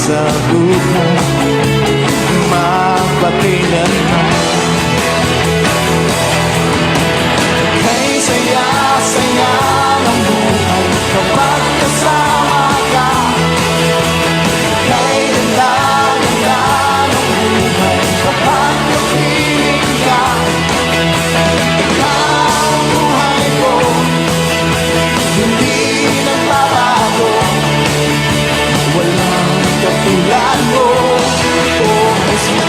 sa buhay, magpakailanman. Kay saya-saya ng buhay kapag kasama ka. Kay ganda-ganda ng buhay kapag napiling ka. Ikaw ang buhay ko, hindi nagbabago. Walang katulad mo, oh Jesus.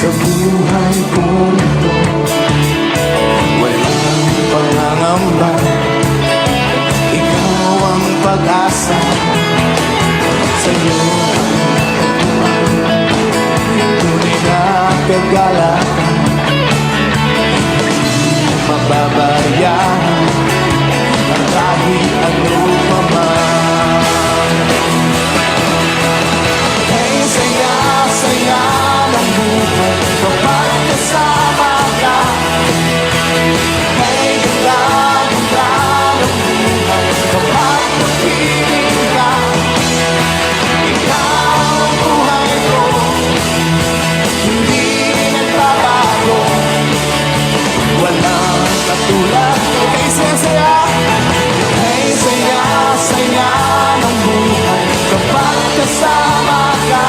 Sa buhay kong ito, walang pangangamba. Ikaw ang pag-asa, sa'yo tunay na kagalakan. Mababayaran ang kahit ano pa man. Kay saya-saya ng buhay kapag kasama ka. Kay ganda-ganda ng buhay kapag napiling ka. Ikaw ang buhay ko, hindi nagbabago. Walang katulad mo. Kay saya-saya, kay saya-saya ng buhay kapag kasama ka.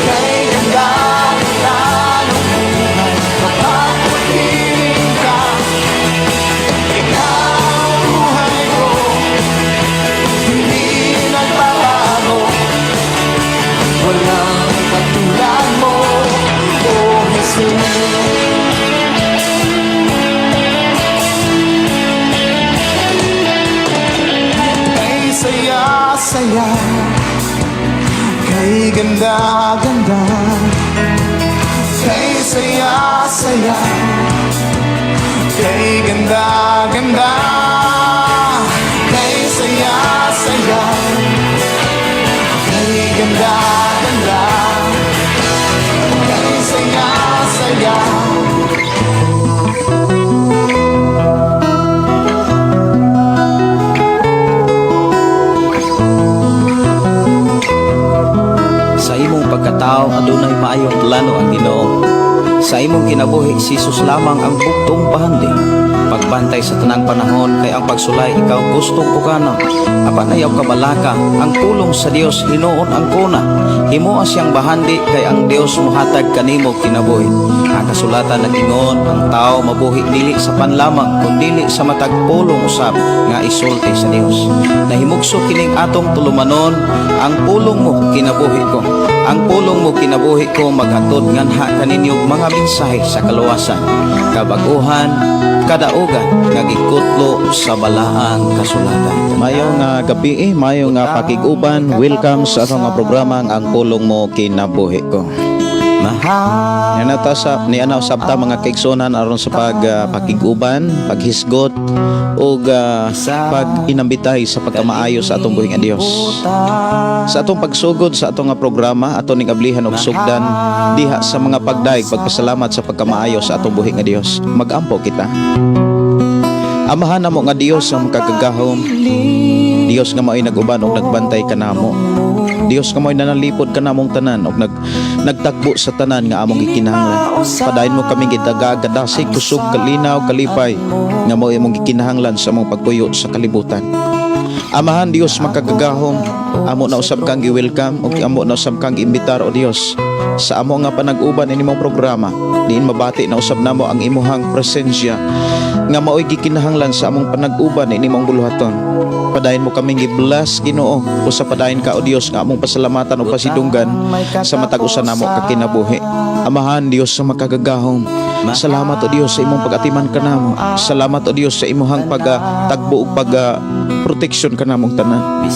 Kay ganda-ganda ng buhay kapag napiling ka. Ikaw ang buhay ko, hindi nagbabago. Walang katulad mo, oh Jesus. Kay saya-saya, kay ganda-ganda. Kay saya-saya, kay ganda-ganda. Kay saya-saya, kay ganda-ganda. Kay saya-saya. Sa imong pagkatao adunay maayong plano ang Ginoo. Sa imong kinabuhi si Jesus lamang ang buktong bahandi. Pagbantay sa tanang panahon kay ang pagsulay ikaw gustong pukana. Apan ayaw kabalaka ang tulong sa Dios hinuon ang kuna. Himo siyang bahandi kay ang Dios mohatag kanimo kinabuhi. Ang kasulatan nag-ingon ang tao mabuhi dili sa panlamang kundi sa matag pulong usab nga isulti sa Dios. Nahimugso kining atong tulumanon ang pulong mo kinabuhi ko. Ang pulong mo kinabuhi ko maghatod nganha kaninyong mga mensahe sa kaluwasan, kabaguhan, kadaugan nga gikutlo sa balaang kasulatan. Mayong gabi, mayong pakiguban. Welcome sa atong programa ang pulong mo kinabuhi ko. Ni ana sabta mga kaigsonan aron sa pakiguban, paghisgot ug pag-inambitay sa pagkamaayo sa atong buhing nga Dios. Sa atong pagsugod sa atong programa aton ning ablihan og sugdan diha sa mga pagdaig pagpasalamat sa pagkamaayo sa atong buhing nga Dios. Magampo kita. Amahan namo nga Dios ang makagagahom. Dios nga mao'y nag-uban og nagbantay kanamo. Dios nga mao'y nanalipod kanamong tanan og nagtakbo sa tanan nga among gikinahanglan. Padayon mo kami gidagagadasig kusog kalinaw kalipay nga mao'y among gikinahanglan sa among pagpuyo sa kalibutan. Amahan Dios makagagahom, amo na usab kang gi-welcome ug amo na usab kang imbitar o Dios sa amo nga panag-uban inimong programa. Diin mabati na usab namo ang imuhang presensya nga mao'y gikinahanglan sa among panag-uban inimong buluhaton. Padayon mo kaming gi-bless Ginoo usa padayon ka o Dios nga among pasalamatan ug pasidunggan sa matag usa namo ka kinabuhi. Amahan Dios sa makagagahom. Salamat o Dios sa imong pag-atiman kanamo. Salamat o Dios sa imong pagtagbo ug proteksyon kanamong tanan.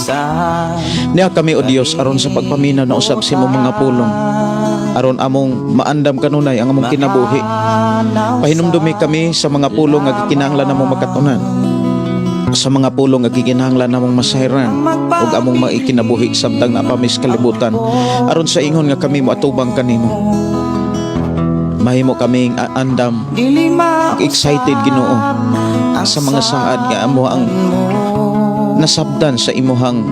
Niya kami o Dios aron sa pagpaminaw na usab sa imong mga pulong. Aron among maandam kanunay ang among kinabuhi. Pahinumdumi kami sa mga pulong nga gikinahanglan namong makatunan. Sa mga pulong nga gikinahanglan namong masayran ug among maikinabuhi samtang napamis kalibutan aron sa ingon nga kami moatubang kanimo. mahimo kaming andam excited Ginoo sa mga saad nga amo ang nasabdan sa imuhang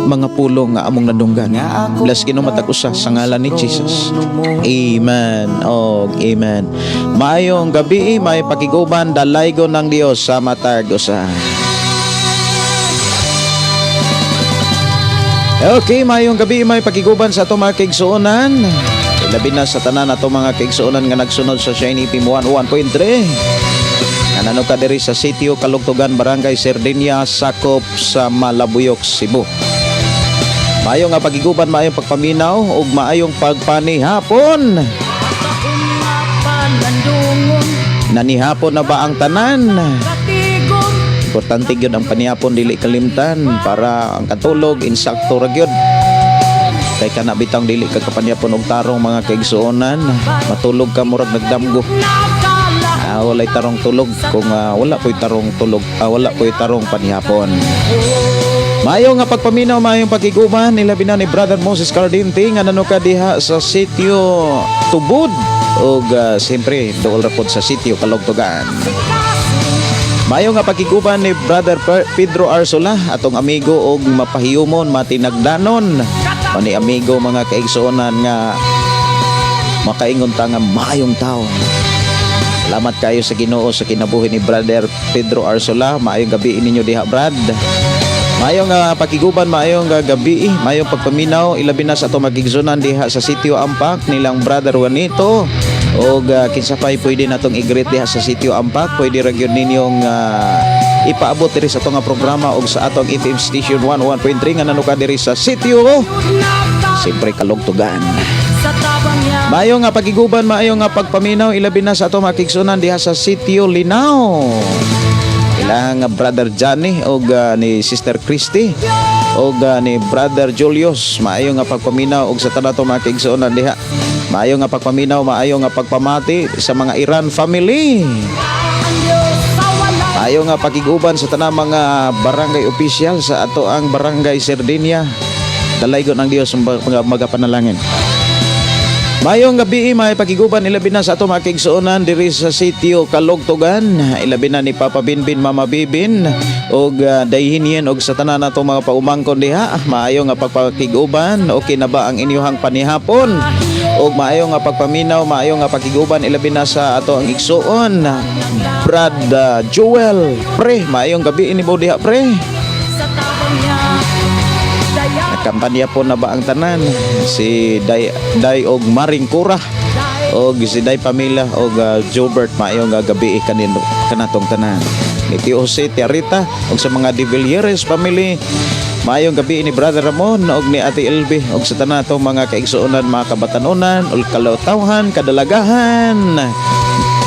mga pulong nga among nadunggan. Bless Ginoo matag usa sa ngalan ni Jesus. Amen. Oh, amen. Maayong gabi, may pakiguban dalaygon ng Dios sa matag usa. Okay, mayong gabi may pakiguban sa ato mga kaigsuonan. Labi na sa tanan ato mga kaigsuonan nga nagsunod sa Shiny FM 101.3. Nanano ka diri sa sitio Kalugtugan, Barangay Sardinia, sakop sa Malabuyok, Cebu. Maayong nga pakiguban, maayong pagpaminaw ug maayong pagpanihapon. Nanihapon na ba ang tanan? Importante gyud ang panihapon dili kalimtan para ang katulog insakto ra gyud. Kay kana bitang dili ka kapanihapon og tarong mga kaigsuonan, matulog ka murag nagdamgo. Walay tarong tulog kung wala po'y tarong tulog, wala po'y tarong panihapon. Maayong nga pagpaminaw, maayong pakiguban ilabi na ni Brother Moses Cardinte nga nanuka diha sa sitio Tubod ug siyempre dool ra pod sa sitio Kalugtugan. Mayo nga pakiguban ni Brother Pedro Arsola, atong amigo og mapahiyumon, matinagdanon. Pani amigo mga kaigsuonan nga makaingon ta nga maayong tawo. Salamat kayo sa Ginoo sa kinabuhi ni Brother Pedro Arsola. Maayong gabi ninyo diha, Brad. Mayong pakiguban, mayong gabi, mayong pagpaminaw ilabi na sa atong magigsunan diha sa sitio Ampak nilang Brother Juanito. Og kinsa pay pwede natong i-greet diha sa sitio Ampak, pwede ra gyud ninyong ipaabot diri sa atong programa og sa atong FM station 101.3 nga nanuka diri sa sitio siyempre Kalugtugan. Maayong nga pagiguban, maayong nga pagpaminaw ilabi na sa atong makigsunan diha sa sitio Linao. Ilang Brother Johnny og ni Sister Christy og ni Brother Julius, maayo nga pagpaminaw og sa tanan atong mga kaigsuonan diha. Maayo nga pagpaminaw, maayo nga pagpamati sa mga Iran family. Maayo nga pakiguban sa tanang mga barangay official sa ato ang Barangay Sardinia. Dalaygon ang Dios mga magapanalangin. Mayong gabi, may pakiguban ilabi na sa ato mga kaigsuonan diri sa sitio Kalugtugan. Ilabi na ni Papa Binbin, Mama Bibin og dayhinyen og sa tanan nato mga paumangkon diha. Maayo nga pagpakiguban, okay na ba ang inyong panihapon? Og maayo nga pagpaminaw, maayo nga pakiguban ilabi na sa ato ang igsuon. Brad Joel, pre, maayong gabi ini mo diha, pre. Kampanya po na ba ang tanan si Day og Maring Kura og si Day Pamila og Jobert, maayong gabi kanatong tanan ni Tio Jose, Tiarita og sa mga De Villieres family. Maayong gabi ni Brother Ramon og ni Ate Elby og sa tanan atong mga kaigsuonan, mga kabatanunan ug kalawtawhan, kadalagahan.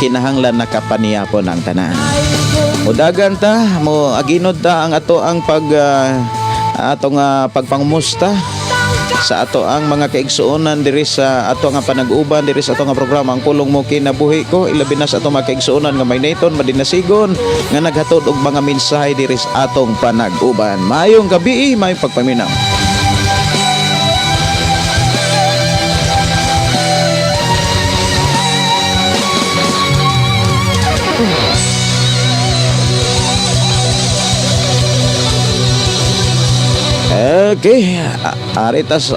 Kinahanglan nakapaniyapon ang tanan. Mudagan ta mo aginod ta ang ato ang atong pagpangumusta sa ato ang mga kaigsuonan diri sa ato nga panag-uban diri sa ato nga programa ang pulong mo kinabuhi ko. Ilabi na sa ato mga kaigsuonan nga may nayton madinasigon nga naghatod og mga mensahe diri sa atong panag-uban. Maayong gabi, may pagpaminaw. Okay, aritas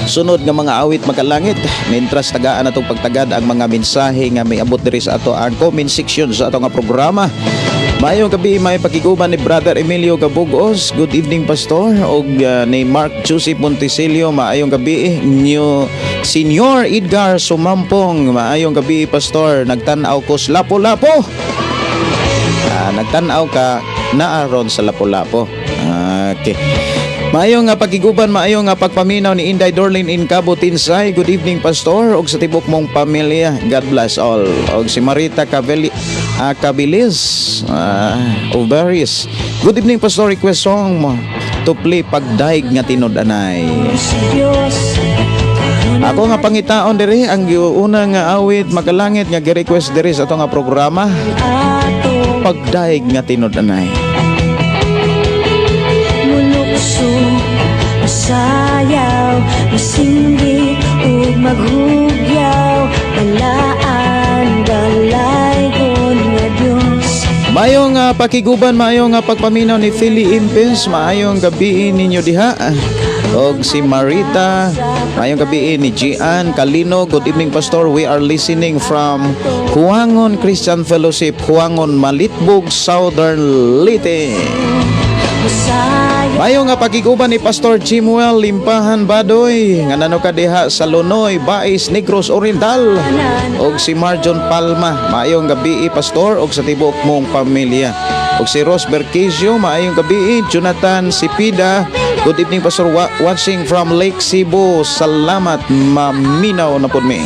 sunod nga mga awit makalangit mentras tagaan atong pagtagad ang mga mensahe nga may abot diri sa ato ang comment section sa ato nga programa. Mayong gabi, may pakiguban ni Brother Emilio Gabugos. Good evening, Pastor. Og ni Mark Joseph Montesilio, maayong gabi. New Senior Edgar Sumampong, maayong gabi, Pastor. Nagtanaw ko sa Lapu-Lapu. Nagtanaw ka na aron sa Lapu-Lapu. Okay. Maayong nga pagiguban, maayong nga pagpaminaw ni Inday Dorlin in Cabo Tinsay. Good evening, Pastor, og sa tibok mong pamilya. God bless all. Og si Marita Cabilis Ovaris. Good evening, Pastor. Request song mo to play Pagdaig nga Tinod-anay. Ako nga pangitaon diri ang una nga awit makalangit nga gi-request diri sa ato nga programa. Pagdaig nga Tinod-anay. Masayaw, masinggit, ug maghugyaw, balaan pakiguban, maayo nga pagpaminaw ni Philly Impes, maayong gabi ninyo diha. Og si Marita, maayong gabi ni Gian Calino. Good evening, Pastor. We are listening from Huangon Christian Fellowship, Huangon, Malitbog, Southern Leyte. Mayo nga pakiguban ni Pastor Jimuel Limpahan Badoy nga nano ka diha sa Lunoy, Bais, Negros Oriental, og si Marjon Palma. Maayong gabi Pastor og sa tibok mong pamilya. Og si Ros Berquisio, maayong gabi. Jonathan Sipida, good evening Pastor, watching from Lake Cebu. Salamat, maminaw na pod mi.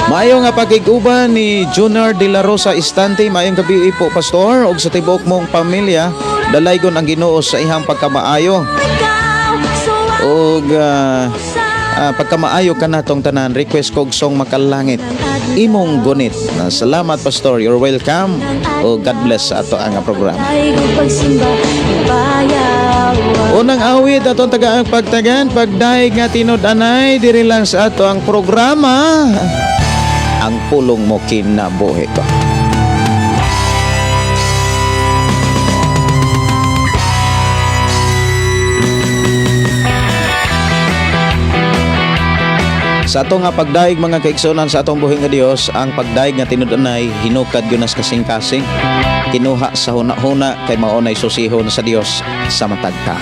Maayong nga pagiguban ni Junior De La Rosa Istante. Maayong gabi po Pastor og sa tibok mong pamilya. Dalaygon ang Ginoo sa ihang pagkamaayo. Og pagkamaayo ka natong tanan, request kog song Makalangit imong gunit. Salamat Pastor, you're welcome. O God bless sa ato ang programa. Unang awit atong tagaang pagtagan, pagdaig nga tinud-anay diri lang sa ato ang programa. Ang pulong mo kinabuhi ko. Sa ato nga pagdaig mga kaigsunan sa atong buhi nga Dios, ang pagdaig nga tinud-anay hinukad gyud nas kasing-kasing. Kinuha sa huna-huna kay maunay susihon sa Dios sa matag tao.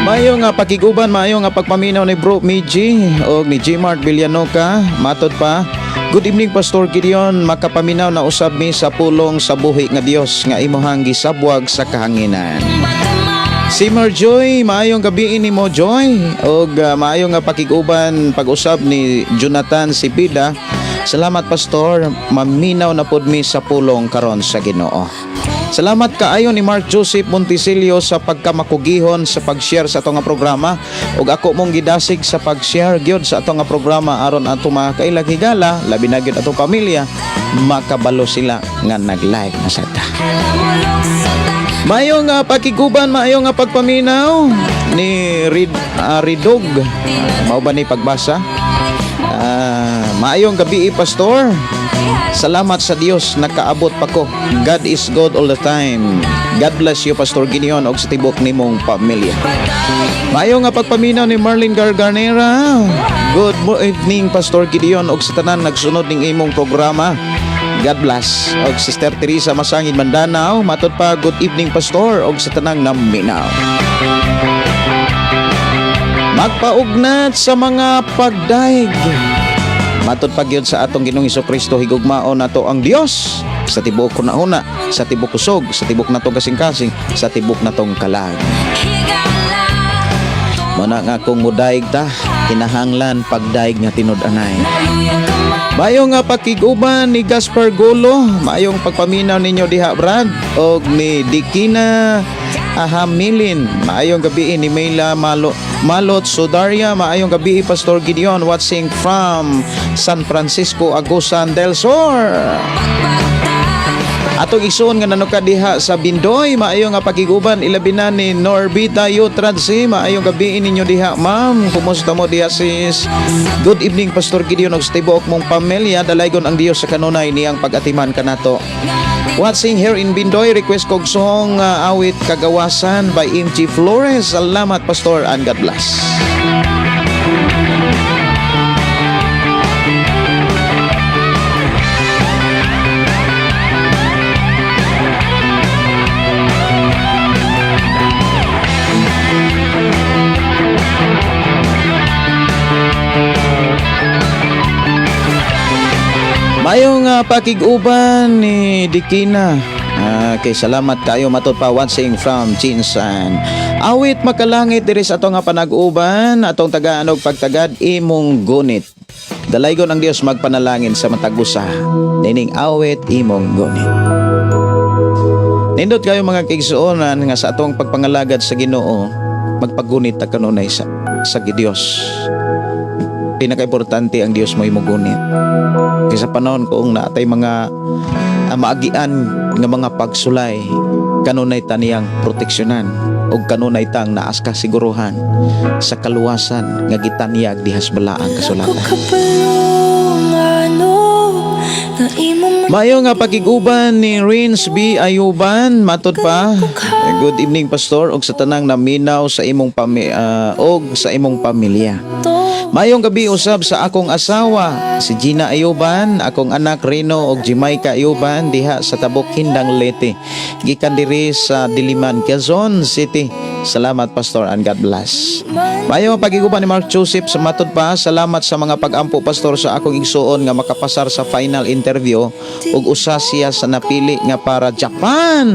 Mayo nga pakiguban, mayo nga pagpaminaw ni Bro Miji o ni Gmart Villanoca. Matod pa, good evening Pastor Gideon, makapaminaw na usab mi sa pulong sa buhi nga Dios nga imuhang gisabwag sa kahanginan. Si Marjoy, maayong gabi ni mo Joy. Og maayong nga pakiguban pag-usab ni Jonathan Sipida. Salamat Pastor, maminaw na pod mi sa pulong karon sa Ginoo. Salamat kaayo ni Mark Joseph Monticelio sa pagkamakugihon sa pag-share sa atong nga programa. Ug ako mong gidasig sa pag-share gyud sa atong nga programa aron ato mga kailaghigala, labi na gyud atong pamilya, makabalo sila nga nag-like na sada. Maayong pakiguban, maayong pagpaminaw ni Ridog. Mao ba ni pagbasa? Maayong gabi Pastor. Salamat sa Dios nakaabot pa ko. God is good all the time. God bless you Pastor Gideon og sa tibok nimong pamilya. Maayong pagpaminaw ni Marlene Garganera. Good evening Pastor Gideon og sa tanan nagsunod ning imong programa. God bless. Og Sister Teresa Masangin Mandanao, matod pa good evening Pastor og sa tanang naminaw. Magpaugnat sa mga pagdaig. Matod pa gyud sa atong Ginoong Hesukristo, higugmaon nato ang Dios sa tibok kuna-una, sa tibok kusog, sa tibok natong kasing-kasing, sa tibok natong kalag. Muna nga kung mudaig ta, kinahanglan pagdaig nga tinud-anay. Maayong nga pakiguban ni Gaspar Golo, maayong pagpaminaw ninyo diha Brad, og ni Dikina Ahamilin, maayong gabi ni Mayla Malot Sudaria, maayong gabi Pastor Gideon, watching from San Francisco, Agusan del Sur. Atong igsoon nga nanuka diha sa Bindoy, maayong nga pakiguban ilabi na ni Norbita Yutradsi, maayong gabi ninyo diha ma'am. Kumusta mo diha sis? Good evening Pastor Gideon og sa tibok mong pamilya, dalaygon ang Dios sa kanunay niyang pag-atiman kanato. Watching here in Bindoy, request kog song awit Kagawasan by MG Flores. Salamat Pastor and God bless. Mayong pakiguban ni Dikina. Kay salamat kayo matod pa watching from Jinsan. Awit Makalangit diri sa atong panag-uban, atong tagaan og pagtagad imong gunit. Dalaygon ang Dios magpanalangin sa matag usa. Nining awit imong gunit. Nindot kayo mga kaigsuonan nga sa atong pagpangalagad sa Ginoo, magpagunit ta kanunay sa Dios. Pinaka-importante ang Dios mo imugunit. Kasi sa panahon kung naatay mga maagian nga mga pagsulay, kanunay taniyang proteksyonan o kanunay tang naas ka siguruhan sa kaluwasan nga gitanyag dihas balaang kasulatan. Mayo nga pakiguban ni Rins B. Ayuban, matod pa. Good evening pastor og sa tanang naminaw sa imong og sa imong pamilya. Mayong gabi usab sa akong asawa, si Gina Ayuban, akong anak Rino og Jamaica Ayuban diha sa Tabok Hindang Leyte. Gikan diri sa Diliman, Quezon City. Salamat pastor and God bless. Mayong pagiguban ni Mark Joseph sa matod pa, salamat sa mga pag-ampo pastor sa akong igsuon nga makapasar sa final interview ug usa siya sa napili nga para Japan.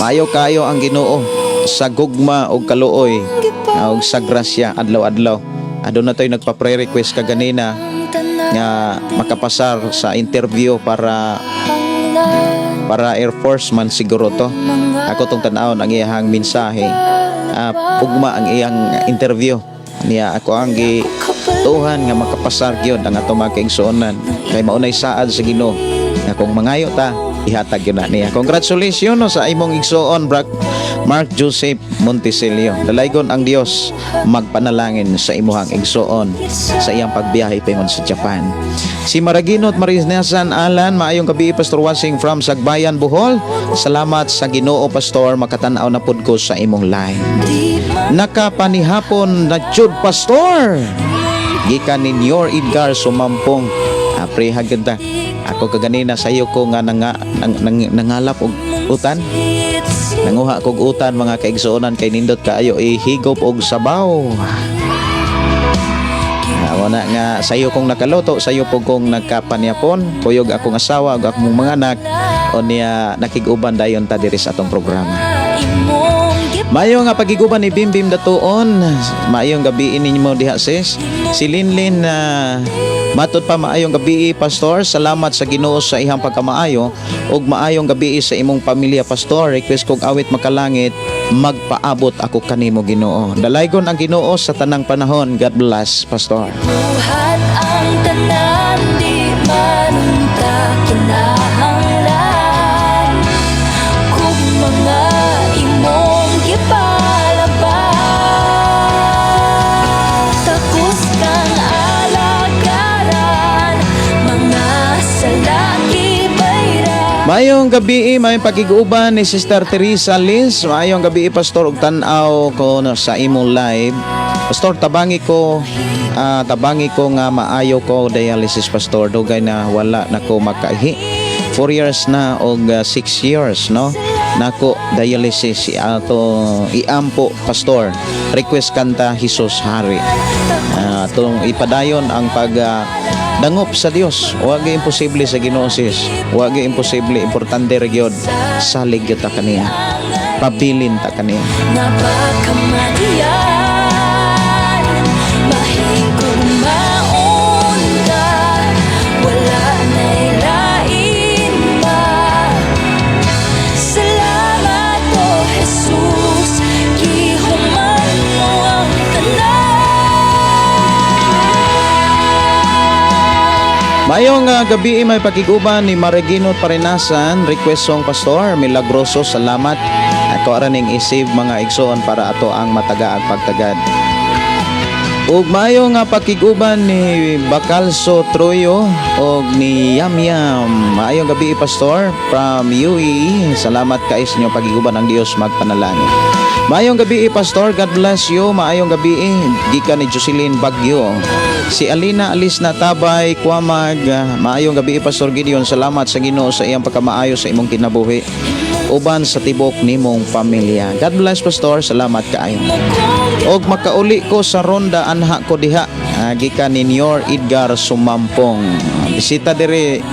Mayo kayo ang Ginoo sa gugma og kaluoy ug sa grasya adlaw-adlaw. Aduna toy nagpa-pre-request kaganina nga makapasar sa interview para Air Force man siguro to. Ako tong tan-awon ang iyang mensahe. Ugma ang iyang interview niya. Ako ang gituhan nga makapasar gyud ang ato mga kaigsuonan kay maunay saad sa Ginoo nga kung mangayo ta ihatag yun na niya. Congratulations no, sa imong igsuon Mark Joseph Monticelio. Dalaygon ang Dios magpanalangin sa imuhang igsuon sa iyang pagbiyahe paingon sa Japan. Si Maraginot Marinasan Alan, maayong gabi Pastor Wasing from Sagbayan, Bohol. Salamat sa Ginoo Pastor, makatan-aw na pud ko sa imong live. Nakapanihapon na jud Pastor. Gikan ni Nyor Edgar Sumampong. Prehag ganda. Ako kaganina sa iyo ko nga nangalap og utan. Nanguha kog utan mga kaigsuonan kay nindot kaayo ihigop og sabaw. Wala nga sa iyo kong nakaluto, sa iyo po kong nagkapanyapon, kuyog akong asawa ug akong mga anak o niya nakiguban dayon ta diri sa atong programa. Mayo nga pagiguban ni Bimbim Datuon, maayong gabi ninyo diha sis. Si Linlin matod pa maayong gabi Pastor. Salamat sa Ginoo sa ihang pagkamaayo ug maayong gabi sa imong pamilya Pastor. Request kog awit makalangit magpaabot ako kanimo Ginoo. Dalaygon ang Ginoo sa tanang panahon. God bless Pastor. Buhat ang tanan di manunta kinahanglan kung mga imong gipalabas tapos kang alagaran mga salaki bayra. Mayong gabi, mayong pagiguban ni Sister Teresa Liz. Mayong gabi Pastor ug tan-aw ko sa imong live. Pastor, tabangi ko nga maayo ko dialysis Pastor. Dugay na wala nako makahi. 4 years na og 6 years no. Nako dialysis ato iampo Pastor. Request kanta Jesus Hari. Atong ipadayon ang pag dangop sa Dios. Huwag imposible sa Ginoo sis. Huwag imposible, importante ra gyud salig gyud ta kaniya. Pabilin ta kaniya. Napakamatiyan mahigog maon ka wala na'y lain pa. Salamat o Jesus gihuman mo ang tanan. Mayong gabi may pakiguban ni Maraginot Parinasan. Request song Pastor Milagroso. Salamat. Ako araning isave mga igsoon para ato ang mataga ang pagtagad. Ug maayo nga pakiguban ni Bacalso Troyo og ni Yam Yam. Maayong gabi Pastor from UAE. Salamat kay sa inyong pagiguban ang Dios magpanalangin. Maayong gabi Pastor, God bless you. Maayong gabi gikan ni Jocelyn Bagyo. Si Alina Alis na Tabay Kuamag. Maayong gabi Pastor Gideon. Salamat sa Ginoo sa iyang pagkamaayo sa imong kinabuhi uban sa tibok nimong pamilya. God bless Pastor. Salamat kaayo. Og makauli ko sa ronda anha ko diha gikan ni Nyor Edgar Sumampong. Bisita diri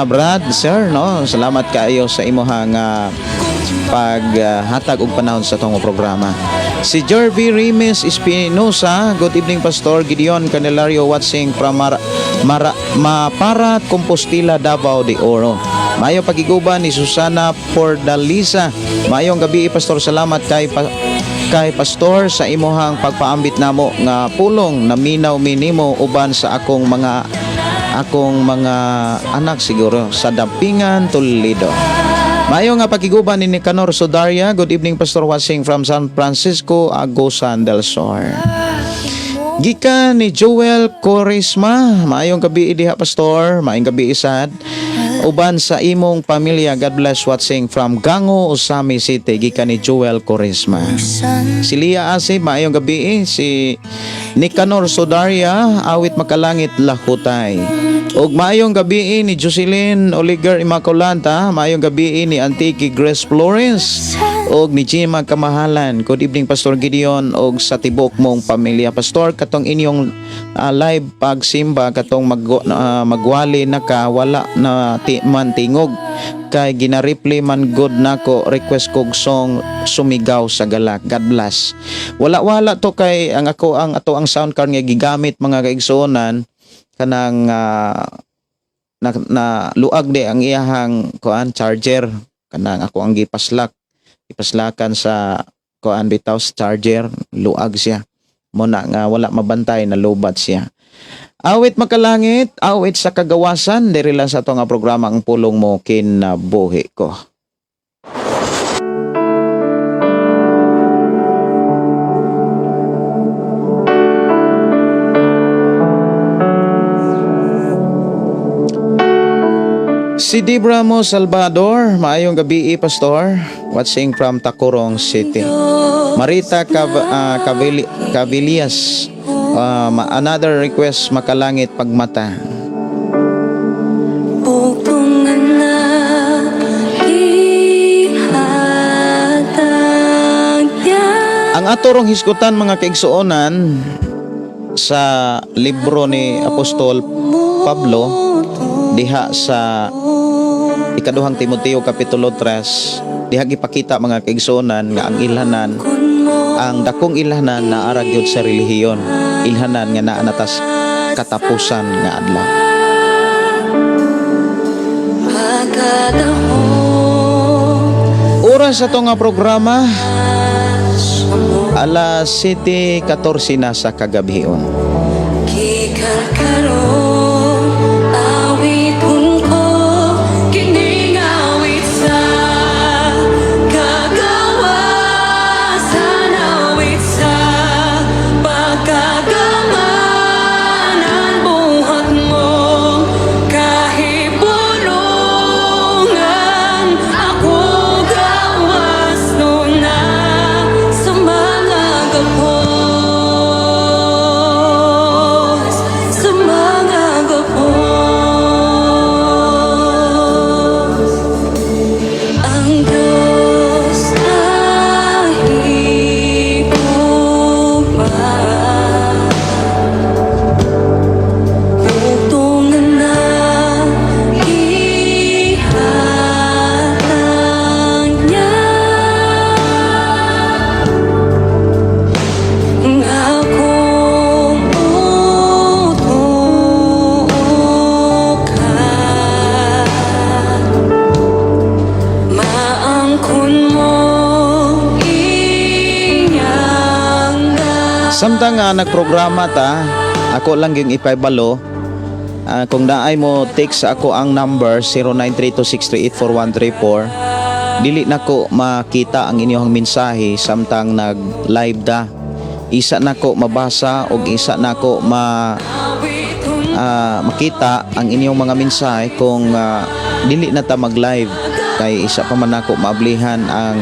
Brad sir no. Salamat kaayo sa imong paghatag og panahon sa tong programa. Si Jervy Rimes Espinosa, good evening Pastor Gideon Candelario watching from Maparat Compostela, Davao de Oro. Mayo pagiguban ni Susana Pordalisa. Mayong gabi Pastor, salamat kay Pastor sa imuhang pagpaambit namo nga pulong na minaw minimo uban sa akong mga anak siguro sa Dampingan, Toledo. Mayo nga pagiguban ni Nicanor Sodaria. Good evening Pastor watching from San Francisco, Agusan del Sur. Gikan ni Joel Corisma. Maayong gabi diha pastor, maayong gabi isad. Uban sa imong pamilya, God bless watching from Gango, Usami City. Gikan ni Joel Corisma. Si Lia Asib, maayong gabi. Si Nicanor Sodaria, awit makalangit lahutay. Og maayong gabi ni Jocelyn Oliger Immaculata, maayong gabi ni Antique Grace Florence, og ni Jima Kamahalan. Good evening Pastor Gideon og sa tibok mong pamilya. Pastor, katong inyong live pagsimba katong magwali na ka wala na man tingog kay ginareply man good nako request kog song Sumigaw sa Galak. God bless. Wala to kay ang ato ang sound card nga gigamit mga kaigsuonan kanang na luag de ang iyahang kuan charger kanang ako ang ipaslakan sa kuan bitaw charger luag siya mo na nga wala mabantay na lobat siya. Awit makalangit, awit sa kagawasan, diri lang sa ito nga programa ang pulong mo kinabuhi ko. Si Dibramo Salvador, maayong gabi pastor, watching from Tacorong City. Marita Cavillas, another request makalangit pagmata. Bugtungan na ihatag niya. Ang atorong hisgutan mga kaigsuonan sa libro ni Apostol Pablo diha sa ikaduhang Timoteo kapitulo 3, diha gipakita mga kaigsuonan nga ang ilhanan, ang dakong ilhanan na ara gyud sa relihiyon, ilhanan nga naa natas katapusan nga adlaw. Oras sa nga programa alas 7:14 na sa kagabihon. Samtang nagprograma ta, ako lang yung ipaybalo. Kung naay mo text sa ako ang number 0932638434, dili nako makita ang inyong mensahe samtang nag-live da. Isa nako mabasa o isa nako makita ang inyong mga mensahe kung dili na ta mag-live. Kay isa pa man nako maablihan ang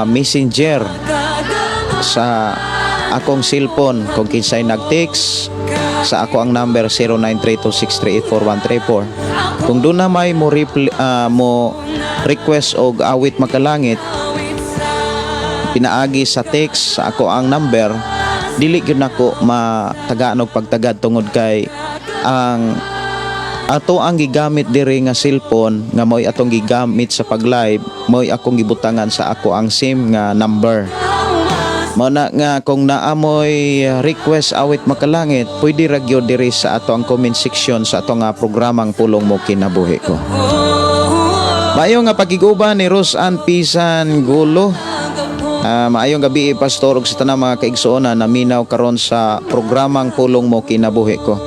messenger sa akong cellphone kung kinsay nag-text sa ako ang number 0932638434. Kung doon na may mo request og awit makalangit pinaagi sa text sa ako ang number, dili gyud nako matagaan og pagtagad tungod kay ang ato ang gigamit diri nga cellphone nga mo'y atong gigamit sa pag-live, mo'y akong gibutangan sa ako ang SIM nga number. Mao na nga kung naamoy request awit makalangit, pwede ra gyud diri sa ato ang comment section sa ato nga programang pulong mo kinabuhi ko. Maayo nga pagiguban ni Rosan Pisan Gulo. Maayong gabi pastor ug sa tanang mga kaigsuonan na minaw karon sa programang pulong mo kinabuhi ko.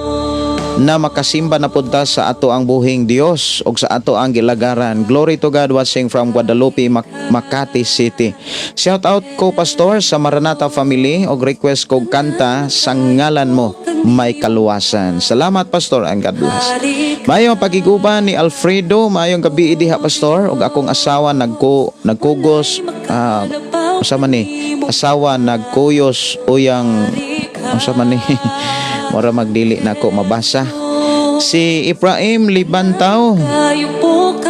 na makasimba na punta sa ato ang buhing Dios o sa ato ang gilagaran. Glory to God, watching from Guadalupe, Makati City. Shout out ko, Pastor, sa Maranatha family og request ko kanta sa ngalan mo may kaluwasan. Salamat, Pastor, and God bless. Mayong pagiguban ni Alfredo, mayong gabi diha, Pastor, og akong asawa nagkugos usama ni asawa nagkuyos uyang usama ni mura magdili na ko mabasa. Si Ibrahim Libantaw,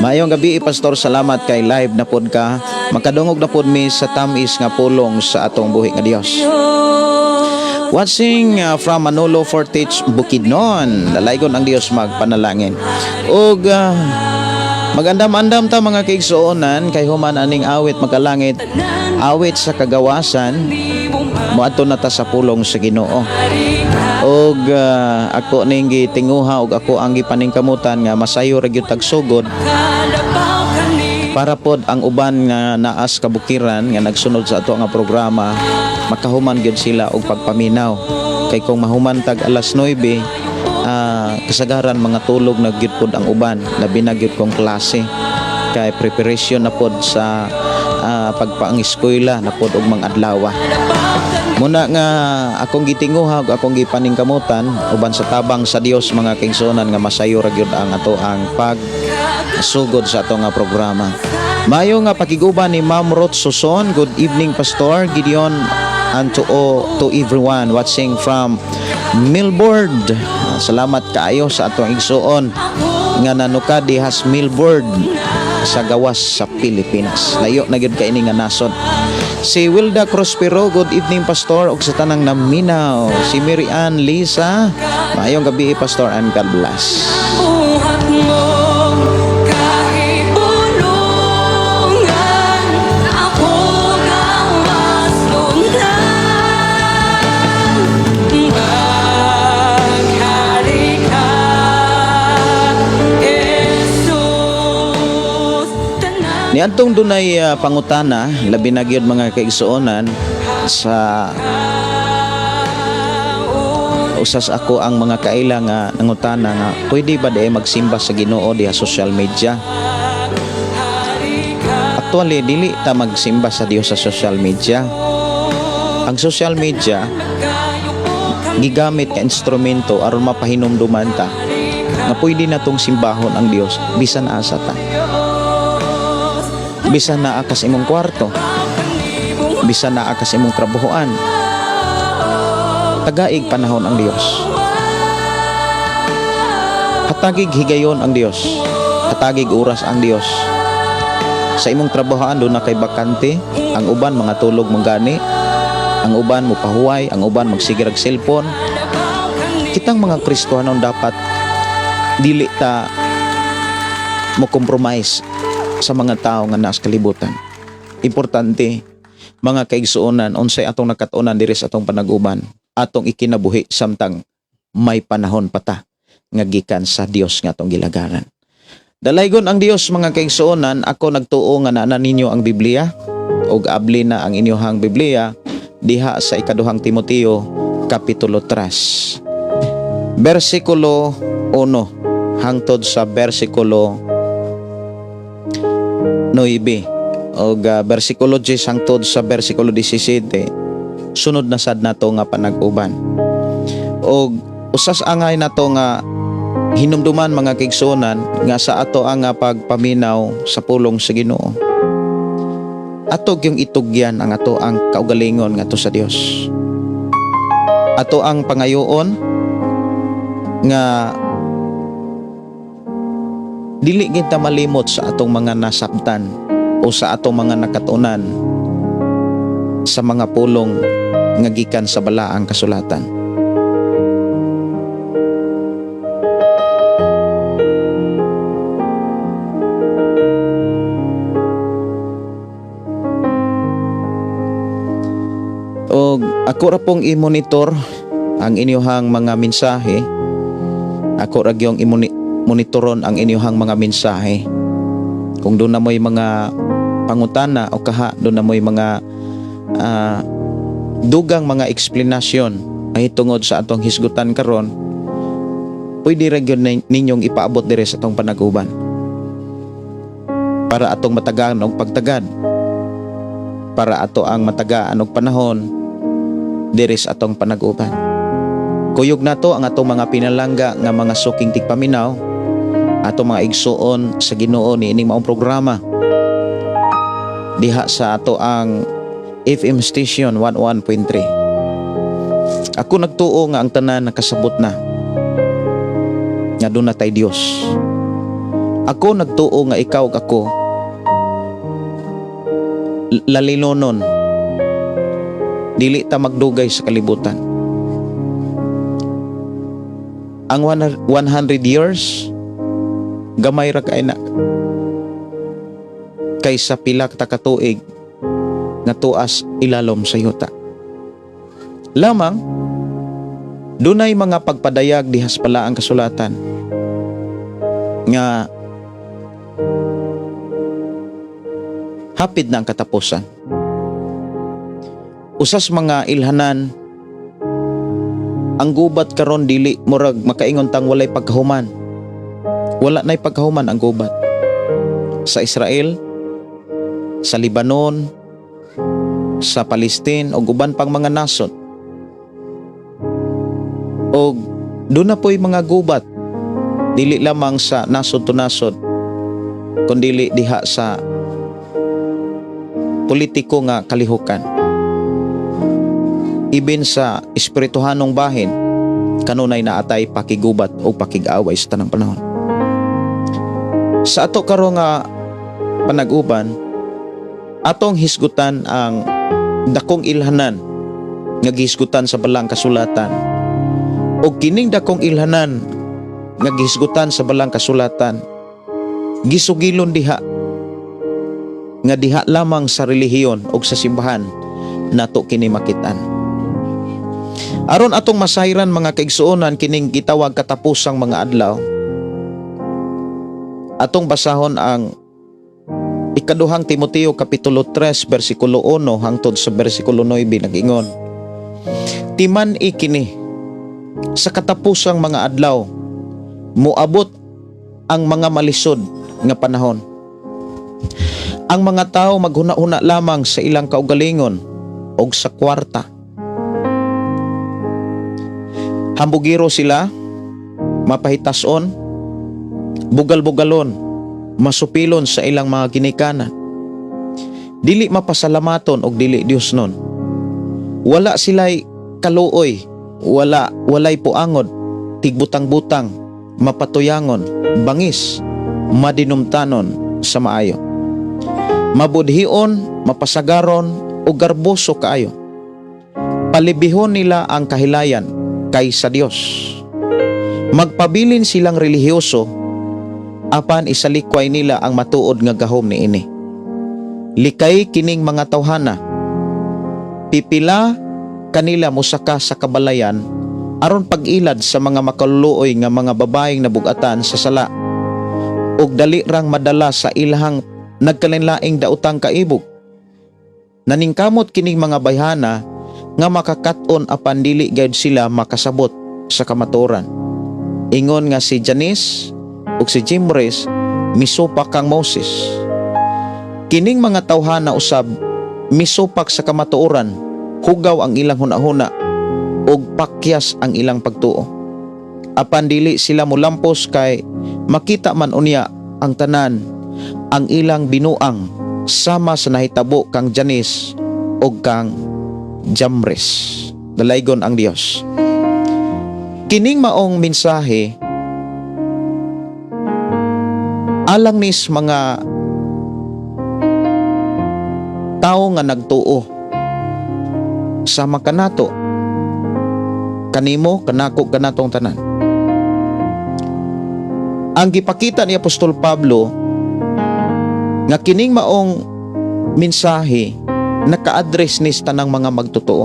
mayong gabi, Pastor, salamat kay live na pod ka. Makadungog na pod mi sa tamis nga pulong sa atong buhi nga Dios. Watching from Manolo Fortich, Bukidnon, dalaygon ang Dios magpanalangin. Og magandam-andam ta mga kaigsuonan kay human aning awit magkalangit, awit sa kagawasan, moadto na ta sa pulong sa Ginoo. Og ako ning gitinguha og ako ang gipaningkamutan nga masayo ra gyud tagsugod para pod ang uban nga naas kabukiran nga nagsunod sa ato nga programa makahuman gyud sila og pagpaminaw. Kay kung mahuman tag alas 9 kasagaran mga tulog na gyud pod ang uban, labi na gyud kong klase kay preparation na pod sa pagpaang-eskwela na pod og mga adlaw. Muna nga akong gitinguha ug akong gipaningkamutan uban sa tabang sa Dios mga kaigsuonan nga masayo ra gyud ang ato ang pagsugod sa ato nga programa. Mayo nga pakiguban ni Ma'am Ruth Suson. Good evening, Pastor Gideon, and to everyone watching from Melbourne. Salamat kaayo sa atong igsuon nga nanuka dihas Melbourne sa gawas sa Pilipinas. Layo na gyud kay ini nga nasod. Si Wilda Prospero, good evening, Pastor, og sa tanang naminaw. Si Mary Ann Lisa, maayong gabi, Pastor, and God bless. Buhat mo kahit bulungan, ako ang mas lundan. Maghari ka, Jesus. Niadtong dunay pangutana, labi na gyud mga kaigsuonan sa usas ako ang mga kaila nga nangutana nga pwede ba di magsimba sa Ginoo diha social media. Actually dili ta magsimba sa Dios sa social media. Ang social media gigamit ka instrumento aron mapahinumduman ta nga pwede na tong simbahon ang Dios bisan asa ta. Bisan naa ka sa imong kwarto, bisan naa ka sa imong trabahoan, tagaig panahon ang Dios. Hatagig higayon ang Dios, hatagig oras ang Dios. Sa imong trabahoan doon na kay bakante, ang uban mga tulog manggani, ang uban mo pahuway, ang uban magsigirag cellphone. Kitang mga Kristohanon dapat dili ta mo compromise sa mga tao nga nas kalibutan. Importante mga kaigsuonan unsay atong nakatunan diri sa atong panag-uban, atong ikinabuhi samtang may panahon pa ta nga gikan sa Dios nga atong gilagaran. Dalaygon ang Dios mga kaigsuonan, ako nagtuo nga naa ninyo ang Biblia ug abli na ang inyohang Biblia diha sa ikaduhang Timoteo kapitulo 3 bersikulo 1 hangtod sa bersikulo 9 og bersikulo 10 hangtod sa bersikulo 17 sunod na sad nato nga panag-uban. Og usas angay nato nga hinumduman mga kaigsuonan nga sa ato ang pagpaminaw sa pulong sa Ginoo. Atog yung itugyan ang ato ang kaugalingon nga to sa Dios. Ato ang pangayoon nga dili kita malimot sa atong mga nasabtan o sa atong mga nakatunan sa mga pulong nga gikan sa balaang kasulatan. O ako ra pong i-monitor ang inyohang mga mensahe. Ako ra gyung monitoron ang inyohang mga mensahe. Kung doon na mo'y mga pangutana o kaha, doon na mo'y mga dugang mga eksplanasyon ay tungod sa atong hisgutan karon, pwede ra gyud ninyong ipaabot dire sa atong panag-uban para atong matagaan og pagtagad, para ato ang matagaan og panahon dire sa atong panag-uban. Kuyog nato ang atong mga pinalangga nga mga suking tigpaminaw, atong mga igsuon sa Ginoo ni ining maong programa diha sa ato ang FM station 101.3. Ako nagtuo nga ang tanan nakasabot na nga doon na tay Dios. Ako nagtuo nga ikaw ug ako lalinonon, dili ta magdugay sa kalibutan. Ang 100 years gamay ra kay na kaysa pila ka katuig nga tuas ilalom sa yuta. Lamang dunay mga pagpadayag dihas pala ang kasulatan nga hapit na ang katapusan. Usas mga ilhanan, ang gubat karon dili murag makaingon tang walay pagkahuman. Wala nay pagkahuman ang gubat. Sa Israel, sa Lebanon, sa Palestine o uban pang mga nasod. O doon na po'y mga gubat, dili lamang sa nasod to nasod, kundi diha sa politiko nga kalihukan. Ibin sa espirituhanong bahin, kanunay naatay pakigubat o pakig-away sa tanang panahon. Sa ato karon nga panag-uban, atong hisgutan ang dakong ilhanan nga gihisgutan sa balang kasulatan. O kining dakong ilhanan nga gihisgutan sa balang kasulatan, gisugilon diha nga diha lamang sa relihiyon o sa simbahan nato kini makitan. Aron atong masayran mga kaigsuonan kining gitawag katapusang mga adlaw, atong basahon ang ikaduhang Timoteo kapitulo 3 bersikulo 1 hangtod sa bersikulo 9 nag-ingon, timan ikini sa katapusang mga adlaw moabot ang mga malisod nga panahon. Ang mga tao maghuna-huna lamang sa ilang kaugalingon o sa kwarta. Hambugiro sila, mapahitason, bugal-bugalon, masupilon sa ilang mga ginikanan. Dili mapasalamaton og dili Diosnon. Wala sila'y kaluoy, walay puangod, tigbutang-butang, mapatuyangon, bangis, madinumtanon sa maayo. Mabudhion, mapasagaron o garboso kaayo. Palibihon nila ang kahilayan kaysa Dios. Magpabilin silang relihiyoso, apan isalikway nila ang matuod nga gahom niini. Likay kining mga tawhana, pipila kanila musaka sa kabalayan aron pag-ilad sa mga makaluluoy nga mga babaeng nabugatan sa sala, ug dali rang madala sa ilahang nagkalinlaing daotang kaibog. Naningkamot kining mga bayhana nga makakat-on apan dili gayud sila makasabot sa kamaturan. Ingon nga si Janice ug si Jimres misupak kang Moses. Kining mga tawhana usab misupak sa kamatuoran, hugaw ang ilang hunahuna ug pakyas ang ilang pagtuo. Apan dili sila mulampos kay makita man unya ang tanan ang ilang binuang sama sa nahitabo kang Janice o kang Jamres. Dalaygon ang Dios. Kining maong mensahe alang nis mga tao nga nagtuo sama kanato, kanimo, kanako, kanatong tanan. Ang gipakita ni Apostol Pablo nga kining maong mensahe naka-address ni tanang mga magtotoo.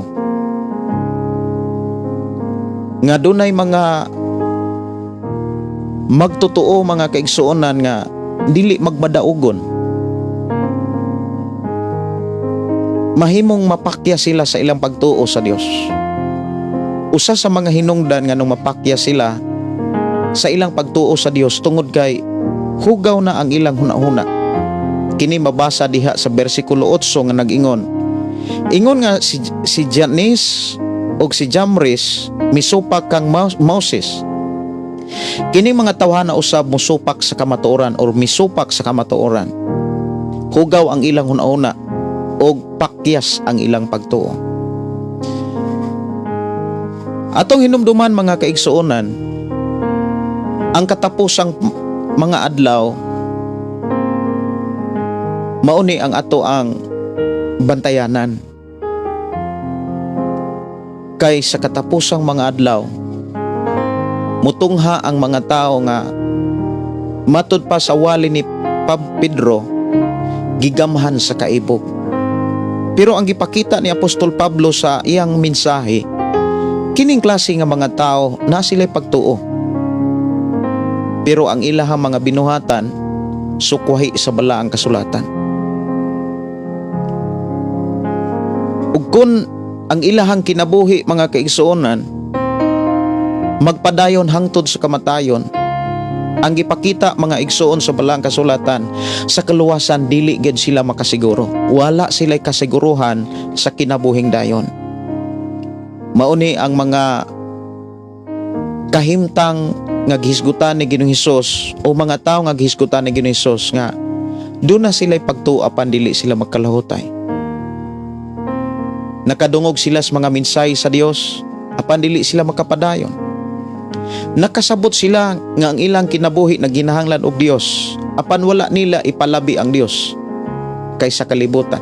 Nga dunay mga magtotoo mga kaigsuonan nga dili magmadaugon. Mahimong mapakya sila sa ilang pagtuo sa Dios. Usa sa mga hinungdan nga nung mapakya sila sa ilang pagtuo sa Dios tungod kay hugaw na ang ilang hunahuna. Kini mabasa diha sa bersikulo 8 nga nag-ingon. Ingon nga si Janice o si Jamris misupak kang Moses. Kini mga tawhana usab musupak sa kamatuoran or misupak sa kamatuoran. Hugaw ang ilang hunahuna o pakyas ang ilang pagtuo. Atong hinumduman mga kaigsuonan, ang katapusang mga adlaw mauni ang ato ang bantayanan. Kay sa katapusang mga adlaw mutungha ang mga tao nga matud pa sa wali ni Pedro gigamhan sa kaibog. Pero ang gipakita ni Apostol Pablo sa iyang mensahe, kining klase nga mga tao na sila'y pagtuo. Pero ang ilahang mga binuhatan sukwahi sa balaang kasulatan. Ug kun ang ilahang kinabuhi mga kaigsuonan magpadayon hangtod sa kamatayon, ang gipakita mga igsuon sa balaang kasulatan sa kaluwasan dili gid sila makasiguro. Wala sila'y kasiguruhan sa kinabuhing dayon. Mauni ang mga kahimtang nga gihisgutan ni Ginoong Hesus o mga tao nga gihisgutan ni Ginoong Hesus nga doon na sila'y pagtuo apan dili sila magkalahutay. Nakadungog sila sa mga minsay sa Dios apan dili sila makapadayon. Nakasabot sila nga ang ilang kinabuhi na ginahanglan og Dios apan wala nila ipalabi ang Dios kaysa kalibutan.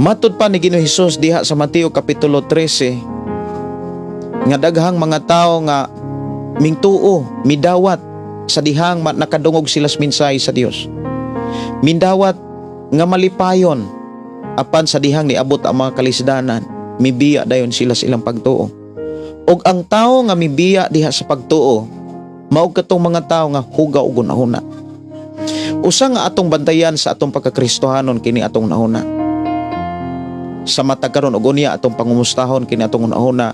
Matud pa ni Ginoong Hesus diha sa Mateo kapitulo 13 nga daghang mga tao nga mingtuo, midawat sa dihang nakadungog sila sa minsay sa Dios. Mindawat nga malipayon apan sa dihang niabot ang mga kalisdanan, mibiya dayon sila sa ilang pagtuo. Og ang tao nga mibiya diha sa pagtuo, mao katong mga tao nga hugaw ug hunahuna. Usa nga atong bantayan sa atong pagkakristohanon kini atong nahuna. Sa matag karon og unya atong pangumustahon kini atong hunahuna,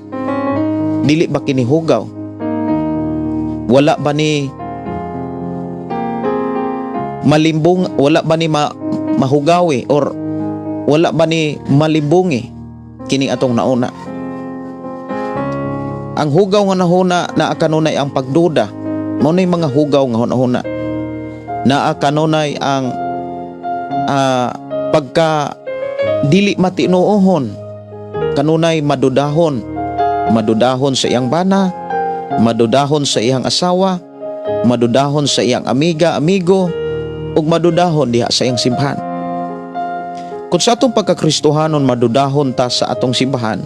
dili ba kini hugaw? Wala ba ni malimbong, wala ba ni mahugawi or wala ba ni malimbungi kini atong nauna? Ang hugaw nga nahuna naa kanunay ang pagduda. Mao nay mga hugaw nga hunahuna. Naa kanunay ang pagka dili matinuohon. Kanunay madudahon. Madudahon sa iyang bana, madudahon sa iyang asawa, madudahon sa iyang amiga, amigo, ug madudahon diha sa iyang simbahan. Kung sa atong pagkakristohanon madudahon ta sa atong simbahan,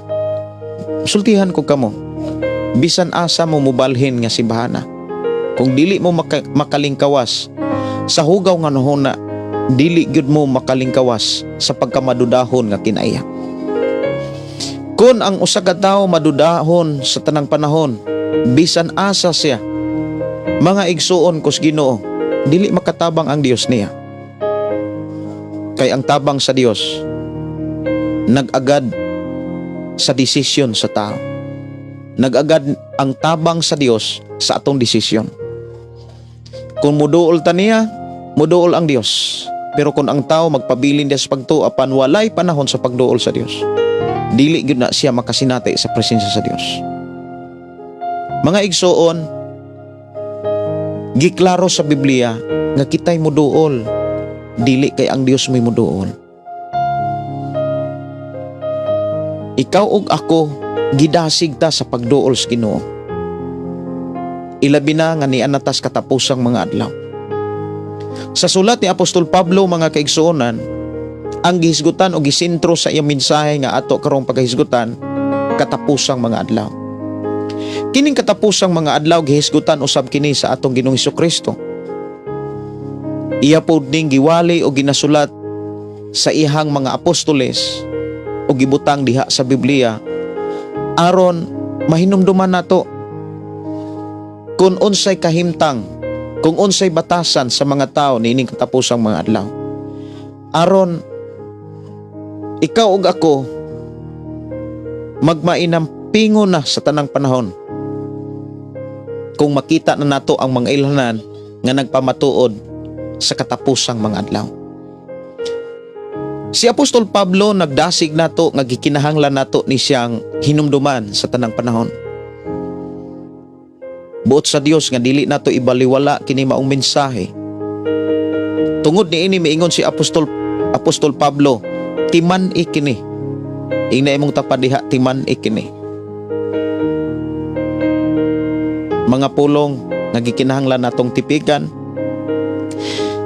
sultihan ko kamo, bisan asa mo mubalhin nga simbahana. Kung dili mo makalingkawas sa hugaw nga nahuna, dili gyud mo makalingkawas sa pagkamadudahon nga kinaiya. Kung ang usa ka tawo madudahon sa tanang panahon, bisan asa siya, mga igsuon kus Ginoo, dili makatabang ang Dios niya. Kay ang tabang sa Dios nag-agad sa desisyon sa tao. Nag-agad ang tabang sa Dios sa atong desisyon. Kung muduol ta niya, muduol ang Dios. Pero kung ang tao magpabilin diya sa pagtuo apan walay panahon sa pagduol sa Dios, dili gyud na siya makasinati sa presensya sa Dios. Mga igsuon, giklaro sa Biblia nga kitay muduol, dili kay ang Dios may muduol. Ikaw ug ako gidasig ta sa pagduol sa Ginoo. Ilabi na nga nianatas katapusang mga adlaw. Sa sulat ni Apostol Pablo mga kaigsuonan, ang gihisgutan o gisintro sa iyang mensahe nga ato karong paghisgutan katapusang mga adlaw. Kining katapusang mga adlaw gihisgutan usab kini sa atong Ginoong Hesukristo. Iya pod ning giwali o ginasulat sa ihang mga apostoles o gibutang diha sa Biblia aron mahinumduman nato kung unsay kahimtang, kung unsay batasan sa mga tao niining katapusang mga adlaw. Aron ikaw ug ako magmainampingon na sa tanang panahon kung makita na nato ang mga ilhanan nga nagpamatuod sa katapusang mga adlaw. Si Apostol Pablo nagdasig nato nga gikinahanglan nato ni siyang hinumduman sa tanang panahon. Buot sa Dios nga dili nato ibaliwala kini maong mensahe. Tungod niini miingon si Apostol Pablo, timan ikini. Ingna imong tapadiha, timan ikini. Mga pulong nga gikinahanglan natong tipigan,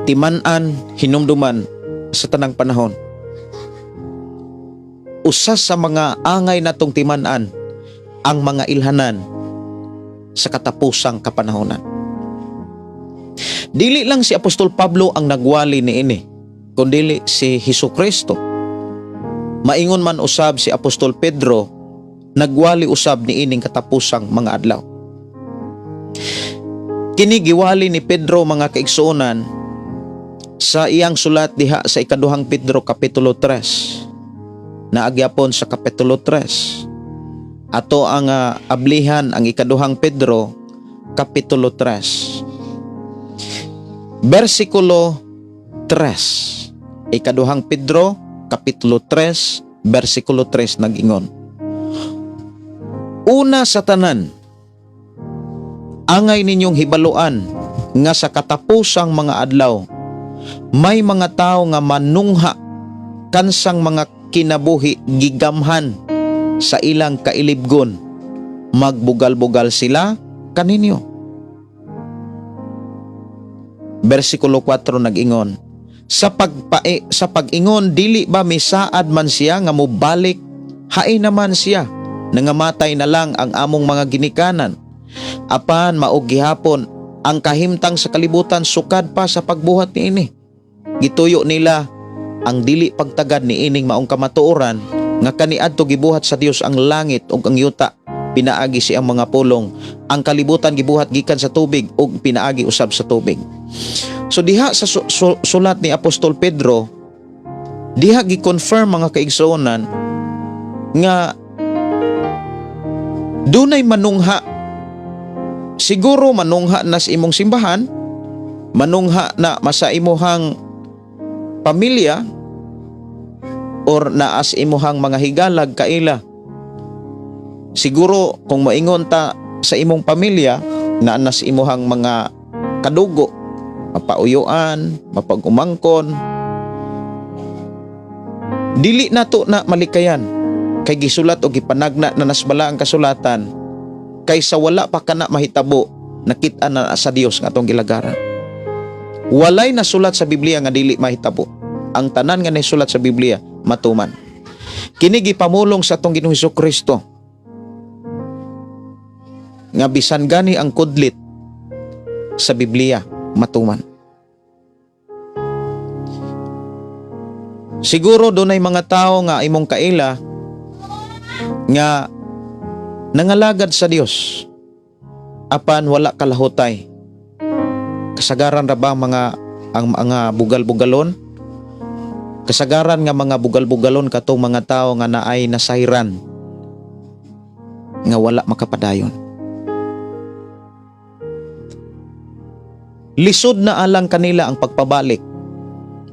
timan-an, hinumduman sa tanang panahon. Usa sa mga angay natong timan-an ang mga ilhanan sa katapusang kapanahonan. Dili lang si Apostol Pablo ang nagwali niini, kundi si Hesukristo. Maingon man usab si Apostol Pedro, nagwali usab niining katapusang mga adlaw. Kini giwali ni Pedro mga kaigsuonan sa iyang sulat diha sa ikaduhang Pedro kapitulo 3. Naagyapon sa kapitulo 3. Ato ang ablihan ang ikaduhang Pedro kapitulo 3. Versikulo 3. Ikaduhang Pedro kapitulo 3 versikulo 3 nag-ingon. Una sa tanan, angay ninyong hibaluan nga sa katapusang mga adlaw may mga tao nga manungha kansang mga kinabuhi gigamhan sa ilang kailibgon, magbugal-bugal sila kaninyo. Versikulo 4 nag-ingon, sa pag-ingon dili ba misaad man siya nga mobalik, hain naman siya nangamatay na lang ang among mga ginikanan, apan maog gihapon ang kahimtang sa kalibutan sukad pa sa pagbuhat niini. Gituyo nila ang dili pagtagad ni ining maong kamatuoran nga kaniadto gibuhat sa Dios ang langit ug ang yuta, pinaagi siyang mga pulong, ang kalibutan gibuhat gikan sa tubig ug pinaagi usab sa tubig. So diha sa sulat ni Apostol Pedro, diha gi-confirm mga kaigsuonan nga dunay manungha. Siguro manungha na sa imong simbahan, manungha na masa imuhang pamilya, or naas imuhang mga higalag kaila. Siguro kung maingon ta sa imong pamilya, naanas imuhang mga kadugo, mapauyuan, mapag-umangkon, dili nato na malikayan kay gisulat o gipanagna na nasbala ang kasulatan, kaysa wala pa kana mahitabo nakit-an na sa Dios nga atong gilagaran. Walay nasulat sa Biblia nga dili mahitabo. Ang tanan nga nasulat sa Biblia matuman. Kini gipamulong sa atong Ginoong Hesukristo nga bisan gani ang kudlit sa Biblia matuman. Siguro dunay mga tao nga imong kaila nga nangalagad sa Dios apan wala kalahutay. Kasagaran ra ba ang mga bugal-bugalon? Kasagaran nga mga bugal-bugalon katong mga tao nga naay nasayran nga wala makapadayon. Lisod na alang kanila ang pagpabalik.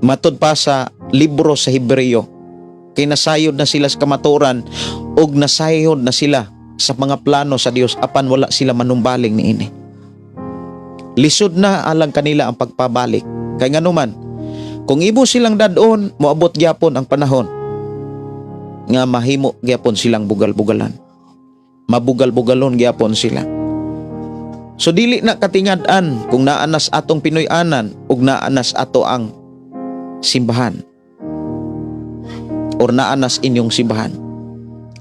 Matod pa sa libro sa Hebreo, kay nasayod na sila sa kamaturan ug nasayod na sila sa mga plano sa Dios apan wala sila manumbaling niini. Lisod na alang kanila ang pagpabalik. Kay nganuman, kung ibo silang dadon, moabot gyapon ang panahon nga mahimo gyapon silang bugal-bugalan. Mabugal-bugalon gyapon sila. So dili na katingad-an kung naanas atong Pinoy-anan ug naanas ato ang simbahan or naanas inyong simbahan.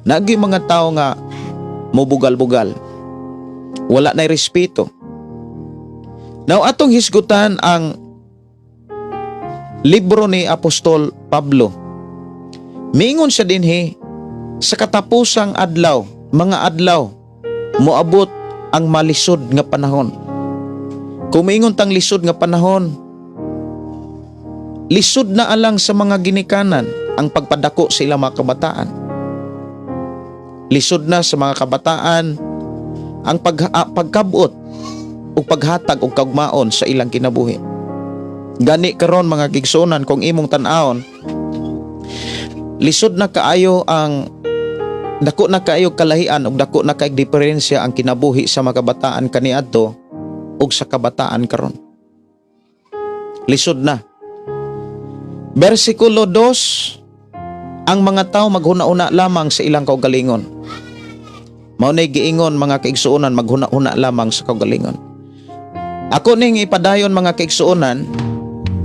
Nagi mga tao nga mobugal-bugal, wala na respeto. Now atong hisgutan ang libro ni Apostol Pablo. Miingon siya dinhi sa katapusang adlaw, mga adlaw moabot ang malisod nga panahon. Kung miingon tang lisod nga panahon, lisod na alang sa mga ginikanan ang pagpadako sa ilang mga kabataan. Lisod na sa mga kabataan ang pagkabot ug paghatag og kaugmaon sa ilang kinabuhi. Gani karon mga kigsuonan, kung imong tan-awon, lisod na kaayo ang dako na kaayo kalahian ug dako na kaayong diferensya ang kinabuhi sa mga kabataan kaniadto ug sa kabataan karon. Lisod na. Bersikulo 2, ang mga tao maghuna-una lamang sa ilang kaugalingon. Mao nay giingon mga kaigsuonan, maghuna-una lamang sa kaugalingon. Ako ning ipadayon mga kaigsuonan,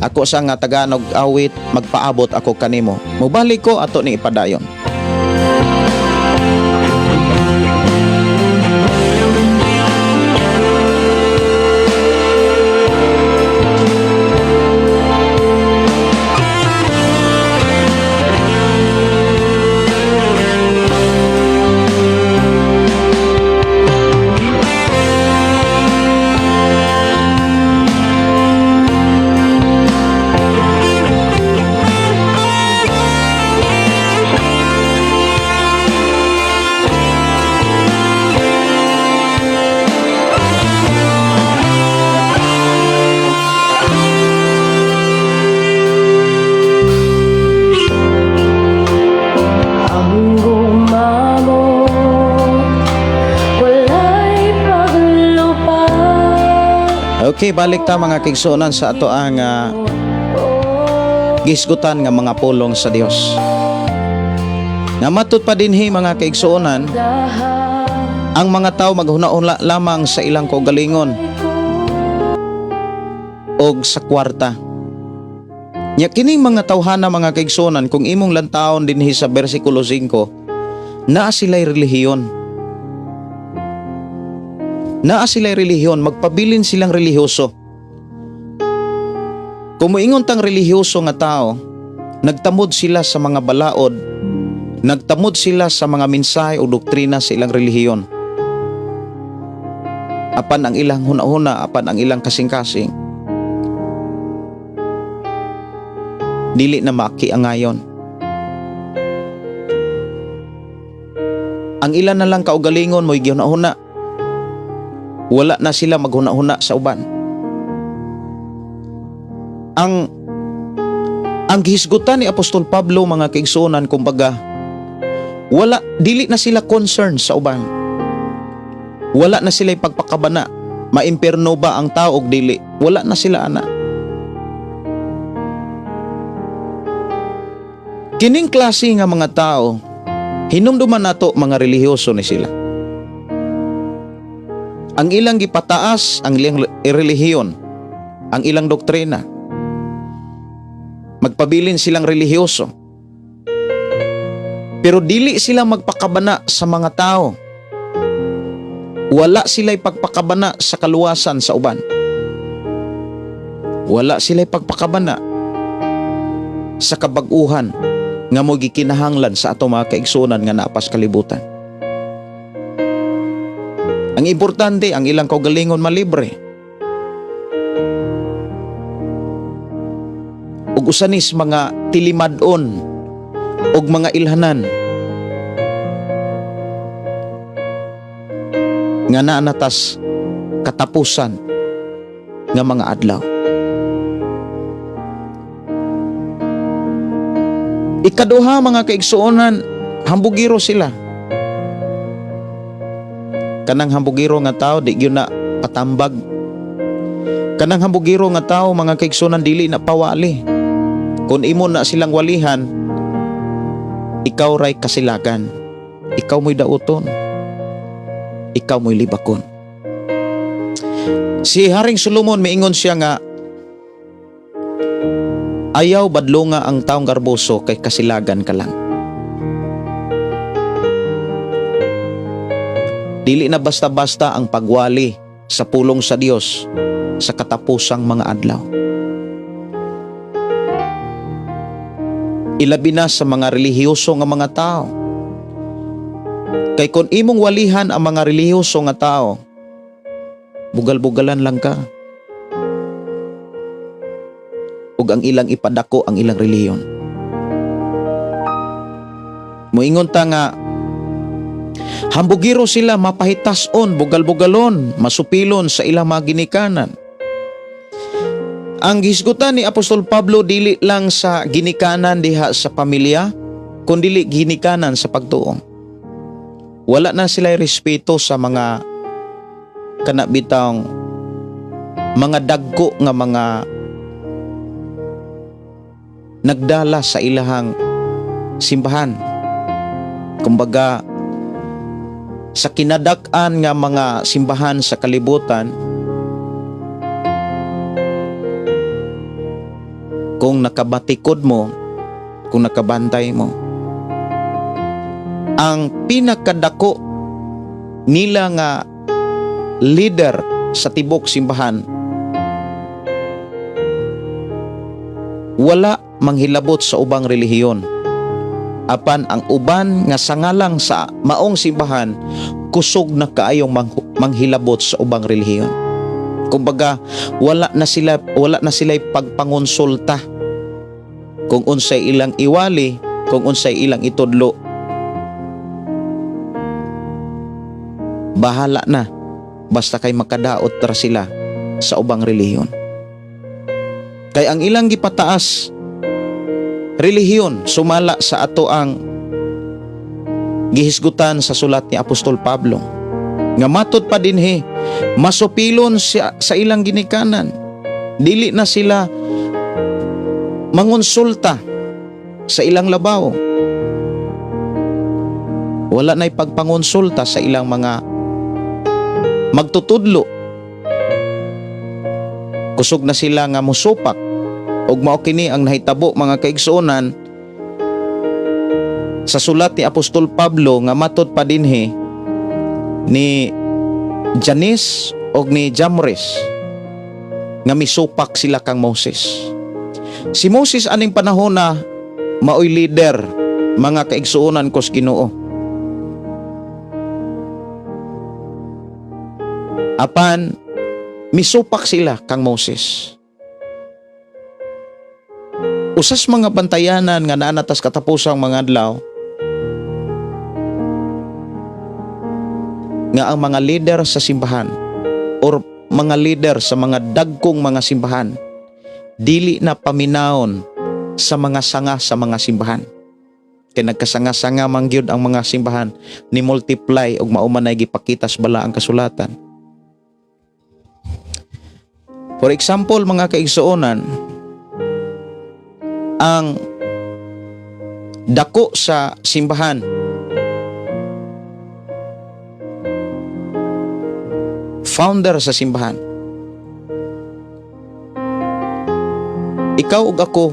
ako sa nga Tagalog awit, magpaabot ako kanimo. Mubalik ko ato ning ipadayon. Ang gumamo, wala'y paglupad. Okay, balik ta mga kigsuonan sa ato ang gisgutan nga mga pulong sa Dios. Nga matud pa dinhi mga kaigsuonan, ang mga tao maghuna-una lamang sa ilang kaugalingon og sa kwarta. Nya kining mga tawhana mga kaigsuonan, kung imong lantawon dinhi sa bersikulo 5, naa sila'y relihiyon. Naa sila'y relihiyon, magpabilin silang relihiyoso. Kung moingon tang relihiyoso nga tao, nagtamod sila sa mga balaod, nagtamod sila sa mga mensahe o doktrina sa ilang relihiyon. Apan ang ilang huna-huna, apan ang ilang kasing-kasing, dili na makiangayon. Ang ilan na lang kaugalingon mo'y gihuna-huna. Wala na sila maghuna-huna sa uban. Ang gihisgutan ni Apostol Pablo mga kaigsuonan, kumbaga, dili na sila concerned sa uban. Wala na sila pagpakabana, maimperno ba ang tao og dili. Wala na sila ana. Kining klase nga mga tao, hinumduman nato mga relihiyoso ni sila. Ang ilang gipataas, ang ilang relihiyon, ang ilang doktrina. Magpabilin silang relihiyoso. Pero dili sila magpakabana sa mga tao. Wala sila'y pagpakabana sa kaluwasan sa uban. Wala sila'y pagpakabana sa kabag-uhan nga mo gikinahanglan sa ato mga kaigsuonan nga napas kalibutan. Ang importante, ang ilang kaugalingon malibre. Ug usanis mga tilimadon ug mga ilhanan nga naanatas katapusan nga mga adlaw. Ikaduha mga kaigsuonan, hambugiro sila. Kanang hambugiro nga tao di gyud na patambag. Kanang hambugiro nga tao mga kaigsuonan dili na pawali. Kung imo na silang walihan, ikaw ray kasilagan. Ikaw mo'y dauton. Ikaw mo'y libakon. Si Haring Solomon miingon siya nga, ayaw badlonga ang taong garboso kay kasilagan ka lang. Dili na basta-basta ang pagwali sa pulong sa Dios sa katapusang mga adlaw. Ilabi na sa mga relihiyoso nga mga tao. Kay kung imong walihan ang mga relihiyoso nga tao, bugal-bugalan lang ka. Ug ang ilang ipadako ang ilang relihiyon. Moingon ta nga, Hambugiro sila, mapahitason, bugal-bugalon, masupilon sa ilang mga ginikanan. Ang hisgutan ni Apostol Pablo dili lang sa ginikanan diha sa pamilya, kundi ginikanan sa pagtuong. Wala na sila respeto sa mga kanabitang mga dagko nga mga nagdala sa ilahang simbahan. Kumbaga, sa kinadak-an nga mga simbahan sa kalibutan, kung nakabatikod mo, kung nakabantay mo, ang pinakadako nila nga leader sa tibok simbahan, wala manghilabot sa ubang relihiyon. Apan ang uban nga sangalang sa maong simbahan, kusog na kaayong manghilabot sa ubang relihiyon. Kumbaga, wala na sila pagpangonsulta kung unsay ilang iwali, kung unsay ilang itudlo. Bahala na, basta kay makadaot ra sila sa ubang relihiyon. Kay ang ilang gipataas relihiyon sumala sa ato ang gihisgutan sa sulat ni Apostol Pablo, nga matud pa dinhi masupilon sa ilang ginikanan. Dili na sila mangonsulta sa ilang labaw. Wala na'y pagpangonsulta sa ilang mga magtutudlo. Kusog na sila nga musupak. Ug mao kini ang nahitabo, mga kaigsuonan, sa sulat ni Apostol Pablo nga matud pa dinhi ni Janis og ni Jamres nga misupak sila kang Moses. Si Moses aning panahon na maoy leader, mga kaigsuonan ko sa Ginoo. Apan misupak sila kang Moses. Usas mga bantayanan nga naa natas katapusang mga adlaw, nga ang mga leader sa simbahan or mga leader sa mga dagkong mga simbahan dili na paminahon sa mga sanga sa mga simbahan. Kay nagkasanga-sanga man gyud ang mga simbahan, ni multiply og mauman nay gipakita sa bala ang kasulatan. For example, mga kaigsuonan, ang dako sa simbahan, founder sa simbahan, ikaw ug ako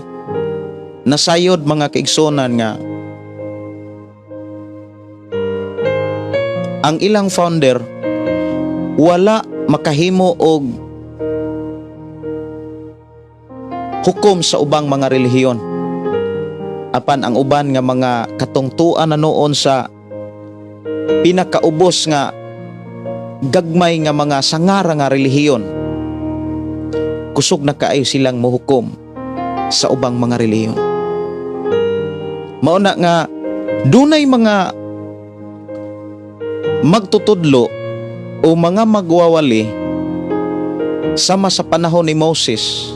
nasayod, mga kaigsuonan, nga ang ilang founder wala makahimo og hukom sa ubang mga relihiyon. Apan ang uban nga mga katungtuan na noon sa pinakaubos nga gagmay nga mga sangara nga relihiyon, kusog na kaayo silang mohukom sa ubang mga relihiyon. Mao na nga dunay mga magtutudlo o mga magwawali sama sa panahon ni Moses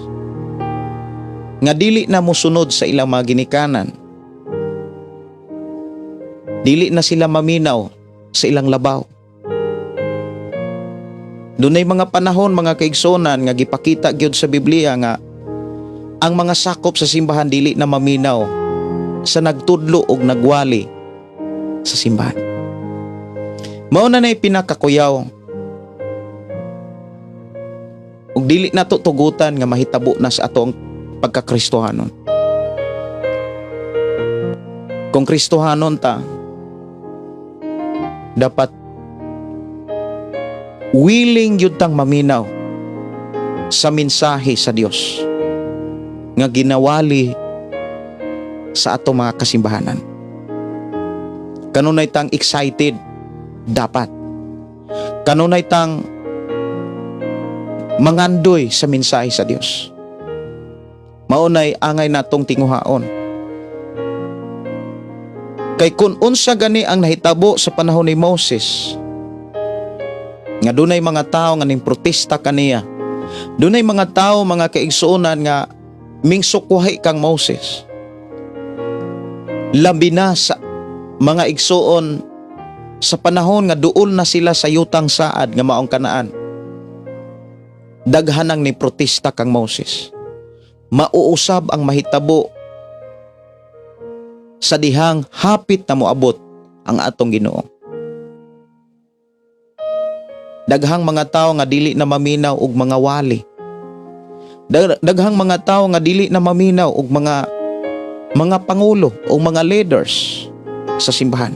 nga dili na mosunod sa ilang mga ginikanan. Dili na sila maminaw sa ilang labaw. Dunay mga panahon, mga kaigsonan, nga gipakita gyud sa Biblia nga ang mga sakop sa simbahan dili na maminaw sa nagtudlo og nagwali sa simbahan. Mao na nay pinakakuyaw. Ug dili na to tugutan nga mahitabo na sa atong pagka-Kristohanon. Kung Kristohanon ta, dapat willing yun tang maminaw sa mensahe sa Dios nga ginawali sa ato mga kasimbahanan. Kanunay tang excited, dapat. Kanunay tang mangandoy sa mensahe sa Dios. Maunay angay natong tinguhaon. Kay kun unsa gani ang nahitabo sa panahon ni Moses, nga dunay mga tao nga ning protesta kaniya, dunay mga tao, mga kaigsuonan nga mingsukwahi kang Moses, labi na sa mga igsuon sa panahon nga duol na sila sa yutang saad nga maong Kanaan. Daghanang ni protesta kang Moses, mauusab ang mahitabo sa dihang hapit na moabot ang atong Ginoo. Daghang mga tao nga dili na maminaw og mga wali. Daghang mga tao nga dili na maminaw og mga pangulo o mga leaders sa simbahan.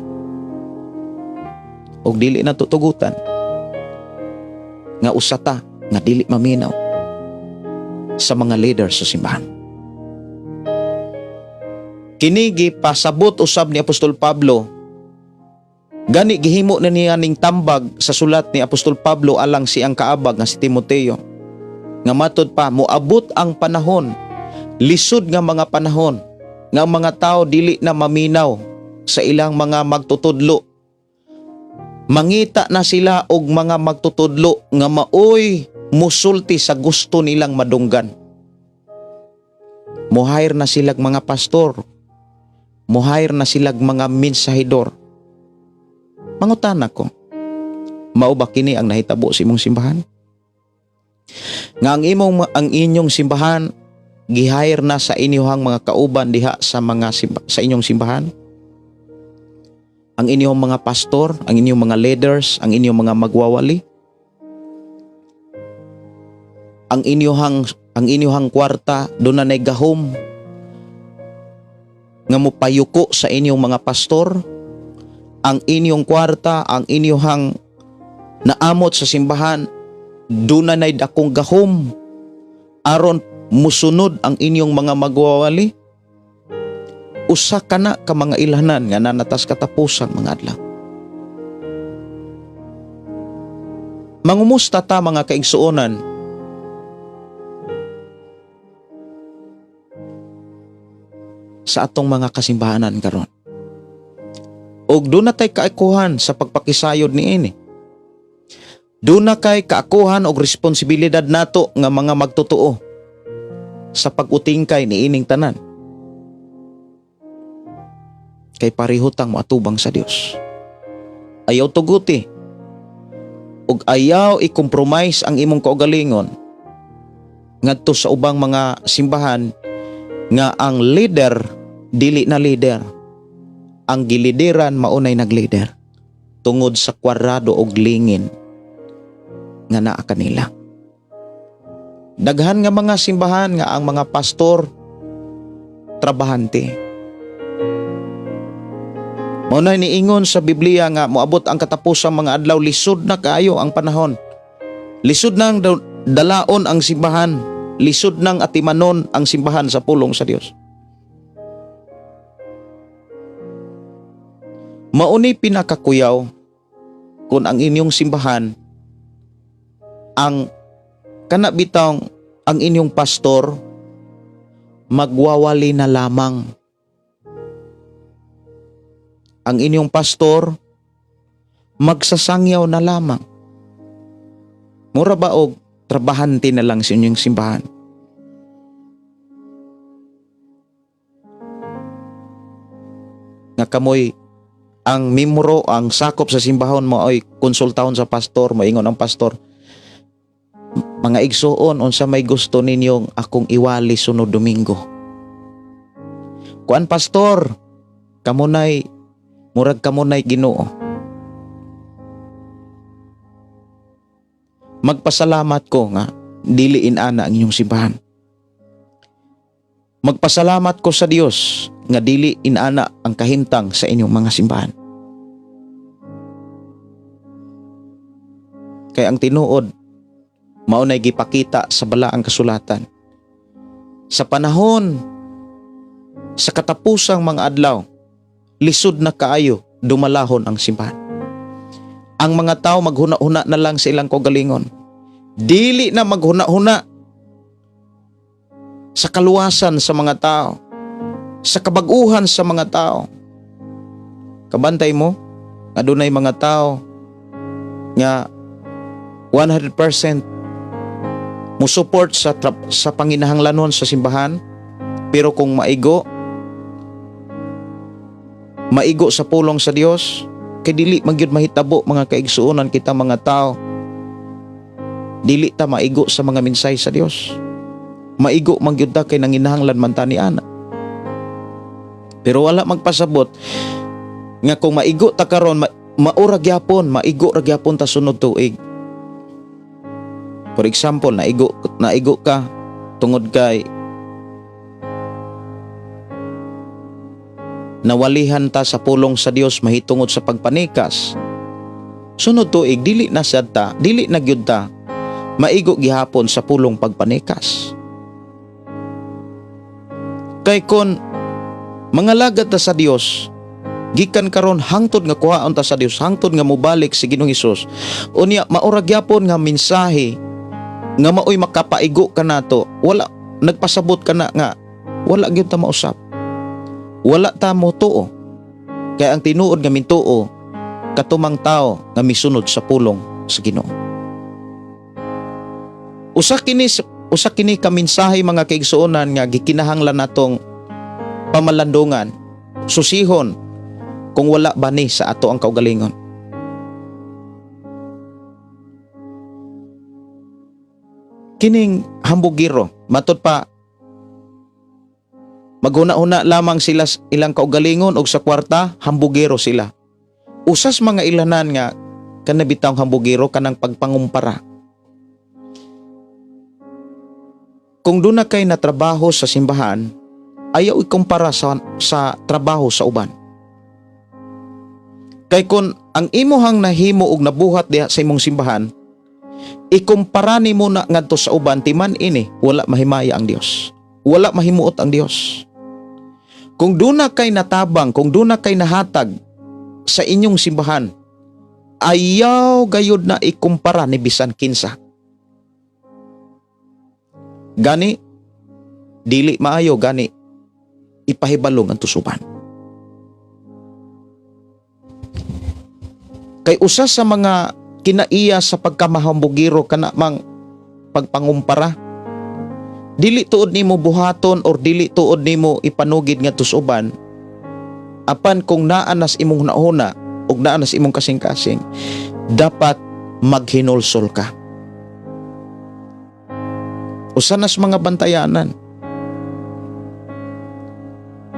Og dili na tutugutan nga usata nga dili maminaw sa mga leaders sa simbahan. Kinigi pasabot usab ni Apostol Pablo, gani gihimo na niya ning tambag sa sulat ni Apostol Pablo alang siyang kaabag nga si Timoteo, nga matod pa moabot ang panahon, lisod nga mga panahon, nga mga tao dili na maminaw sa ilang mga magtutudlo. Mangita na sila og mga magtutudlo nga maoy musulti sa gusto nilang madunggan. Mohayr na silang mga pastor, mohayr na silang mga mensahidor. Mangutana ko, mao ba kini ang nahitabo sa imong simbahan? Nga ang inyong simbahan gihayr na sa inyong mga kauban diha sa inyong simbahan? Ang inyong mga pastor, ang inyong mga leaders, ang inyong mga magwawali? Ang inyong kwarta doon na gahom nga mupayuko sa inyong mga pastor? Ang inyong kwarta, ang inyong naamot sa simbahan, doon na dakong gahom aron musunod ang inyong mga magwawali? Usa ka na ka mga ilahanan nga nanatas katapusan mga adlaw. Mangumusta ta mga kaigsuonan, sa atong mga kasimbahanan karon. Og doon na tay kaakuhan sa pagpakisayod niini. Doon na kay kaakuhan og responsibilidad nato nga mga magtotoo sa pag-utingkay niining tanan. Kay parihutang moatubang sa Dios. Ayaw tuguti ug ayaw i-compromise ang imong kaugalingon ngadto sa ubang mga simbahan nga ang leader dili na leader. Ang gilideran maunay nag-leader tungod sa kwadrado og lingin nga naa kanila. Daghan nga mga simbahan nga ang mga pastor trabahante. Maunay niingon sa Biblia nga moabot ang katapusang mga adlaw, lisod na kaayo ang panahon. Lisod nang dalaon ang simbahan, lisod nang atimanon ang simbahan sa pulong sa Dios. Mauni pinakakuyaw kung ang inyong simbahan ang kanabitang ang inyong pastor magwawali na lamang. Ang inyong pastor magsasangyaw na lamang. Mura ba og trabahante na lang sa inyong simbahan? Nga kamoy ang mimuro, ang sakop sa simbahon mo ay konsultahon sa pastor, maingon ang pastor, mga igsuon, unsa may gusto ninyong akong iwali sunod Domingo? Kuan pastor, kamunay, murag kamunay Ginoo. Magpasalamat ko nga, dili inana ang inyong simbahan. Magpasalamat ko sa Dios nga dili inana ang kahintang sa inyong mga simbahan. Kay ang tinuod, maunay gipakita sa balaang kasulatan. Sa panahon, sa katapusang mga adlaw, lisod na kaayo, dumalahon ang simbahan. Ang mga tao maghuna-huna na lang sa ilang kaugalingon. Dili na maghuna-huna sa kaluwasan sa mga tao, sa kabaguhan sa mga tao. kabantay mo, adunay mga tao nga 100% mo support sa panginahanglanon sa simbahan, pero kung maigo sa pulong sa Dios, kay dili man gyud mahitabo mga kaigsuonan kita mga tao. Dili ta maigo sa mga mensahe sa Dios. Maigo man gyud ta kay nanginahanglan man ta ni ana. Pero wala magpasabot nga kung maigo ta karon, maura gyapon, maigo ra gyapon ta sunod tuig. For example, naigo ka tungod kay nawalihan ta sa pulong sa Dios mahitungod sa pagpanikas. Sunod tuig dili na gyud ta maigo gihapon sa pulong pagpanikas. Kay kon mga lagad ta sa Dios, gikan karon hangtod nga kuhaon ta sa Dios, hangtod nga mobalik si Ginoong Hesus, unya maura gyapon nga mensahe nga maoy makapaigo kanato, wala nagpasabot kana nga wala gyud ta mausap, wala ta mo tuo. Kaya ang tinuod nga mintuo katumang tao nga misunod sa pulong sa Ginoo. Usa kini ka mensahe mga kaigsuonan nga gikinahanglan natong pamalandungan, susihon kung wala bani sa ato ang kaugalingon. Kining hambugiro, matud pa maghuna-huna lamang sila ilang kaugalingon og sa kwarta, hambugiro sila. Usas mga ilanan nga kanabitang hambugiro kanang pagpangumpara. Kung doon na kay na trabaho sa simbahan, ayaw ikumpara sa trabaho sa uban. Kay kun ang imuhang nahimo og nabuhat diha sa imong simbahan, ikumpara nimo na ngadto sa uban, timan ini wala mahimaya ang Dios. Wala mahimuot ang Dios. Kung doon na kay natabang, kung doon na kay nahatag sa inyong simbahan, ayaw gayud na ikumpara ni bisan kinsa. Gani, dili maayo gani ipahibalong ang tusuban. Kay usa sa mga kinaiya sa pagkamahambugiro kana mang pagpangumpara, dili tuod nimo buhaton or dili tuod nimo ipanugid nga tusuban apan kung naanas imong nauna ug naanas imong kasing-kasing, dapat maghinulsol ka. Usa nas mga bantayanan,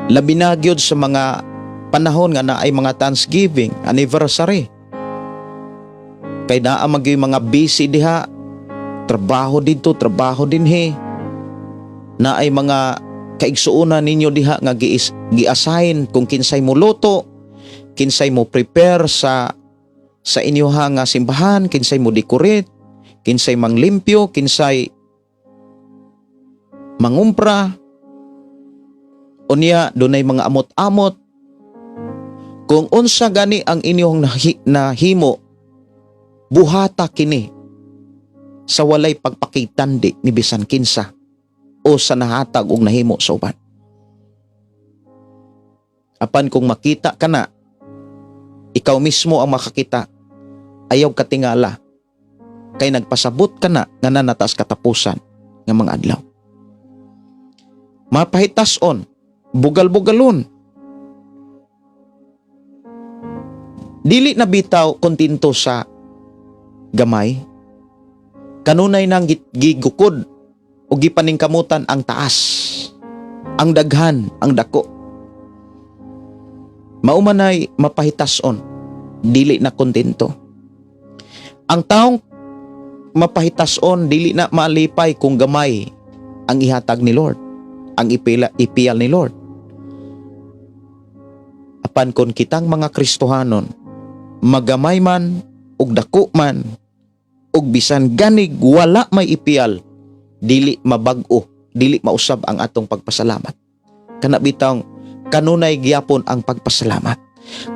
labi na gyud sa mga panahon nga naay mga Thanksgiving, anniversary. Kay naa magyoy mga busy diha, trabaho dito, trabaho dinhi. Naay mga kaigsuonan ninyo diha nga gi-assign kung kinsay mo luto, kinsay mo prepare sa inyoha nga simbahan, kinsay mo decorate, kinsay manglimpyo, kinsay mangumpra. Unya dunay mga amot-amot. Kung unsa gani ang inyong nahimo, buhata kini sa walay pagpakitandi ni bisan kinsa o sa nahatag og nahimo sa uban. Apan kung makita ka na, ikaw mismo ang makakita, ayaw katingala, kay nagpasabot ka na nga nanatas katapusan ng mga adlaw. Mapahitason, bugal-bugalon. Dili na bitaw kontento sa gamay, kanunay nang gigukod o gipaningkamutan ang taas, ang daghan, ang dako. Maumanay mapahitason, dili na kontento. Ang taong mapahitason, dili na malipay kung gamay ang ihatag ni Lord, ang ipiyal ni Lord. Apan kon kitang mga Kristohanon, magamay man ug dako man ug bisan ganig wala may ipiyal, dili mabag-o, dili mausab ang atong pagpasalamat. Kana bitang kanunay gyapon ang pagpasalamat.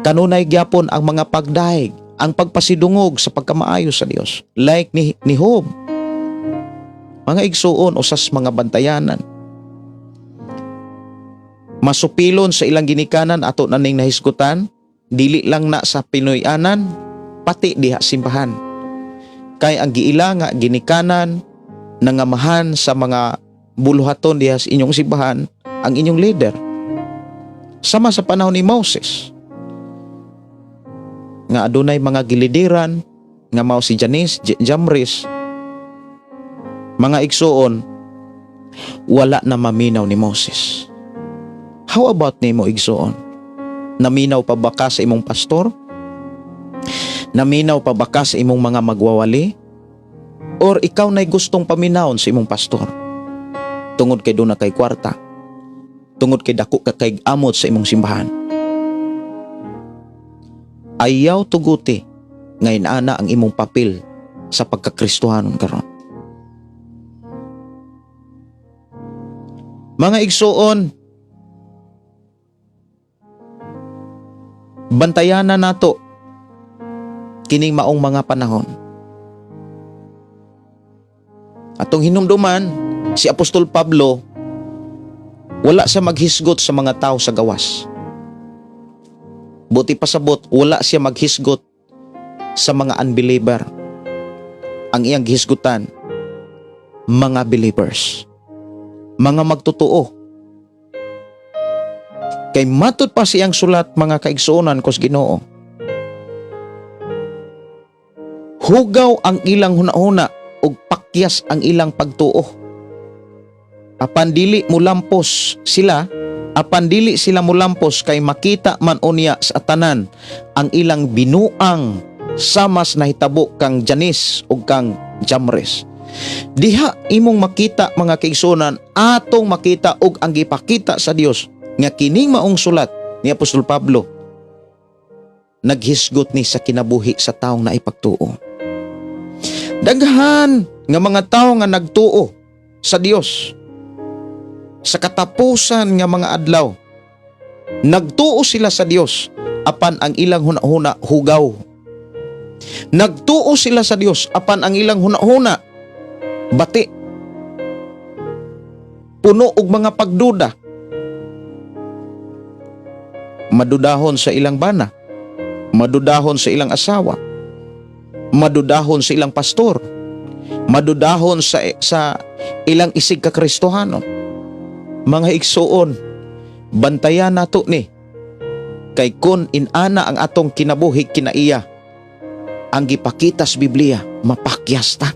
Kanunay gyapon ang mga pagdaig, ang pagpasidungog sa pagkamaayo sa Dios. Like ni Job. Mga igsuon usas mga bantayanan, masupilon sa ilang ginikanan ato naning nahisgutan, dili lang na sa Pinoyanan, pati diha simbahan. Kay ang giila nga ginikanan, nangamahan sa mga buluhaton diha sa inyong simbahan, ang inyong leader. Sama sa panahon ni Moses, nga adunay mga gilidiran, nga mao si Janice, Jamris, mga igsuon, wala na maminaw ni Moses. How about nimo igsuon? Naminaw pa ba ka sa imong pastor? Naminaw pa ba ka sa imong mga magwawali? Or ikaw na'y gustong paminawon sa imong pastor? Tungod kay doon na kay kwarta. Tungod kay dako ka kay amot sa imong simbahan. Ayaw tuguti ngayon ana ang imong papel sa pagkakristohanon karon. Mga igsuon, bantayan na nato kining maong mga panahon. Atong hinumduman, si Apostol Pablo, wala siya maghisgot sa mga tao sa gawas. Buti pasabot, wala siya maghisgot sa mga unbeliever. Ang iyang gihisgutan, mga believers, mga magtotoo. Kay matud pa siyang sulat, mga kaigsuonan kos Ginoo, hugaw ang ilang hunahuna ug pakyas ang ilang pagtuo. Apan dili mulampos sila, apan dili sila mulampos kay makita man unya sa tanan ang ilang binuang samas nahitabo kang Janice ug kang Jamres. Diha imong makita, mga kaigsuonan, atong makita ug ang gipakita sa Dios nga kining maong sulat ni Apostol Pablo naghisgot ni sa kinabuhi sa taong naipagtuo. Daghan nga mga tao nga nagtuo sa Dios sa katapusan nga mga adlaw, nagtuo sila sa Dios apan ang ilang hunahuna hugaw. Nagtuo sila sa Dios apan ang ilang hunahuna bati, puno og mga pagduda. Madudahon sa ilang bana, madudahon sa ilang asawa, madudahon sa ilang pastor, madudahon sa ilang isig kakristohanon. Mga igsuon, bantayan nato ni, kay kun inana ang atong kinabuhi kinaiya, ang gipakita sa Biblia mapakyas ta.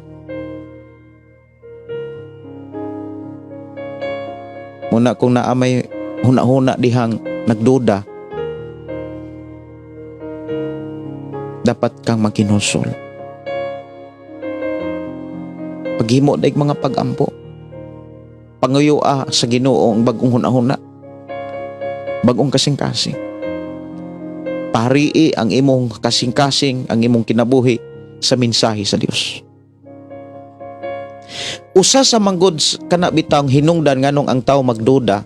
Muna kung naamay huna-huna dihang nagduda, dapat kang makinusol. Paghimo daig mga pagampo, panguyua sa Ginoo ang bagong huna-huna, bagong kasing-kasing. Parii ang imong kasing-kasing, ang imong kinabuhi sa mensahe sa Dios. Usa sa manggod kana bitang hinungdan nganong ang tao magduda,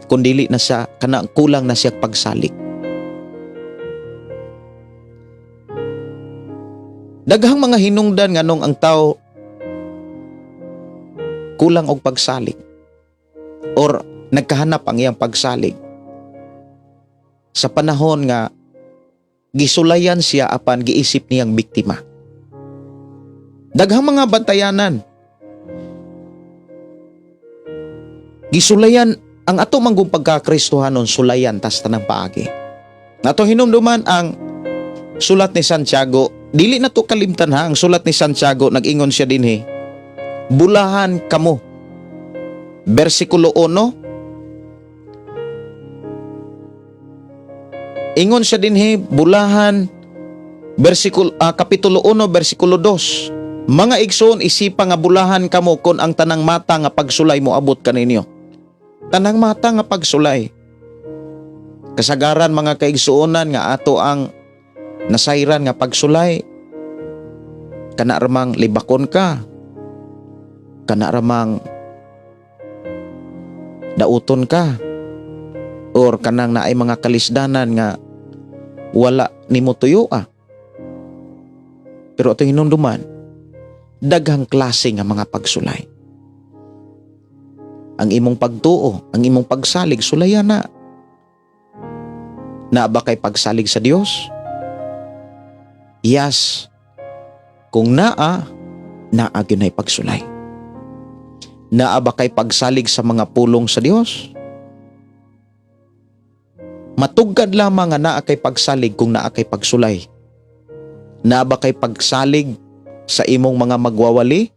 kun dili na siya kana kulang na siya pagsalig. Daghang mga hinungdan nganong ang tao kulang og pagsalig or nagkahanap ang iyang pagsalig sa panahon nga gisulayan siya apan giisip niyang biktima. Daghang mga bantayanan, gisulayan ang ato manggong pagkakristohanon, sulayan tas tanang paagi. Nato hinumduman ang sulat ni Santiago, dili na to kalimtan ha, ang sulat ni Santiago, nag-ingon siya dinhi, bulahan kamo. Versikulo 1, ingon siya dinhi, bulahan, kapitulo 1, versikulo 2, mga igsoon, isipa nga bulahan kamo kon ang tanang mata nga pagsulay mo abot kaninyo. Tanang mata nga pagsulay. Kasagaran mga kaigsuonan nga ato ang nasayran nga pagsulay, kana ramang libakon ka, kana ramang dauton ka, or kanang naay mga kalisdanan nga wala nimo tuyo Pero ito hinumduman, daghang klase nga mga pagsulay. Ang imong pagtuo, ang imong pagsalig, sulayan na. Naa ba kay pagsalig sa Dios? Yes. Kung naa gyud nay pagsulay. Naa ba kay pagsalig sa mga pulong sa Dios? Matugkad lamang nga naa kay pagsalig kung naa kay pagsulay. Naa ba kay pagsalig sa imong mga magwawali?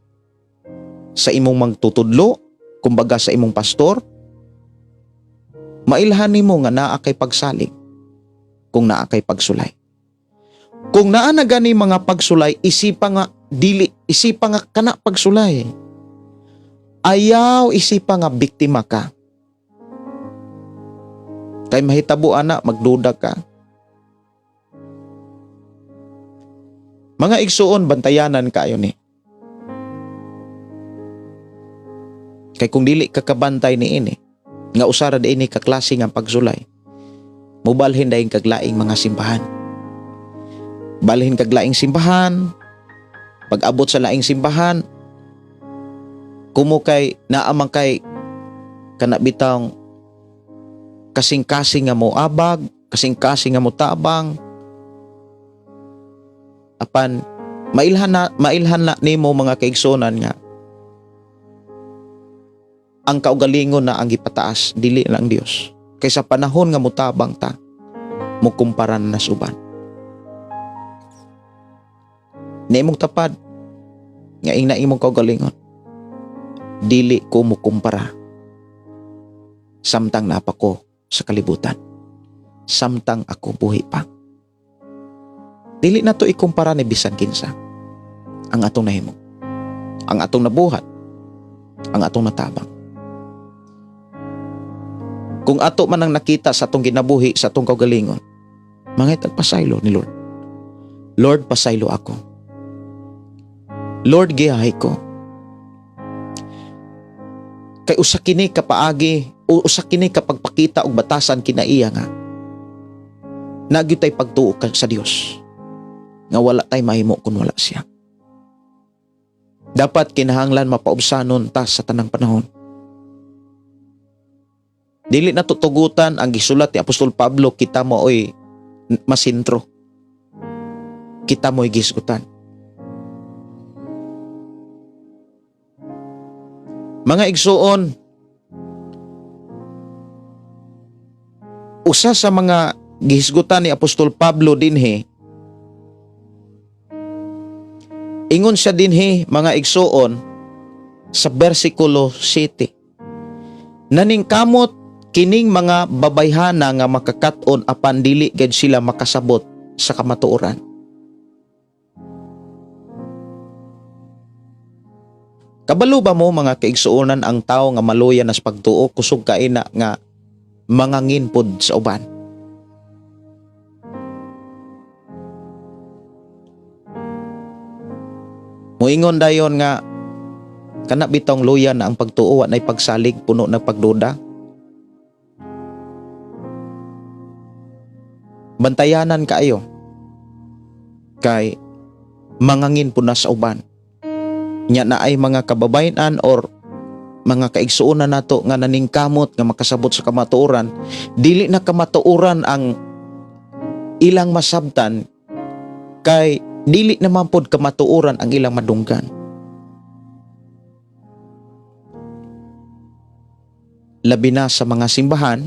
Sa imong magtutudlo? Kumbaga sa imong pastor? Mailhan nimo nga naa kay pagsalig kung naa kay pagsulay. Kung naa na gani mga pagsulay, isipa nga kana pagsulay. Ayaw isipa nga biktima ka. Kay mahitabo ana magduda ka. Mga igsuon, bantayanan kayo ni. Kay kung dili ka kabantay ni ini, nga usara di ini kaklase nga pagsulay, mubalhin dahil kaglaing mga simbahan. Balhin kaglaing simbahan, pag-abot sa laing simbahan, kumukay naamang kay kanabitang kasing-kasing nga mo abag, kasing-kasing nga mo tabang, apan mailhan na nimo mga kaigsonan nga ang kaugalingon na ang gipataas dili lang Dios. Kaysa panahon nga mutabang ta, mukumparan na suban. Naimong tapad nga ing naimong kaugalingon, dili ko mukumpara. Samtang napako sa kalibutan, samtang ako buhi pa. Dili na to ikumpara ni bisan kinsa ang atong nahimo, ang atong nabuhat, ang atong natabang. Kung ato man ang nakita sa atong ginabuhi, sa atong kaugalingon, mangit pasaylo ni Lord. Lord, pasaylo ako. Lord, giyahay ko. Kay usa kini kapaagi, o usa kini kapagpakita og batasan kinaiya nga nagyud tay pagtuo sa Dios nga wala tay mahimo kun wala siya. Dapat kinahanglan mapaubsanon ta sa tanang panahon. Dili na tutugutan ang gisulat ni Apostol Pablo, kita mo oy masintro. Kita mo'y gisgutan. Mga igsuon, usa sa mga gihisgutan ni Apostol Pablo dinhi, ingon siya dinhi mga igsuon sa bersikulo 7. Naningkamot kining mga babayhana nga makakat-on apan dili gid sila makasabot sa kamatuoran. Kabalo ba mo mga kaigsuonan ang tao nga maluya nas pagtuo kusog kaina nga mangangin pod sa uban? Muingon dayon nga kana bitong luya na ang pagtuo wa nay pagsalig puno ng pagduda. Bantayanan kaayo kay mangangin po na sa uban. Nya na ay mga kababayan or mga kaigsuonan nato nga naningkamot nga makasabot sa kamatuoran, dili na kamatuoran ang ilang masabtan kay dili naman pod kamatuoran ang ilang madunggan. Labi na sa mga simbahan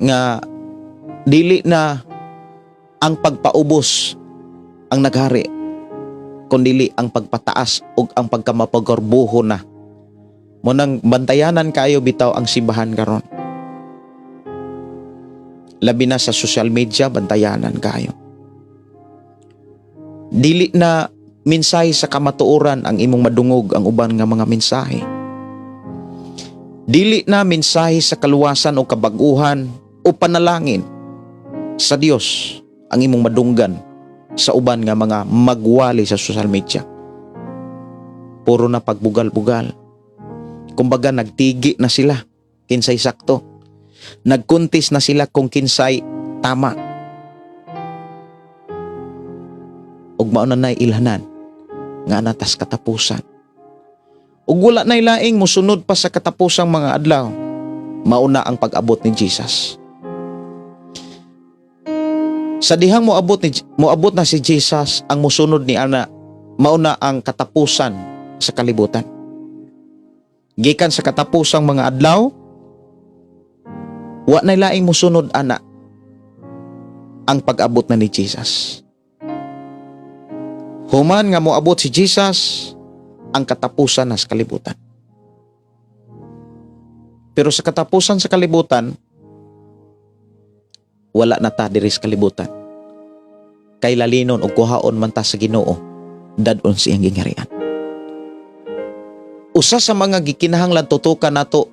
nga dili na ang pagpaubos ang naghari, kundili ang pagpataas ug ang pagkamapagorbuho na. Munang bantayanan kayo bitaw ang simbahan karon. Labi na sa social media, bantayanan kayo. Dili na mensahe sa kamatuoran ang imong madungog ang uban nga mga mensahe. Dili na mensahe sa kaluwasan o kabaguhan o panalangin sa Dios ang imong madunggan sa uban nga mga magwali sa social media. Puro na pagbugal-bugal. Kumbaga nagtigi na sila kinsay sakto. Nagkuntis na sila kung kinsay tama. Ug mao na nay ilhanan nga natas katapusan. Ug wala nay laing mosunod pa sa katapusang mga adlaw. Mauna ang pag-abot ni Jesus. Sa dihang moabot na si Jesus, ang musunod ni ana mauna ang katapusan sa kalibutan. Gikan sa katapusang mga adlaw, wa na laing musunod ana ang pag-abot na ni Jesus. Human nga moabot si Jesus, ang katapusan na sa kalibutan. Pero sa katapusan sa kalibutan, wala na ta diri sa kalibutan. Kay lalinon o kuhaon man ta sa Ginoo, dadon siyang gingharian. Usa sa mga gikinahanglan tutukan nato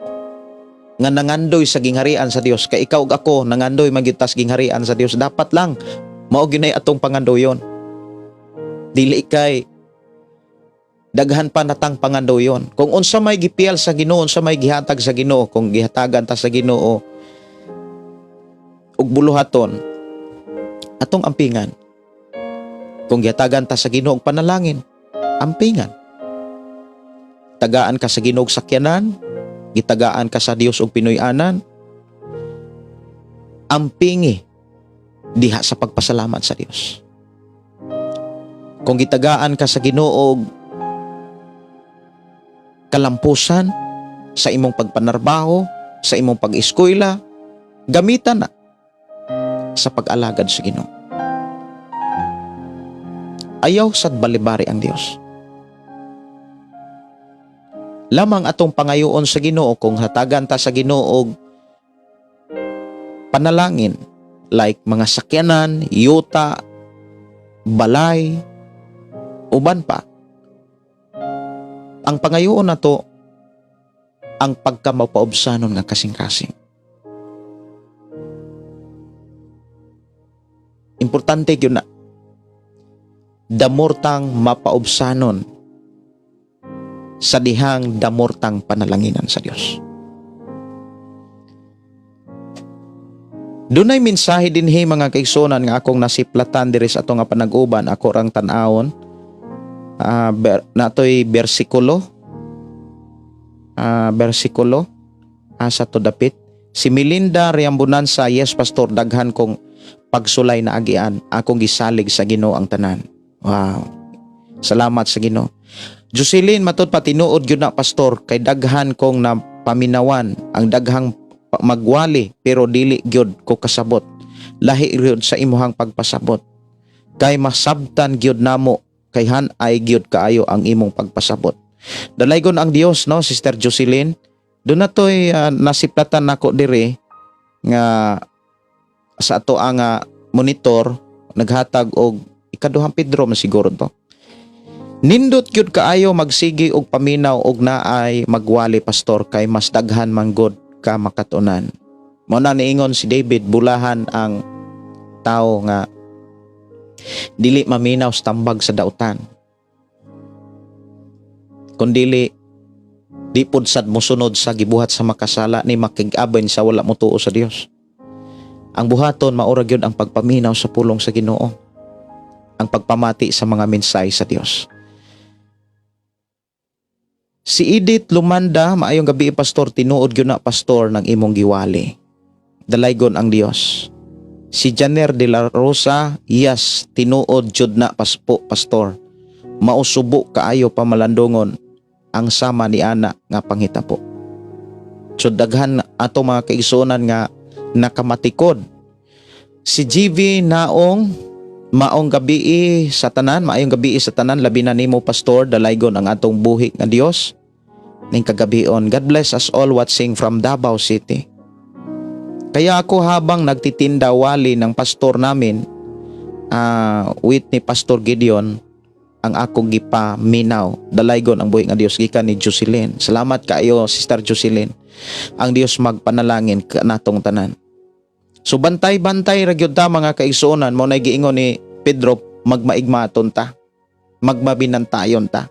nga nangandoy sa gingharian sa Dios, kay ikaw ug ako nangandoy magitas gingharian sa Dios, dapat lang mao ginay atong pangandoyon. Dili kay daghan pa natang pangandoyon. Kung unsa may gipial sa Ginoo, unsa may gihatag sa Ginoo, kung gihatagan ta sa Ginoo ug buluhaton, atong ampingan. Kung gihatagan ta sa Ginoo og panalangin, ampingan. Tagaan ka sa Ginoo og sakyanan, gitagaan ka sa Dios og Pinoy-anan, ampingi diha sa pagpasalamat sa Dios. Kung gitagaan ka sa Ginoo og kalampusan sa imong pagpanarbaho, sa imong pag-eskwela, gamitan na sa pag-alagad sa Ginoo. Ayaw sad balibari ang Dios. Lamang atong pangayoon sa Ginoo kung hatagan ta sa Ginoo og panalangin like mga sakyanan, yuta, balay, uban pa. Ang pangayoon nato ang pagkamapaubsanon nga kasing-kasing. Importante yun na damortang mapaubsanon sa dihang damortang panalanginan sa Dios. Dunay mensahe dinhi mga kaigsonan nga akong nasiplatan diri sa ato nga panag-uban, ako rang tan-awon. Natoy bersikulo asa to dapit. Si Melinda Riambunansa, yes pastor, daghan kong pagsulay na agian, akong gisalig sa Ginoo ang tanan. Wow. Salamat sa Ginoo. Jocelyn matud pa tinuod gyud na pastor, kay daghan kong napaminawan ang daghang magwali pero dili gyud ko kasabot. Lahi gyud sa imuhang pagpasabot. Kay masabtan gyud namo, kay han-ay gyud kaayo ang imong pagpasabot. Dalaygon ang Dios, no, Sister Jocelyn. Doon na to'y nasiplatan nako diri nga sa ato ang monitor naghatag og ikaduhang Pedro masiguro to. Nindot gyud kaayo magsigi og paminaw og naay magwali pastor, kay mas daghan manggod ka makatunan. Mao na niingon si David, bulahan ang tao nga dili maminaw sa tambag sa dautan. Kundili di pud sad mosunod sa gibuhat sa makasala ni makig-abay sa wala motuo sa Dios. Ang buhaton maura gyud ang pagpaminaw sa pulong sa Ginoo, ang pagpamati sa mga mensahe sa Dios. Si Edith Lumanda, maayong gabi pastor, tinuod gyud na pastor ng imong giwali. Dalaygon ang Dios. Si Janer de la Rosa, yes, tinuod jud na pastor. Mausubo kaayo pamalandongon ang sama ni ana nga panghitabo. So daghan ato mga kaigsonan nga nakamatikod. Si GV Naong, maong gabi sa tanan, maayong gabi sa tanan, labi na nimo pastor, dalaygon ang atong buhi nga Dios ning kagabion. God bless us all watching from Davao City. Kaya ako habang nagtitinda wali ng pastor namin, with ni Pastor Gideon, ang akong gipaminaw, dalaygon ang buhi nga Dios gikan ni Jocelyn. Salamat kaayo Sister Jocelyn. Ang Dios magpanalangin kanatong tanan. So bantay-bantay ra gyud ta mga kaigsuonan, mo nay giingon ni Pedro, magmaigmaton ta, magmabinantayon ta.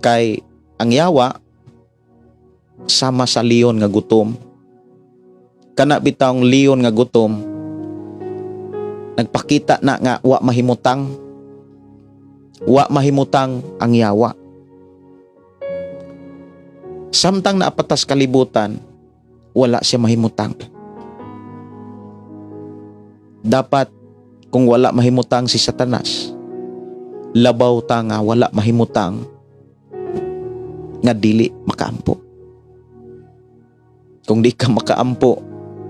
Kay ang yawa sama sa leon nga gutom. Kana bitawng leon nga gutom, nagpakita na nga wa mahimutang ang yawa. Samtang naapatas kalibutan, wala siya mahimutang. dapat kung wala mahimutang si Satanas, labaw ta nga wala mahimutang nga dili makaampo. Kung di ka makaampo,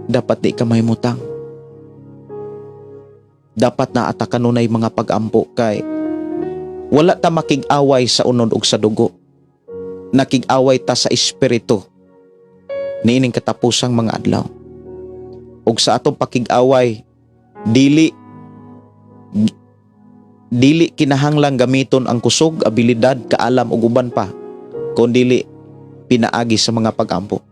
dapat di ka mahimutang. Dapat na ata kanunay mga pag-ampo kay wala ta makig-away sa unod ug sa dugo. Nakig-away ta sa espiritu niining katapusang mga adlaw. Ug sa atong pakig-away, dili kinahanglang gamiton ang kusog, abilidad, kaalam ug uban pa, kundi pinaagi sa mga pag-ampo.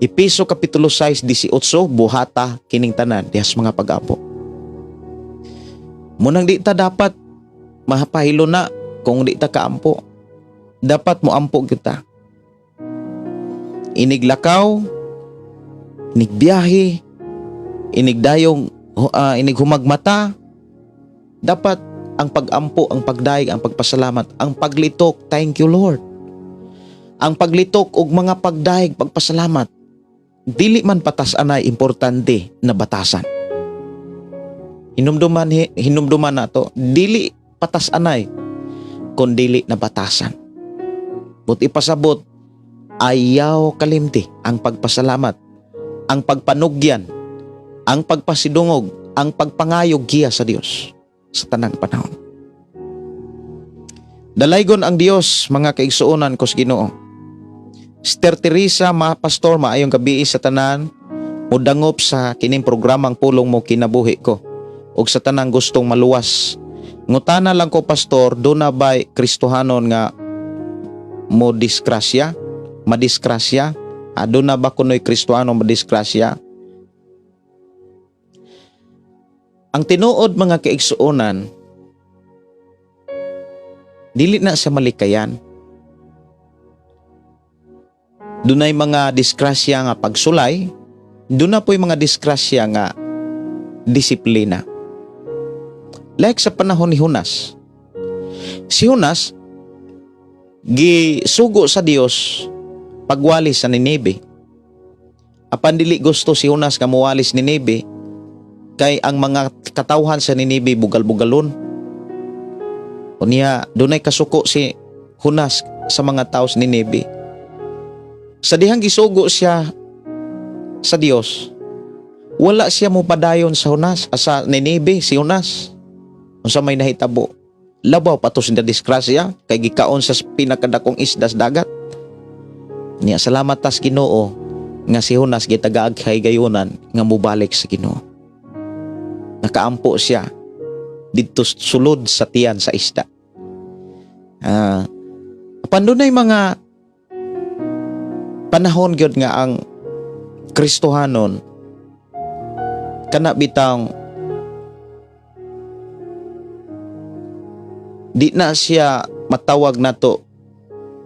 Epeso kapitulo 6:18, buhata kining tanan dihas mga pag-ampo. Munang di ta dapat mahapahilo na kung di ta kaampo. Dapat mo ampo kita. Iniglakaw, inigbiyahe, inigdayong, inighumagmata. Dapat ang pag-ampo, ang pagdaig, ang pagpasalamat, ang paglitok, thank you Lord. Ang paglitok og mga pagdaig, pagpasalamat, dili man patas anay importante na batasan. Hinumduman nato, dili patas anay kun dili na batasan. Buti pasabot, ayaw kalimti ang pagpasalamat, ang pagpanugyan, ang pagpasidungog, ang pagpangayog giya sa Dios sa tanang panahon. Dalaygon ang Dios, mga kaigsuonan ko sa Ginoo. Sister Teresa, mga pastor, maayong gabi sa tanan, mudangop sa kining programang pulong mo kinabuhi ko ug sa tanang gustong maluwas. Ngutana lang ko, pastor, do na ba'y Kristohanon nga madiskrasya? Do na ba kuno'y Kristohanon madiskrasya? Ang tinuod, mga kaigsuonan, dili na sa malikayan. Dunay mga diskrasya nga pagsulay, doon na po'y mga diskrasya nga disiplina. Like sa panahon ni Jonas. Si Jonas, gisugo sa Dios pagwalis sa Nineve. Apan dili gusto si Jonas nga muwalis Nineve, kay ang mga katawhan sa Nineve bugal-bugalon. Unya, dunay kasuko si Jonas sa mga tao sa Nineve. Sa dihang gisugo siya sa Dios, wala siya mo padayon sa sa Nineve, si Jonas. Unsa may nahitabo, labaw patos na disgrasya kay gikaon sa pinakadakong isdas dagat. Niya salamat tas Ginoo nga si Jonas gitagaag kay gayunan nga mubalik sa Ginoo. Nakaampo siya didto sulod sa tiyan sa isda. Pandunay mga panahon gyud nga ang Kristohanon kana bitang di na siya matawag nato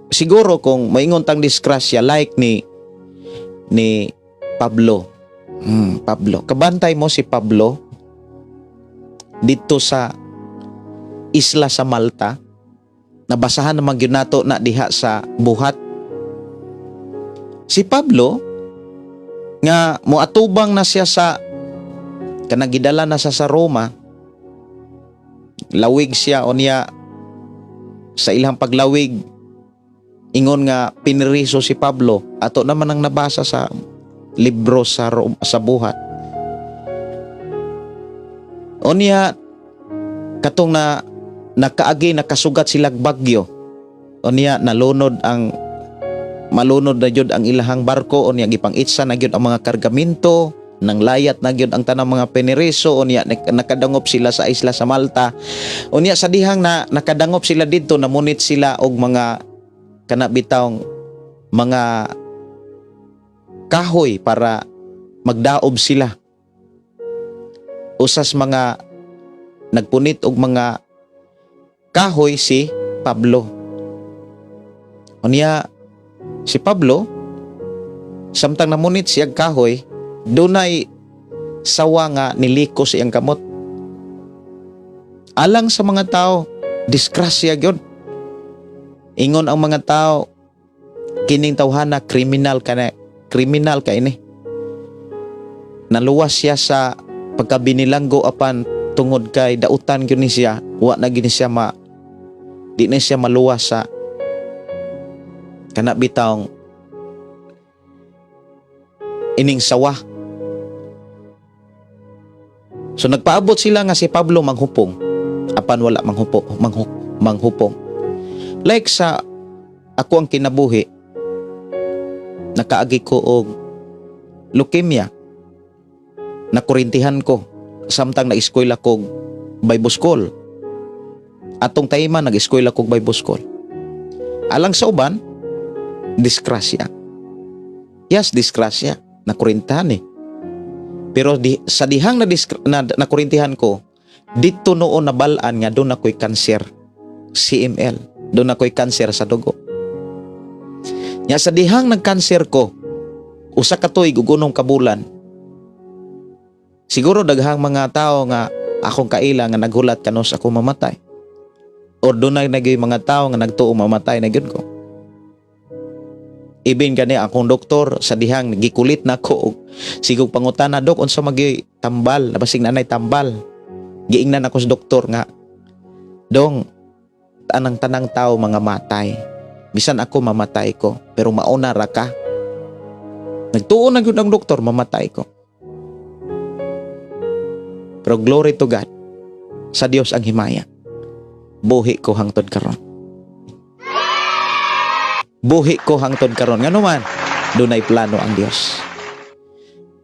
siguro kung maingon tang disgrasya like ni Pablo. Pablo, kabantay mo si Pablo dito sa isla sa Malta. Nabasahan naman yun nato na diha sa buhat. Si Pablo nga moatubang na siya sa kanagidala na sa Roma, lawig siya o niya sa ilang paglawig ingon nga piniriso si Pablo. Ato naman ang nabasa sa libro sa buhat. O niya katong na nakaagi nakasugat sila bagyo. O niya malunod na gyud ang ilahang barko. O niya gipangitsa na gyud ang mga kargamento, nang layat na gyud ang tanang mga peneriso. O niya nakadangop sila sa isla sa Malta. O niya sa dihang na nakadangop sila didto, namunit sila og mga kanabitawng mga kahoy para magdaob sila. Usas mga nagpunit og mga kahoy si Pablo. O niya si Pablo samtang namunit siya kahoy, dunay sawa nga niliko siyang kamot. Alang sa mga tao, disgrasya gyud. Ingon ang mga tao, kining tawhana kriminal ka ini. Naluwas siya sa pagka binilanggo apan tungod kay dautan gyud ni siya, wa na gini siya di na siya maluwas sa kana bitawng ining sawa. So nagpaabot sila nga si Pablo manghupong apan wala manghupong. Like sa ako ang kinabuhi, nakaagi ko og leukemia, nakurintihan ko samtang na-eskwela kog Bible School. Atong tayma nag-eskwela kog Bible School. Alang sa uban, disgrasya. Yes, disgrasya. Nakurintihan eh. Pero sa dihang nakurintihan ko, dito noon nabalaan nga doon ako'y cancer, CML. Doon ako'y cancer sa dugo. Nya sa dihang nag-cancer ko, usa ka tuig ug unong kabulan. Siguro daghang mga tao nga akong kaila nga naghulat kanos ako mamatay. Or doon na nagyoy mga tao nga nagtuo mamatay na gyud ko. Ibin gani akong doktor sa dihang gikulit na ko sigog pangutana, dok unsa magyoy tambal, nabasig nanay tambal. Giingnan ako sa doktor nga, dong anang tanang tao mga matay. Bisan ako mamatay ko, pero mauna ra ka. Nagtuo na gyud ang doktor mamatay ko. Pero glory to God, sa Dios ang himaya. Buhi ko hangtod karon. Buhi ko hangtod karon. Ngano man, dunay plano ang Dios.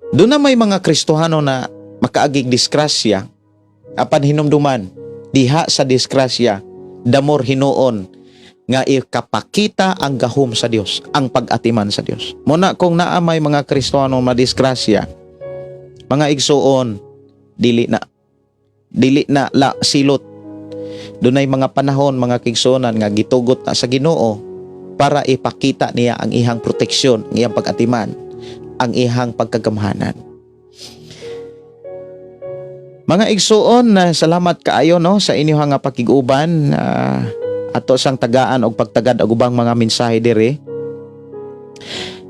Doon na may mga Kristohano na makaagig disgrasya, apan hinumduman, diha sa disgrasya, damor hinuon, nga ikapakita ang gahom sa Dios, ang pag-atiman sa Dios. Muna kung naamay mga Kristohano madisgrasya, mga igsuon, dili na la silot. Dunay mga panahon mga kigsuonan nga gitugot na sa Ginoo para ipakita niya ang ihang proteksyon, ang ihang pag-atiman, ang ihang pagkagamhanan. Mga igsuon, salamat kaayo no sa inyong nga pakiguban, ato sang tagaan og pagtagad og ubang mga mensahe diri.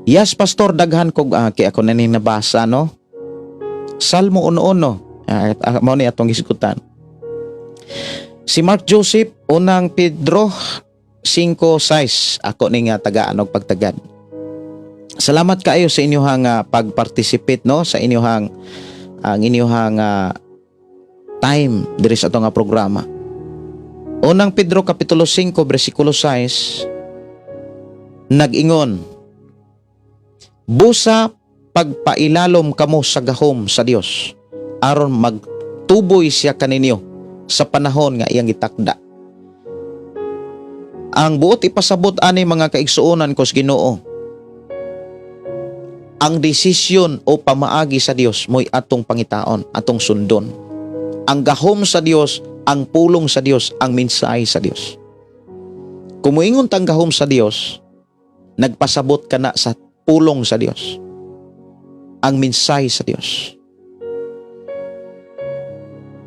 Yes, pastor, daghan kog kay ako na nabasa no. Salmo 1:1. Mao ni atong gisgutan. Si Mark Joseph, unang Pedro 5:6. Ako ni nga tagaan og pagtagad. Salamat kaayo sa inyong pag-participate no sa inyong time diri sa atong programa. Unang Pedro kapitulo 5 bersikulo 6 nag-ingon, busa pagpailalom kamo sa gahom sa Dios aron magtuboy siya kaninyo sa panahon nga iyang itakda. Ang buot ipasabot ani mga kaigsuonan ko sa Ginoo, ang desisyon o pamaagi sa Dios mo'y atong pangitaon, atong sundon. Ang gahom sa Dios, ang pulong sa Dios, ang mensahe sa Dios. Kung moingon tang gahom sa Dios, nagpasabot ka na sa pulong sa Dios, ang mensahe sa Dios.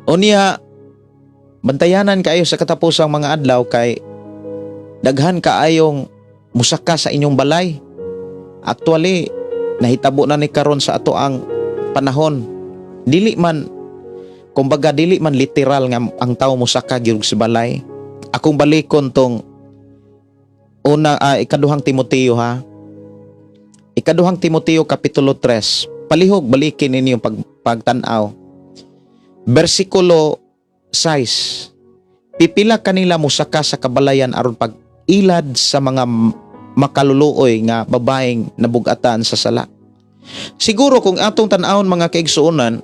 Unya, bantayanan kaayo sa katapusang mga adlaw kay daghan kaayong musaka sa inyong balay. Actually, nahitabo na ni karon sa ato ang panahon. Dili man literal nga ang tao musaka gyud sa balay. Akong balikon tong ikaduhang Timoteo ha. Ikaduhang Timoteo kapitulo 3. Palihog balikin ninyo pagtan-aw. Bersikulo 6. Pipila kanila musaka sa kabalayan aron pag-ilad sa mga makaluluoy nga babaeng nabugatan sa sala. Siguro kung atong tan-awon mga kaigsuonan,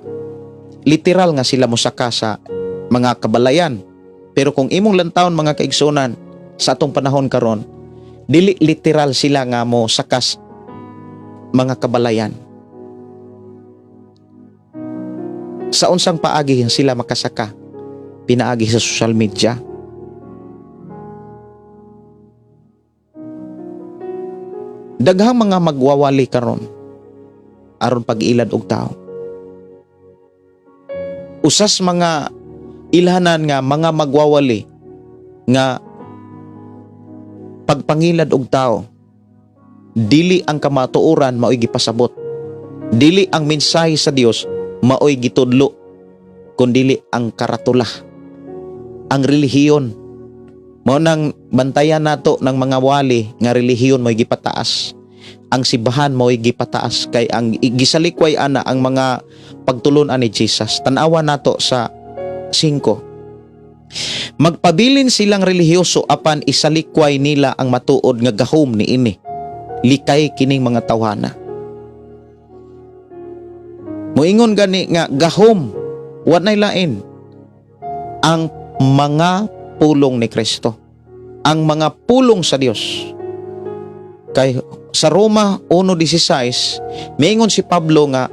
literal nga sila musaka sa mga kabalayan. Pero kung imong lantawon mga kaigsuonan sa atong panahon karon, dili literal sila nga mo sakas mga kabalayan. Sa unsang paagi sila makasaka? Pinaagi sa social media. Daghang mga magwawali karon aron pag-ilad og tao. Usas mga ilhanan nga mga magwawali nga pagpangilad og tao, dili ang kamatuoran mao'y gipasabot. Dili ang mensahe sa Dios mao'y gitudlo kundili ang karatula, ang relihiyon. Mao nang bantayan nato ng mga wali nga relihiyon mo'y gipataas, ang simbahan mo'y gipataas, kay ang gisalikway ana ang mga pagtulon-an ni Jesus. Tanawa nato sa 5. Magpabilin silang relihiyoso apan isalikway nila ang matuod nga gahom ni ini. Likay kining mga tawhana. Moingon gani nga gahom, wa nay lain ang mga pulong ni Kristo, ang mga pulong sa Dios. Kay sa Roma 1:16 miingon si Pablo nga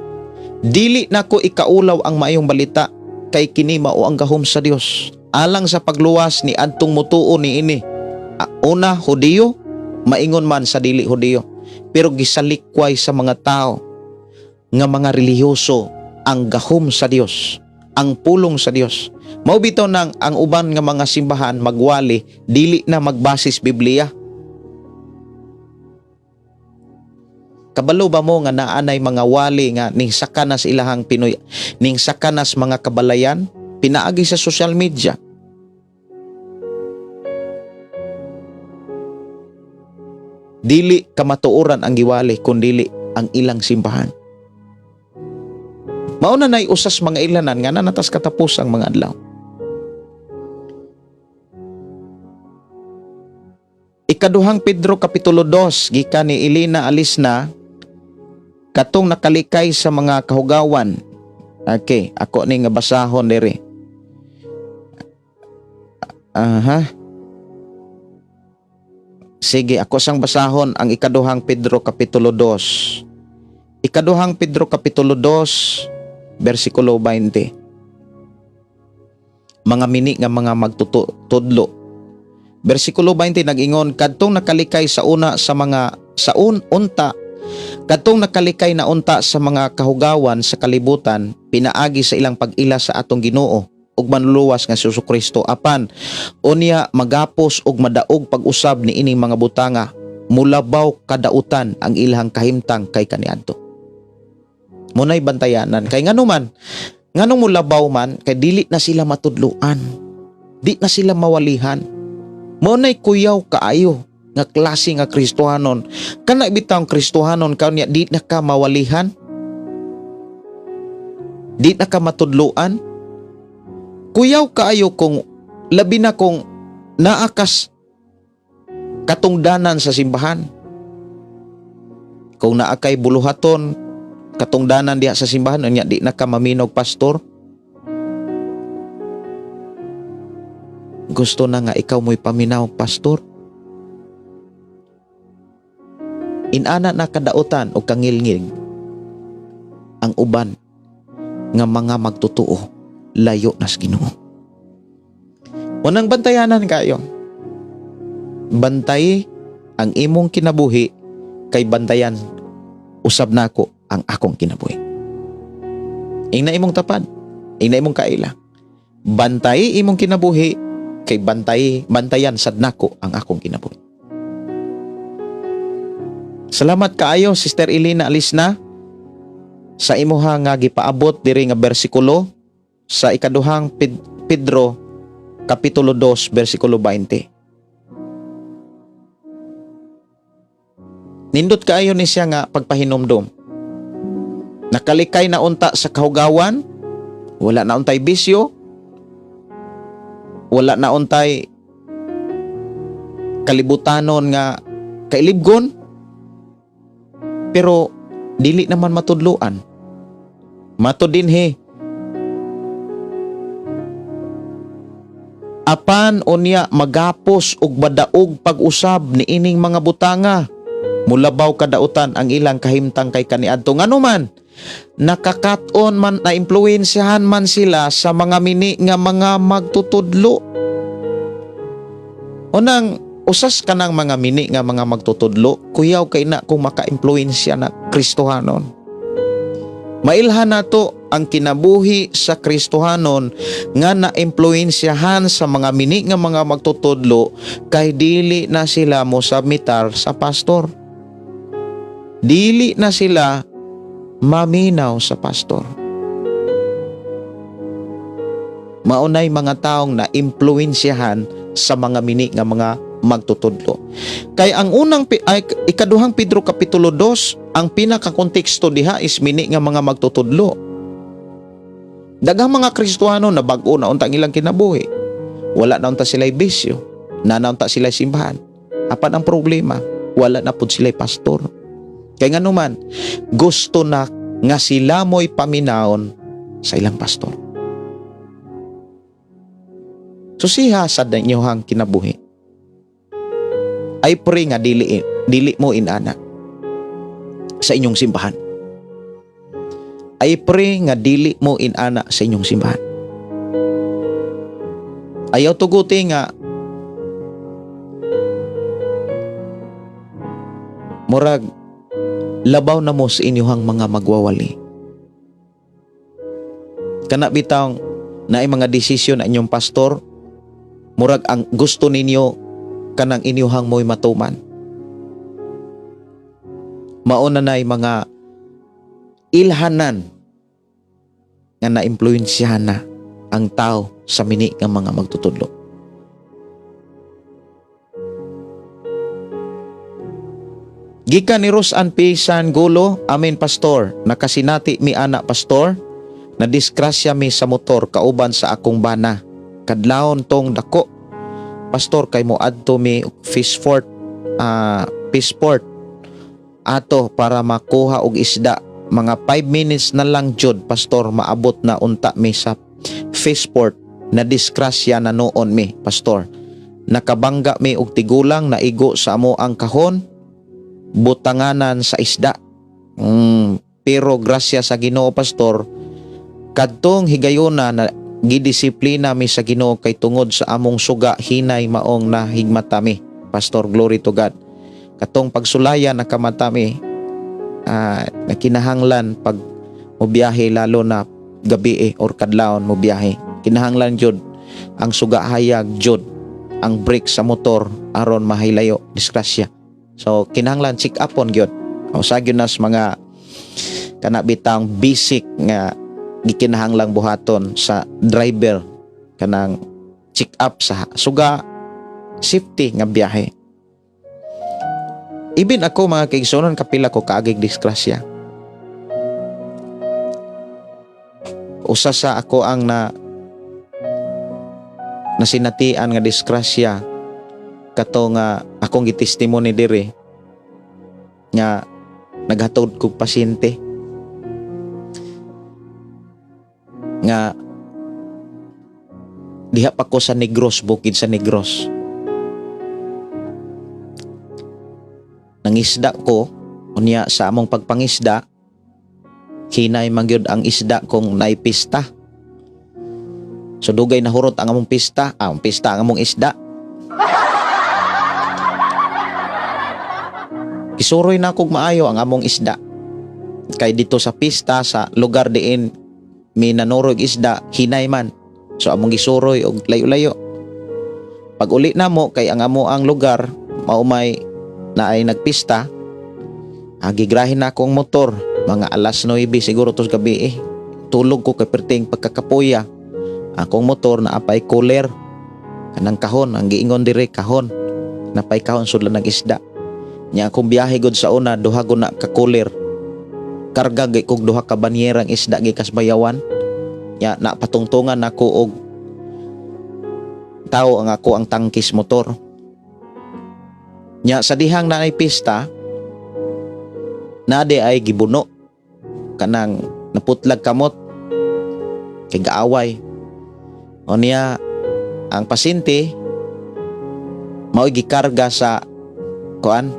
dili nako ikaulaw ang maayong balita, kay kini mao ang gahom sa Dios alang sa pagluwas ni adtong mutuo ni ini. Una, Hudiyo, maingon man sa dili Hudiyo, pero gisalikway sa mga tao nga mga relihiyoso ang gahom sa Dios, ang pulong sa Dios. Mao bitaw nang ang uban nga mga simbahan magwali dili na magbasis Biblia. Kabalo ba mo nga naanay mga wali nga ning sakanas ilahang Pinoy, ning sakanas mga kabalayan pinaagi sa social media? Dili kamatuoran ang giwali kundili ang ilang simbahan. Mao na nay usas mga ilanan nga natas katapos ang mga adlaw. Ikaduhang Pedro kapitulo 2 gikan ni Elena Alisna katong nakalikay sa mga kahugawan. Okay, ako ni nga basahon diri. Sige, ako sang basahon ang ikaduhang Pedro kapitulo 2. Ikaduhang Pedro kapitulo 2 versikulo 20. Mga mini nga mga magtutudlo. Versikulo 20 nag-ingon, kadtong nakalikay sa una sa mga unta, kadtong nakalikay na unta sa mga kahugawan sa kalibutan, pinaagi sa ilang pag-ila sa atong Ginoo ug manluluwas nga si Jesucristo, apan unya magapos ug madaog pag-usab ni ining mga butanga, mulabaw kadautan ang ilang kahimtang kay kaniadto. Munay bantayanan kay nganuman nganong mulabaw man kay dili na sila matudluan, di na sila mawalihan. Munay kuyaw kaayo nga klase nga Kristohanon, kana bitaw Kristohanon kanya di na ka mawalihan, di na ka matudluan. Kuyaw kaayo kung labi na kung naakas katungdanan sa simbahan, kung naakay buluhaton katungdanan diha sa simbahan, anya di na ka maminog pastor. Gusto na nga ikaw mo'y paminaw pastor. Inana na kadautan o kangilngig ang uban nga mga magtutuo layo nas Ginoo. Unang bantayanan kayo. Bantay ang imong kinabuhi kay bantayan usab nako ang akong kinabuhi. Ing na imong tapad, ing na imong kaila. Bantay imong kinabuhi kay bantayan sad nako ang akong kinabuhi. Salamat kaayo Sister Elena Alisna sa imuha nga gipaabot diri nga bersikulo sa ikaduhang Pedro kapitulo 2 bersikulo 20. Nindot kaayo ni siya nga pagpahinomdom. Nakalikay na unta sa kahugawan, wala na untay bisyo, wala na untay kalibutanon nga kailibgon, pero dili naman matudluan. Matudinhi. Apan unya magapos ug madaog pag-usab ni ining mga butanga, mulabaw kadautan ang ilang kahimtang kay kaniadto. Nganuman nakakaton man na impluwensyahan man sila sa mga mini nga mga magtutudlo. Unang usas ka ng mga mini nga mga magtutudlo, kuyaw kay na kung maka-impluwensya na Kristohanon. Mailhan nato ang kinabuhi sa Kristohanon nga na-impluwensyahan sa mga mini nga mga magtutudlo kay dili na sila mo submitar sa pastor. Dili na sila maminaw sa pastor. Maunay mga taong na impluwensyahan sa mga mini nga mga magtutudlo. Kay ang ikaduhang Pedro kapitulo 2, ang pinaka-konteksto diha is mini nga mga magtutudlo. Daghang mga Kristiyano na bag-o na untang ilang kinabuhi. Wala na unta sila'y bisyo, nanaunta sila'y simbahan. Apan ang problema, wala na pud sila'y pastor. Kay nga naman, gusto na nga sila mo'y paminaon sa ilang pastor. So siya sa inyohang kinabuhi. I pray nga dili mo inana sa inyong simbahan. I pray nga dili mo inana sa inyong simbahan. Ayaw tuguti nga murag labaw na mo sa inyong mga magwawali. Kana bitang naay mga desisyon na inyong pastor, murag ang gusto ninyo kanang inyuhang mo'y matuman. Mauna na'y mga ilhanan nga na-impluensyahan na ang tao sa mini ng mga magtutudlo. Gikan ni Rosan P. Sangulo, amin pastor, nakasinati mi ana pastor, na disgrasya mi sa motor kauban sa akong bana. Kadlawon tong dako pastor kay mo adto mi fishport ato para makuha og isda. Mga 5 minutes na lang jud pastor maabot na unta mi sa fishport. Na disgrasya na noon mi pastor. Nakabangga mi og tigulang na igo sa amo ang kahon, butanganan sa isda. Pero grasya sa Ginoo pastor, kadtong higayuna na gidisiplina mi sa Ginoo kay tungod sa among suga hinay maong nahigmata mi pastor, glory to God. Katong pagsulayan nakamata mi nakinahanglan pag mobiyahe lalo na gabi or kadlawon mobiyahe, kinahanglan jud ang suga hayag jud ang brake sa motor aron mahilayo disgrasya. So kinahanglan check upon gyud o sa gyud nas mga kana bitang basic nga gikinahanglang buhaton sa driver, kanang check up sa suga, safety nga biyahe. Ibin ako mga kaigsonon, kapila ko kaagig disgrasya. Usa sa ako ang nasinatian nga disgrasya kato nga akong gitestimony diri nga naghatod kog pasyente nga diha pa ko sa Negros, bukid sa Negros. Nangisda ko unya sa among pagpangisda, hinay mangyud ang isda kong naipista. So dugay nahurot ang among pista, ang pista ang among isda. Isuroy na kog maayo ang among isda. Kay dito sa pista sa lugar diin mi nanurog isda, hinay man. So among gisuroy og layo-layo. Pag uli na mo kay ang amo ang lugar maumay na ay nagpista, gigrahin na akong motor mga alas 9 siguro tos gabi tulog ko kay perting pagkakapuya. Akong motor na apay cooler kanang kahon, ang giingon dire kahon, napay kahon sudlan ng isda. Nya akong biyahe gud sa una, duha gud na ka cooler, karga gay kog duha ka banyerang isda gikas Bayawan. Nya napatungtungan ako og tao ang ako ang tangkis motor. Nya sa dihang naay pista nade ay gibuno kanang naputlag kamot kay gaaway. O niya ang pasyente mao gikarga sa kuan,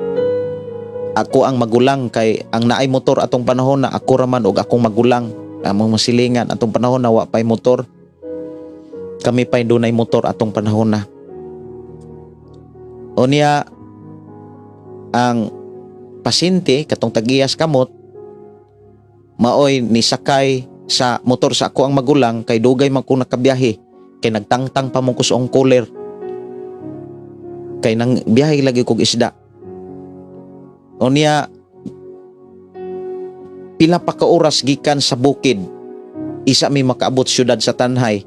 ako ang magulang kay ang naay motor atong panahon na ako raman og akong magulang among masilingan atong panahon na wa pay motor, kami pay dunay motor atong panahon na. O niya ang pasyente katong tagiyas kamot maoy nisakay sa motor sa ako ang magulang kay dugay man ko nakabiyahe kay nagtangtang pa mo ko sa cooler kay nang biyahe lagi kog isda. O niya pila pa ka oras gikan sa bukid, isa mi makaabot syudad sa Tanhay,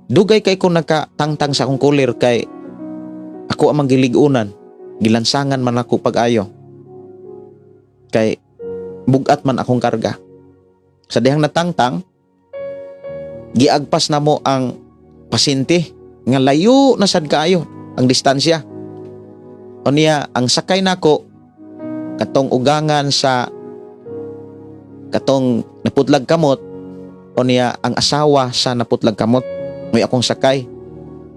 Dugay kay ko nakatangtang sa akong kulir kay ako ang manggiligunan. Gilansangan man ako pag-ayo. Kay bugat man akong karga. Sa dihang natangtang, giagpas na mo ang pasyente nga layo na sad kaayo ang distansya. O niya, ang sakay nako katong ugangan sa katong naputlag kamot, o niya ang asawa sa naputlag kamot may akong sakay,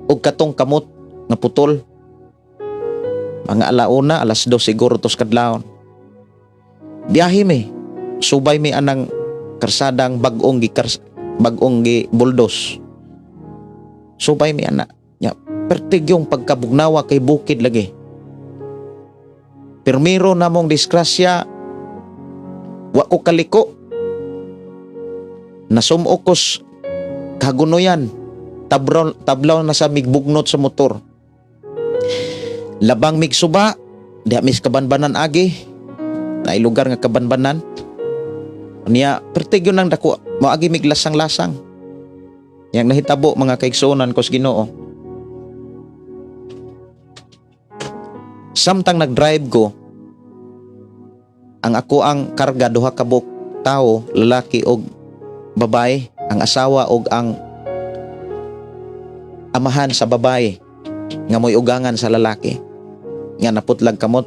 ug katong kamot nga putol mga alauna, alas 2 siguro tos kadlawon. Biyahe mi, subay mi anang karsadang bagong gi buldos. Subay mi ana. Ya, pertig yung pagkabugnawa kay bukid lagi. Permiro namong disgrasya, wa ko kaliko. Nasumokos kagunoyan, tablaw na sa migbugnot sa motor. Labang migsuba, diha mis kabanbanan agi. Na lugar nga kabanbanan. Niya, pertig yun ang dako, maagi miglasang-lasang. Yang nahitabo mga kaigsunan ko sa Ginoo. Samtang nag-drive ko, ang ako ang karga duha ka tao, lalaki og babae, ang asawa og ang amahan sa babae nga mo'y ugangan sa lalaki nga naputlag kamot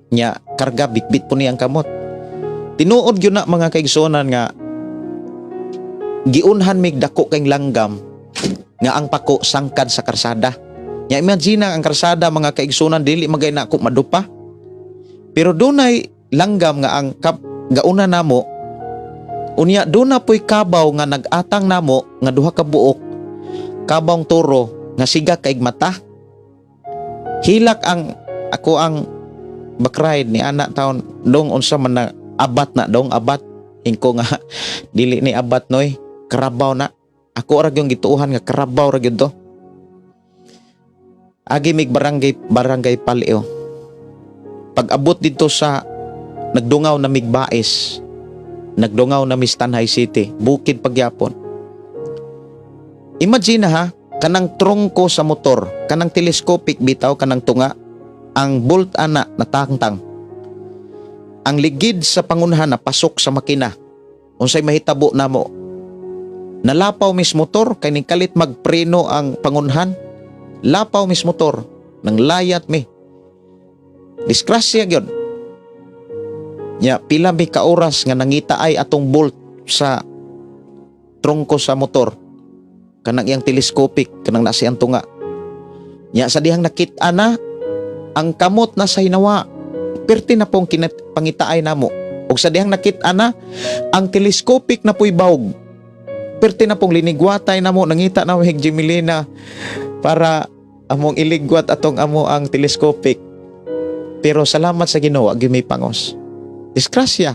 nya karga bitbit po niyang kamot. Tinuod yun na mga kaigsunan nga giunhan mig dako kay langgam nga ang pako sangkad sa karsada. Nya imagine ang karsada mga kaigsunan dili magay na ako madupa. Pero dunay langgam nga ang gauna namo unya duna po'y kabaw nga nag-atang namo nga duha ka buok kabawng turo nga siga kaig mata. Hilak ang ako ang bakride ni anak taon dong unsa man na abat na dong abat ingko nga dili ni abat noy karabaw na ako ra gyung gituuhan nga karabaw ra gyud to. Agi mig barangay Paleo. Pag abot dito sa nagdungaw na Migbais, nagdungaw na Mistanhay City, bukid pagyapon. Imagine ha, kanang trungko sa motor, kanang telescopic bitaw, kanang tunga, ang bolt ana natangtang. Ang ligid sa pangunhan na pasok sa makina. Unsay mahitabo namo? Nalapaw mis motor kay ning kalit magpreno ang pangunhan. Lapaw mis motor nang layat mi. Disgrasya gyud. Nya pila mi ka oras nga nangita ay atong bolt sa trungko sa motor. Kanang iyang telescopic kanang nasi ang tunga. Nya sa dihang nakit-a na ang kamot na sa hinawa. Perti na pong pangitaay namo. Og sa dihang nakit-a na ang telescopic na puy bawg. Perti na pong linigwatay namo nangita na hig Jimelina para among iligwat atong amo ang telescopic. Pero salamat sa Ginoo agi may pangos. Disgrasya.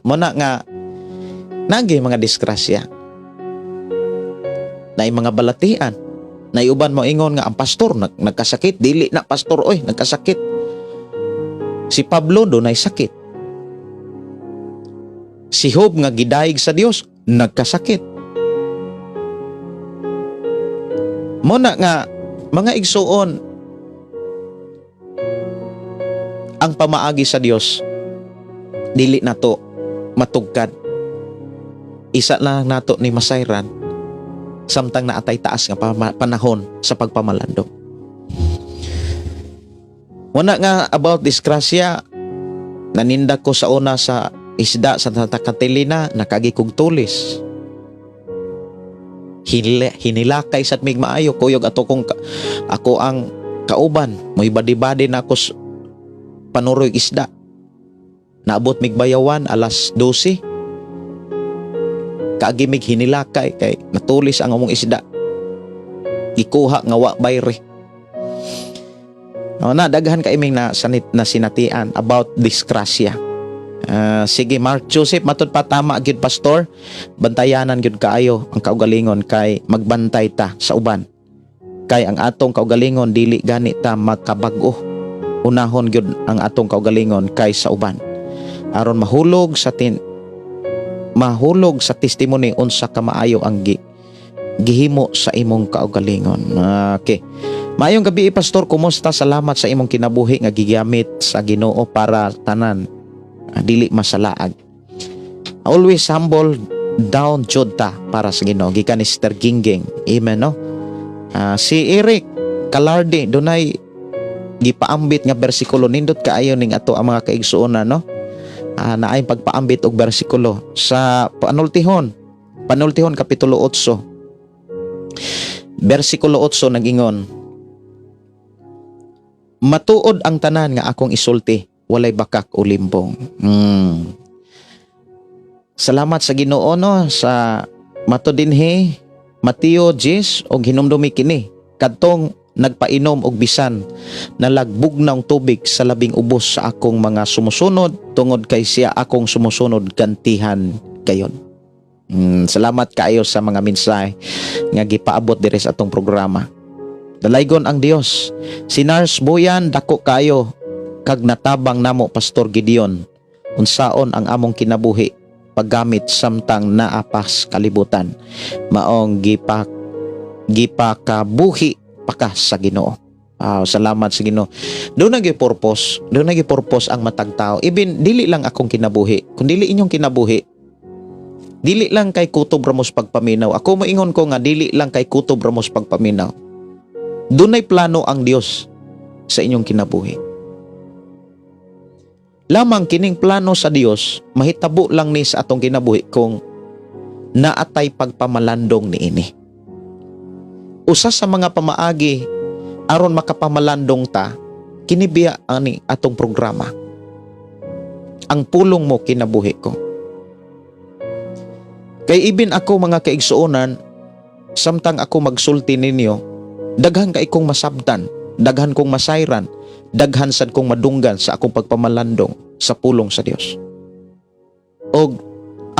Muna nga nagi mga disgrasya. Na mga balatian. Na uban mo ingon nga ang pastor nagkasakit, dili na pastor oy, nagkasakit. Si Pablo do nay sakit. Si Job nga gidayeg sa Dios, nagkasakit. Muna nga mga igsuon, ang pamaagi sa Dios dili nato matugkad. Isa lang nato ni masayran samtang naatay taas nga panahon sa pagpamalandong. Wala nga about disgrasya, naninda ko sa una sa isda sa Santa Catalina, nakagi kong tulis. Hinilakay sa mig maayo, kuyog ato kong ako ang kauban, may badi-badi na ako panuroy isda. Naabot mig bayawan alas 12. Kaagi mig hinilakay kay natulis ang among isda. Gikuha nga wa bayre. Na daghan ka iming na sinatian about disgrasya. Sige, Mark Joseph, matud pa tama gyud pastor. Bantayanan gyud kaayo ang kaugalingon kay magbantay ta sa uban. Kay ang atong kaugalingon dili gani ta makabag-o. Unahon gyud ang atong kaugalingon kay sa uban. Aron mahulog sa testimony unsa ka maayo ang gihimo sa imong kaugalingon. Okay. Maayong gabi, Pastor. Kumusta? Salamat sa imong kinabuhi nga gigamit sa Ginoo para tanan. Dili masalaag. Always humble down jud ta para sa Ginoo. Gikan ni Sister Gingging. Amen, no? Si Eric Calarde dunay gipaambit nga bersikulo. Nindot kaayo ning ato ang mga kaigsuonan, no? Naay pagpaambit og bersikulo sa Panultihon kapitulo 8. Bersikulo 8 nag-ingon, matuod ang tanan nga akong isulti, walay bakak o limbong. Salamat sa Ginoo, no, sa matudinhi Mateo 10 og hinumdumi kini kadtong nagpainom og bisan nalagbog ng tubig sa labing ubos sa akong mga sumusunod tungod kay siya akong sumusunod gantihan kayon. Salamat kaayo sa mga mensahe nga gipaabot diri sa atong programa. Dalaygon ang Dios. Si Nars Boyan, dako kayo kag natabang namo Pastor Gideon unsaon ang among kinabuhi paggamit samtang naapas kalibutan. Maong gipakabuhi paka sa Ginoo. Salamat sa Ginoo. Doon nagi-purpose ang matag tao. Even dili lang akong kinabuhi, kun dili inyong kinabuhi. Dili lang kay kutob ramos pagpaminaw. Ako moingon ko nga dili lang kay kutob ramos pagpaminaw. Dunay plano ang Dios sa inyong kinabuhi. Lamang kining plano sa Dios mahitabo lang ni sa atong kinabuhi kung naatay pagpamalandong niini. Usa sa mga pamaagi aron makapamalandong ta kinibiya ani atong programa. Ang pulong mo kinabuhi ko. Kay ibin ako mga kaigsuonan, samtang ako magsulti ninyo, daghan kay kong masabtan, daghan kong masayran, daghan sad kong madunggan sa akong pagpamalandong sa pulong sa Dios. Og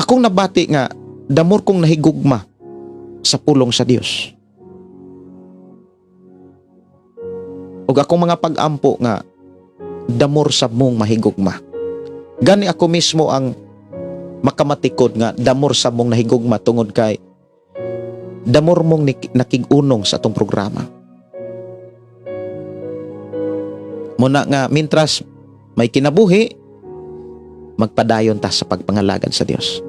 akong nabati nga damor kong nahigugma sa pulong sa Dios. Og akong mga pag-ampo nga damor sa mong mahigugma. Gani ako mismo ang makamatikod nga damor sa mong nahigugma tungod kay damor mong nakigunong sa atong programa. Muna nga mintras may kinabuhi, magpadayon ta sa pagpangalagad sa Dios.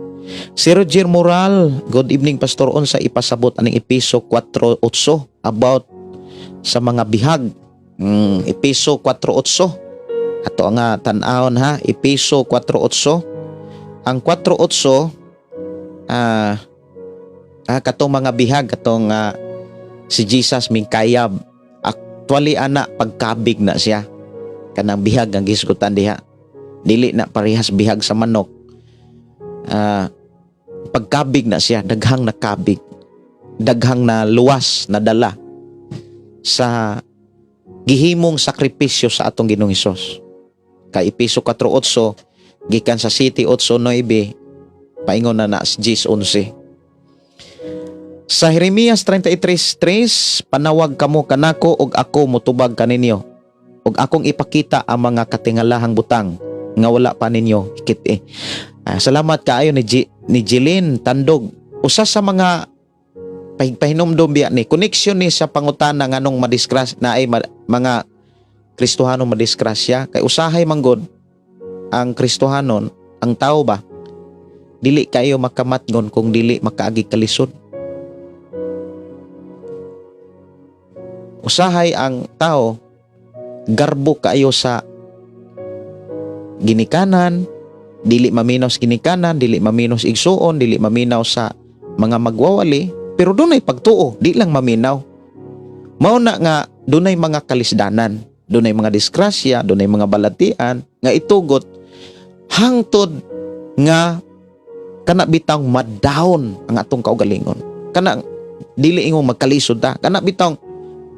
Si Roger Moral, good evening Pastor, unsa ipasabot aning Episo 4:8 about sa mga bihag. Episo 4:8 ato nga tan-awon ha, Episo 4:8. Ang 4:8 katong mga bihag katong si Jesus mingkayab. Actually ana pagkabig na siya. Kanang bihag ang gisgutan diha. Dili na parehas bihag sa manok. Pagkabig na siya, daghang nakabig. Daghang na luwas na dala sa gihimong sakripisyo sa atong Ginoong Hesus. Kay Episo 4:8 gikan sa City 8:9 paingon na si 10:11. Sa Jeremias 33:3, panawag kamo kanako og ako motubag kaninyo og akong ipakita ang mga katingalahang butang nga wala pa ninyo hikit. Salamat kaayo ni Jeline Tandog. Usa sa mga pahinomdom biya ni koneksyon ni sa pangutana nganong madisgrasya na ay mga Kristohanong madisgrasya kay usahay manggod ang Kristohanon, ang tao ba, dili kayo makamatngon kung dili makaagi kalisod. Usahay ang tao, garbo kayo sa ginikanan, dili maminaw sa ginikanan, dili maminaw sa igsuon, dili maminaw sa mga magwawali, pero dunay pagtuo, di lang maminaw. Mao na nga dunay mga kalisdanan, dunay mga disgrasya, dunay mga balatian nga itugot hangtod nga kana bitang madawon ang atong kaugalingon. Kana dili ingong magkalisod ta, kana bitang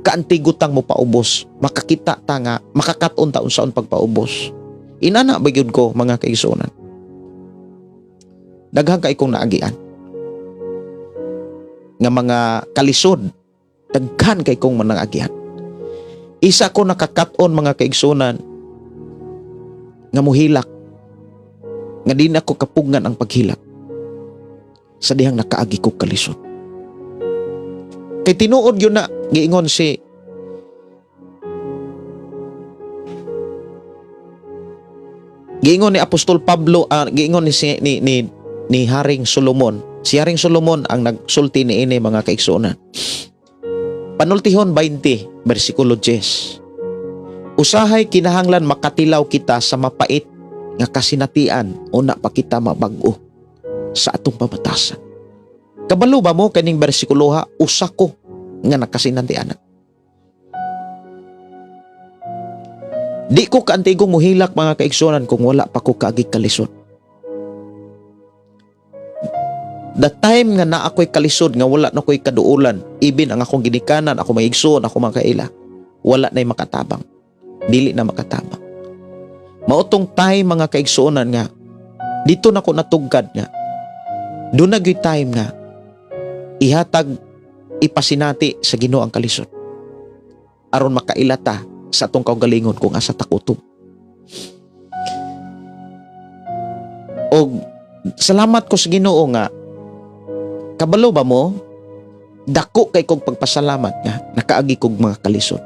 kaantigutang mo paubos, makakita ta nga makakaton ta unsaon pagpaubos. Inana ba gyud ko mga kaigsuonan. Daghang kay kong naagian nga mga kalisod, daghan kay kong manangagian. Isa ko nakakaton mga kaigsuonan nga muhilak nga di na ko kapugngan ang paghilak sa dihang nakaagi ko kalisod. Kay tinuod yun na giingon ni Apostol Pablo, giingon ni Haring Solomon. Si Haring Solomon ang nagsulti ni ini mga kaigsuonan. Panultihon 20 bersikulo 10. Usahay kinahanglan makatilaw kita sa mapait nga kasinatian una pa kita mabag-o sa atong pamatasan. Kabalo ba mo kaning bersikulo ha? Usa ko nga nakasinatian. Di ko kaantigong muhilak mga kaigsuonan kung wala pa ko kaagi kalisod. The time nga na ako'y kalisod nga wala na ko'y kaduulan, ibin ang akong ginikanan, ako maigsoon, ako makaila, wala na'y makatabang. Dili na makatabang. Mautong time mga kaigsuonan nga, dito na ko natugad nga. Doon na gyud time nga, ihatag, ipasinati sa Ginoo ang kalisod. Aron makailata sa atong kaugalingon kung asa takutom. O salamat ko sa Ginoo nga, kabalo ba mo, dako kay kog pagpasalamat nga, nakaagi kog mga kalisod.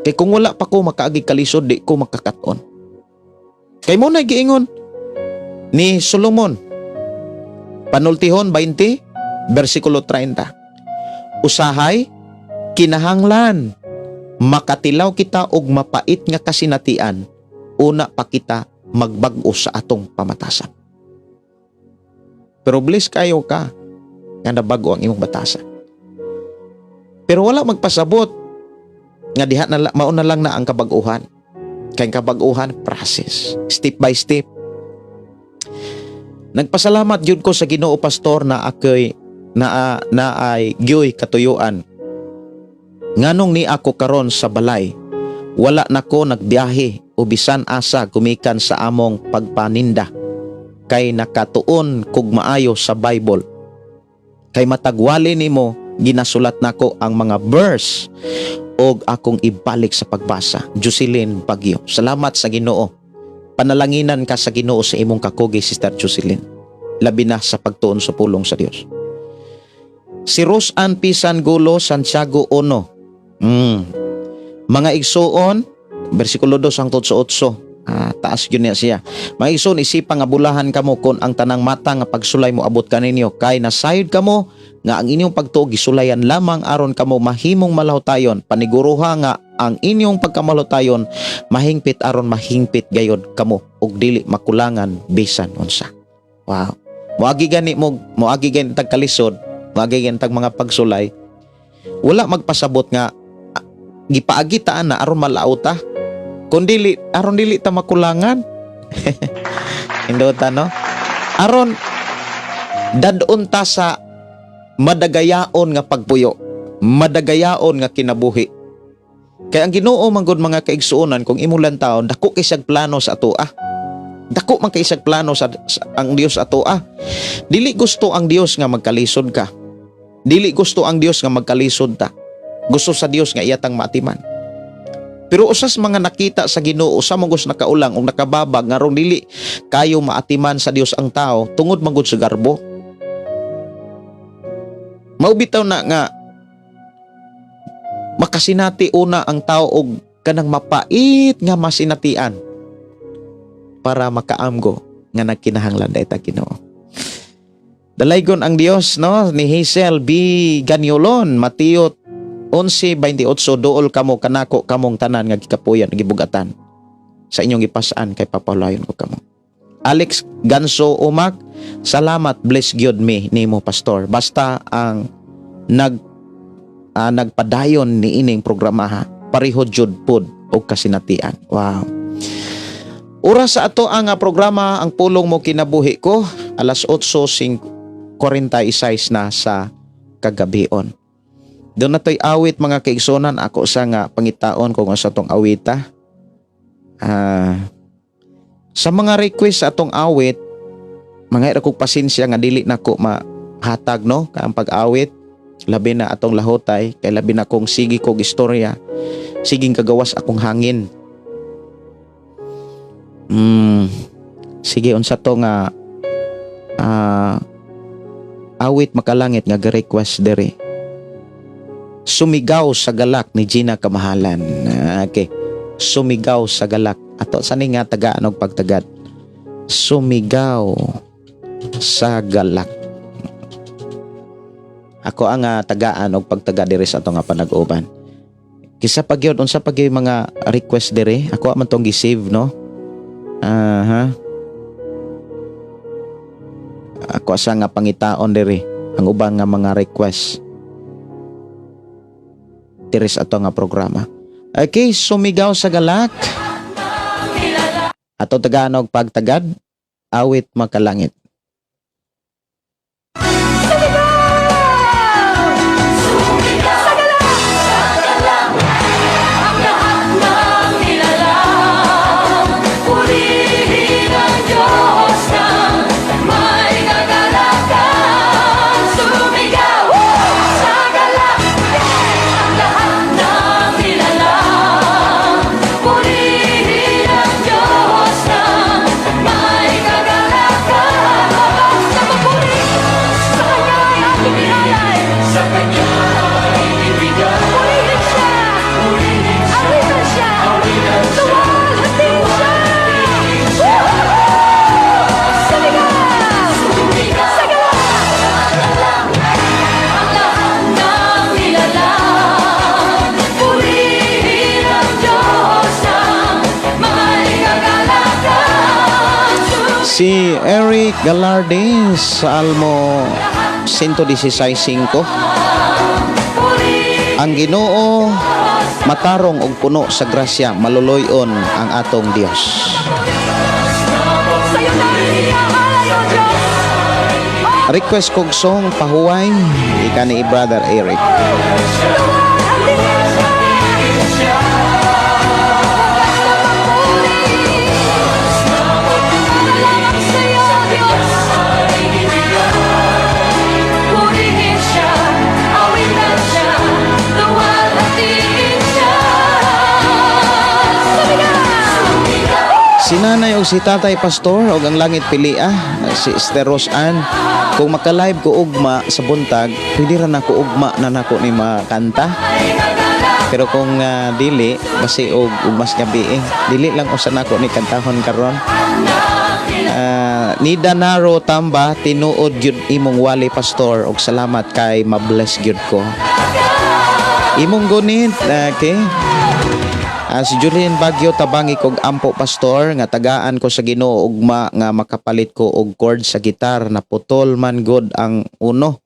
Kay kung wala pa ko makaagi kalisod, di ko makakaton. Kay mo na giingon ni Solomon, Panultihon 20, bersikulo 30. Usahay, kinahanglan, makatilaw kita og mapait nga kasinatian, una pa kita magbag-o sa atong pamatasan. Pero bless kayo ka nga nabago ang imong batasan. Pero wala magpasabot nga diha na mauna lang na ang kabag-uhan. Kay kabag-uhan process, step by step. Nagpasalamat jud ko sa Ginoo pastor na ako'y na ay gyoy katuyuan. Nganong ni ako karon sa balay, wala nako nagbiyahe o bisan asa gumikan sa among pagpaninda. Kay nakatuon kog maayo sa Bible. Kay matagwali nimo ginasulat nako ang mga verse og akong ibalik sa pagbasa. Jocelyn Bagyo. Salamat sa Ginoo. Panalanginan ka sa Ginoo sa imong kakugi, Sister Jocelyn. Labi na sa pagtuon sa pulong sa Dios. Si Rosan Pisan Gulo, Santiago 1. Mga igsuon, bersikulo 2 hangtod sa 8. Taas yun niya siya. Mga igsoon, isipang nga bulahan kamo kung ang tanang mata nga pagsulay mo abot kaninyo. Kay nasayod kamo nga ang inyong pagtuo gisulayan lamang aron kamo mahimong malahutayon. Paniguruha nga ang inyong pagkamalahutayon mahingpit aron mahingpit gayod kamo ug dili makulangan bisan unsa. Wow. Moagi gani tag kalisod, moagi gani tag mga pagsulay. Wala magpasabot nga gipaagitaan na aron malauta. Kundi aron dili ta makulangan. Indota no? Aron dadon ta sa madagayaon nga pagpuyo, madagayaon nga kinabuhi. Kay ang Ginoo manggod mga kaigsuonan kung imulan taon dako kay siyang plano sa atoa. Dako man kay siyang plano sa ang Dios atoa. Dili gusto ang Dios nga magkalisod ka. Dili gusto ang Dios nga magkalisod ta. Gusto sa Dios nga iyatang maatiman. Pero usas mga nakita sa Ginoo sa manggus nakaulang o nakababag nga ron dili kayo maatiman sa Dios ang tao tungod manggod sa garbo. Maubitaw na nga makasinati una ang tao og kanang mapait nga masinatian para makaamgo nga nagkinahanglan dayta Ginoo. Dalaygon ang Dios no ni Hazel B. Ganyolon, Mateo 11:28, dool kamo kanako kamong tanan nga gikapuyan gibugatan sa inyong gipasaan kay papalayon ko kamo. Alex Ganso Umak, salamat, bless gyud me nimo pastor. Basta ang nagpadayon ni ining programa ha, pareho jud pod og kasinatian. Wow. Oras sa ato ang programa ang pulong mo kinabuhi ko, alas 8:46 na sa kagabion. Doon na to'y awit mga kaigsonan, ako sa nga pangitaon kung sa tong awita. Sa mga request sa atong awit, mga ira kong pasensya nga dili na ko mahatag no, kaang pag-awit, labi na atong lahotay, kay labi na kong sige kog istorya, siging kagawas akong hangin. Sige, unsa to nga awit makalangit nga request dere. Sumigaw sa galak ni Gina Kamahalan. Okay. Sumigaw sa galak. Ato sani nga tagaan og pagtagad. Sumigaw sa galak. Ako ang tagaan og pagtagad diri sa ato nga panag-uban. Kisa pagyod unsa pagyud mga request diri, ako man tong gi-save no. Ako asa nga pangitaon diri ang ubang nga mga request diri sa ato nga programa. Okay, sumigaw sa galak. Ato tagaan og pagtagad, awit makalangit. Si Eric Galarde, Salmo 116:5. Ang Ginoo matarong og puno sa grasya, maluloy-on ang atong Dios. Request kog song pahuway ika ni Brother Eric. Si nanay o si tatay pastor o ang langit pilia, si Esther Rosan, kung makalive ko ugma sa buntag, pwede rin ako ugma na nako ni makanta. Pero kung dili, basi og mas gabi dili lang usa nako ni kantahon karon. Ni Danaro Tamba, tinuod gyud imong wali pastor og salamat kay mabless gyud ko. Imong gunit, okay? Si Julian Bagyo tabangi kog ampo pastor nga tagaan ko sa Ginoo ugma nga makapalit ko og chord sa gitar na putol man god ang uno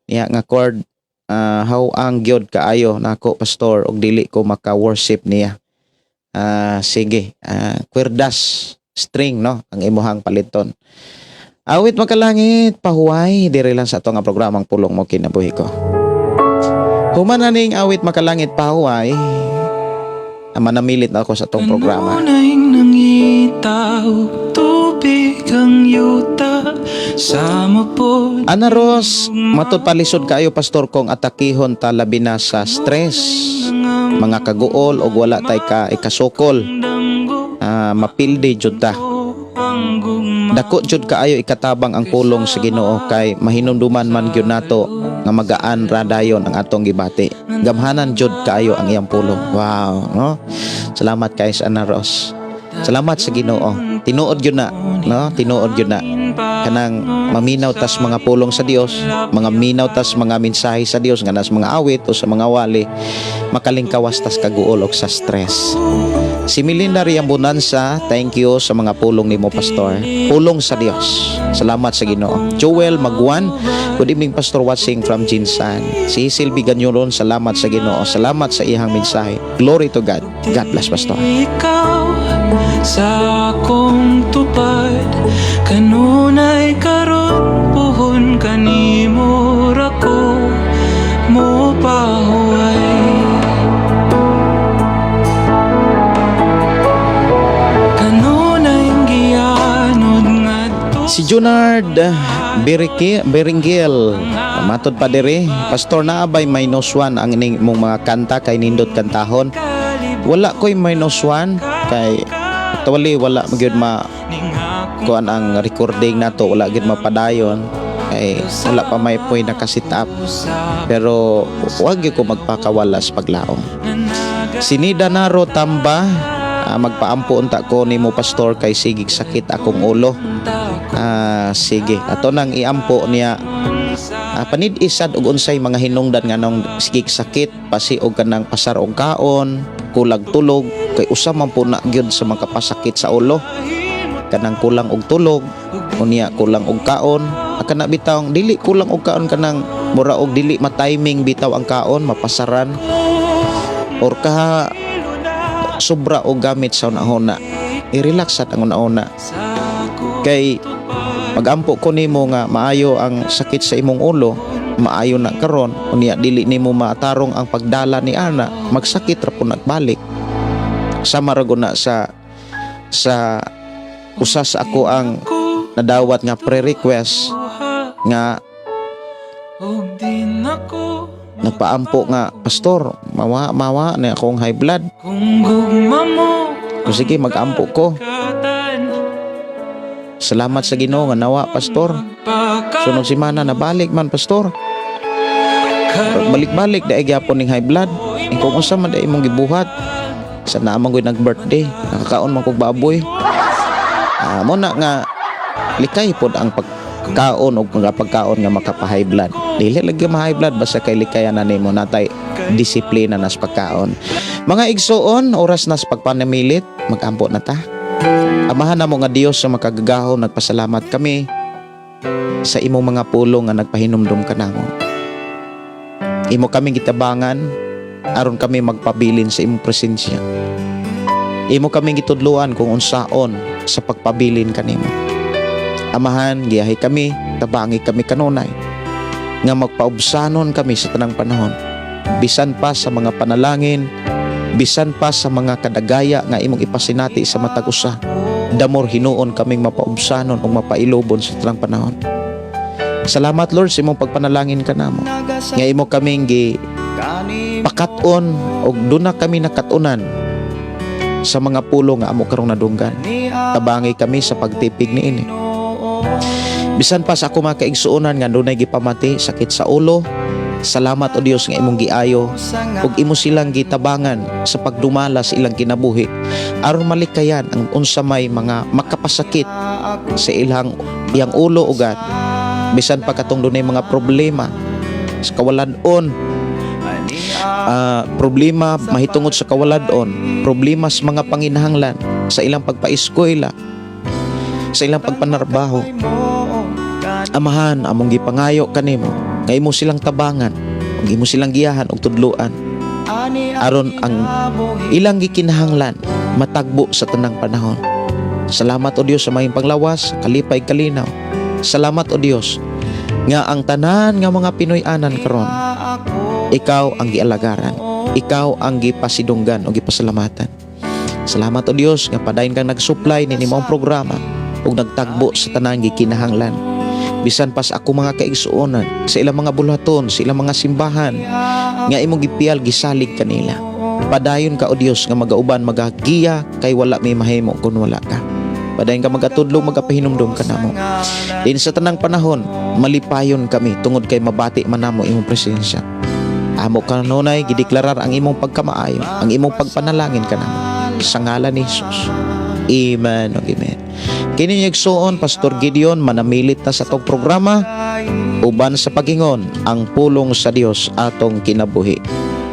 niya nga chord how ang gyud kaayo nako pastor og dili ko maka-worship niya. Sige, kwerdas string no ang imuhang paliton. Awit makalangit pahuway diri lang sa ato nga programang Pulong Mo Kinabuhi Ko. Human na ning awit makalangit pahuway. Manamilit na ako sa itong programa. Ana Ros, matutpalisod kayo pastor kong atakihon ta labi na sa stress, mga kaguol o wala tay ka ikasukol. Mapildi jud ta. Dako jud kaayo ikatabang ang pulong sa Ginoo kay mahinumduman man gyud nato nga magaan ra dayon ang atong gibati. Gamhanan jud kaayo ang iyang pulong. Wow, no? Salamat kay Ana Ros. Salamat sa Ginoo. Tinuod gyud na, no? Tinuod gyud na. Kanang maminaw tas mga pulong sa Dios, mga minaw tas mga mensahe sa Dios nga nas mga awit o sa mga wali, makalingkawas tas kaguol og sa stress. Si Melinda Riambonanza, thank you sa mga pulong nimo pastor. Pulong sa Dios. Salamat sa Ginoo. Joel Magwan, good evening pastor watching from Jinsan. Si Silvi Ganyuron, salamat sa Ginoo. Salamat sa iyang mensahe. Glory to God. God bless pastor. Ikaw sa akong tupad kanunay karon puhon kanimo rako mo pahuway. Si Junard Beringel, matod pa diri, pastor naabay -1 ang ining mong mga kanta kay nindot kantahon. Wala ko'y -1 kay actually wala magyud kuan ang recording nato, wala gyud mapadayon. Kay wala pa may poy nakasit up. Pero huwag ko magpakawalas paglaom. Sinida naro tamba, magpaampo unta ko nimo pastor kay sigig sakit akong ulo. Sige, ato nang iampo niya. Panid isad og unsay mga hinungdan nga nang sigig sakit, pasi og kanang pasar og kaon, kulag tulog, kay usa man po na gyud sa mga kapasakit sa ulo. Kanang kulang og tulog, unya kulang og kaon, kana bitaw dili kulang og kaon kanang mura og dili ma-timing bitaw ang kaon, mapasaran or kaha sobra og gamit sa una-una. I-relax at ang una-una. Kay magampo ko nimo nga maayo ang sakit sa imong ulo, maayo na karon, unya dili nimo matarong ang pagdala ni ana, magsakit ra po nagbalik. Sama ra guna sa usa sa ako ang nadawat nga pre-request nga nagpaampo nga pastor, mawa na akong high blood. O sige, magampo ko. Salamat sa Ginoo nga nawa pastor. Sunod semana nabalik man pastor. Balik-balik dai gyapon ning high blood. Kung unsa man dai imong gibuhat, sa naman ko'y nag-birthday, nakakaon man kog baboy. Mo na nga likay pod ang pagkaon o mga pagkaon nga makapa-high blood. Dili lagi ma-high blood basta kay likayan na nimo natay disiplina nas pagkaon. Mga igsoon, oras nas pagpanamilit, magampo na ta. Amahan na mo nga Dios sa makagagahon, nagpasalamat kami sa imong mga pulong nga nagpahinumdum ka namo. Imo kaming gitabangan aron kami magpabilin sa imong presensya. Imo kaming gitudluan kung unsaon sa pagpabilin kanimo. Amahan, giyahay kami, tabangi kami kanunay nga magpaubsanon kami sa tanang panahon. Bisan pa sa mga panalangin, bisan pa sa mga kadagaya nga imong ipasinati sa matag usa, damor hinuon kaming mapaubsanon o mapailobon sa tanang panahon. Salamat Lord sa imong pagpanalangin kanamo. Nga imo kaming pakaton og duna kami nakatunan sa mga pulo nga amo karong nadunggan. Tabangi kami sa pagtipig niini. Bisan pa sa ako mga kaigsuonan nga dunay gipamati, sakit sa ulo, salamat o Dios nga imong giayo ug imo silang gitabangan sa pagdumala sa ilang kinabuhi aron malikayan ang unsa may mga makapasakit sa iyang ulo ugat. Bisan pa katong dunay mga problema sa kawaladon, problema mahitungod sa kawaladon, problema sa mga panginahanglan, sa ilang pagpaeskwela, sa ilang pagpanarbaho. Amahan, among gipangayo kanimo nga imo silang tabangan ug imo silang giyahan og tudloan aron ang ilang gikinahanglan matagbo sa tanang panahon. Salamat o Dios sa maayong panglawas, kalipay kalinaw. Salamat o Dios nga ang tanan nga mga Pinoy-anan karon, ikaw ang gialagaran, ikaw ang gipasidunggan o gipasalamatan. Salamat o Dios nga padayon kang nag-supply nini maong programa ug nagtagbo sa tanang gikinahanglan. Bisan pa sa ako mga kaigsuonan, sa ilang mga bulaton, sa ilang mga simbahan nga imong gipiyal gisalig kanila. Padayon ka o Dios nga magauban magagiya kay wala may mahimo kun wala ka. Padayon ka magatudlong magapahinumdum ka namo. Din sa tanang panahon, malipayon kami tungod kay mabati man namo imong presensya. Amo kanunay gideklarar ang imong pagkamaayo, ang imong pagpanalangin ka namo. Sa ngalan ni Jesus. Amen o amen. Kini igsuon Pastor Gideon manamilit na sa tong programa uban sa pagingon ang pulong sa Dios atong kinabuhi.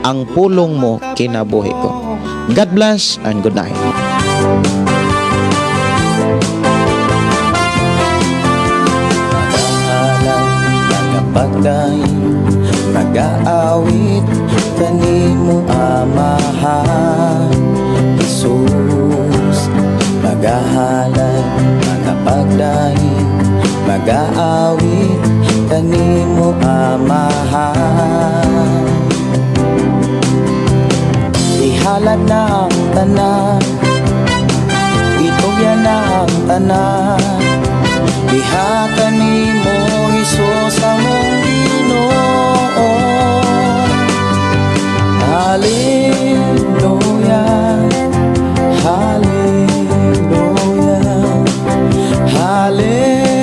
Ang pulong mo kinabuhi ko. God bless and good night. Pagday mag-aawit kanimo amahan Jesus, magahalay mga pagday mag-aawit kanimo amahan. Ihalad na ang tanan, itugyan na ang tanan, diha kanimo Jesus among Ginoo. Hallelujah, hallelujah, hallelujah,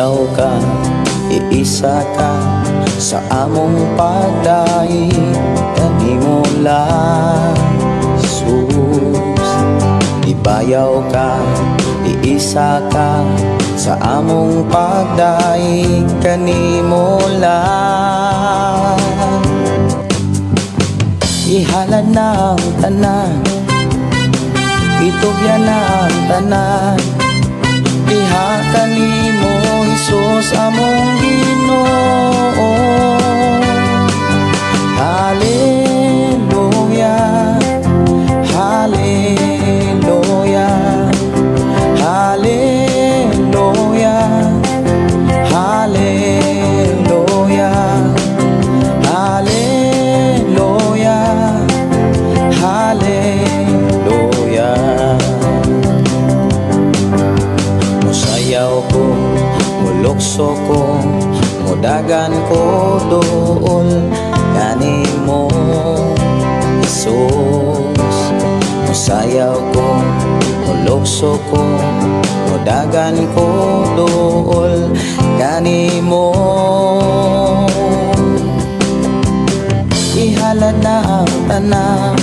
Ibayaw ka, iisa ka sa among pagdaig kanimo lang Jesus. Ibayaw ka, iisa ka sa among pagdaig kanimo lang. Ihalad na ang tanan, itugyan na ang tanan, diha kanimo Jesus among Ginoo. Hallelujah, hallelujah, hallelujah, hallelujah, hallelujah, hallelujah. Musayaw ko, mulukso ko, mudagan ko doon kanimo Jesus. Musayaw ko, mulukso ko, mudagan ko doon kanimo. Ihalad na ang tanan,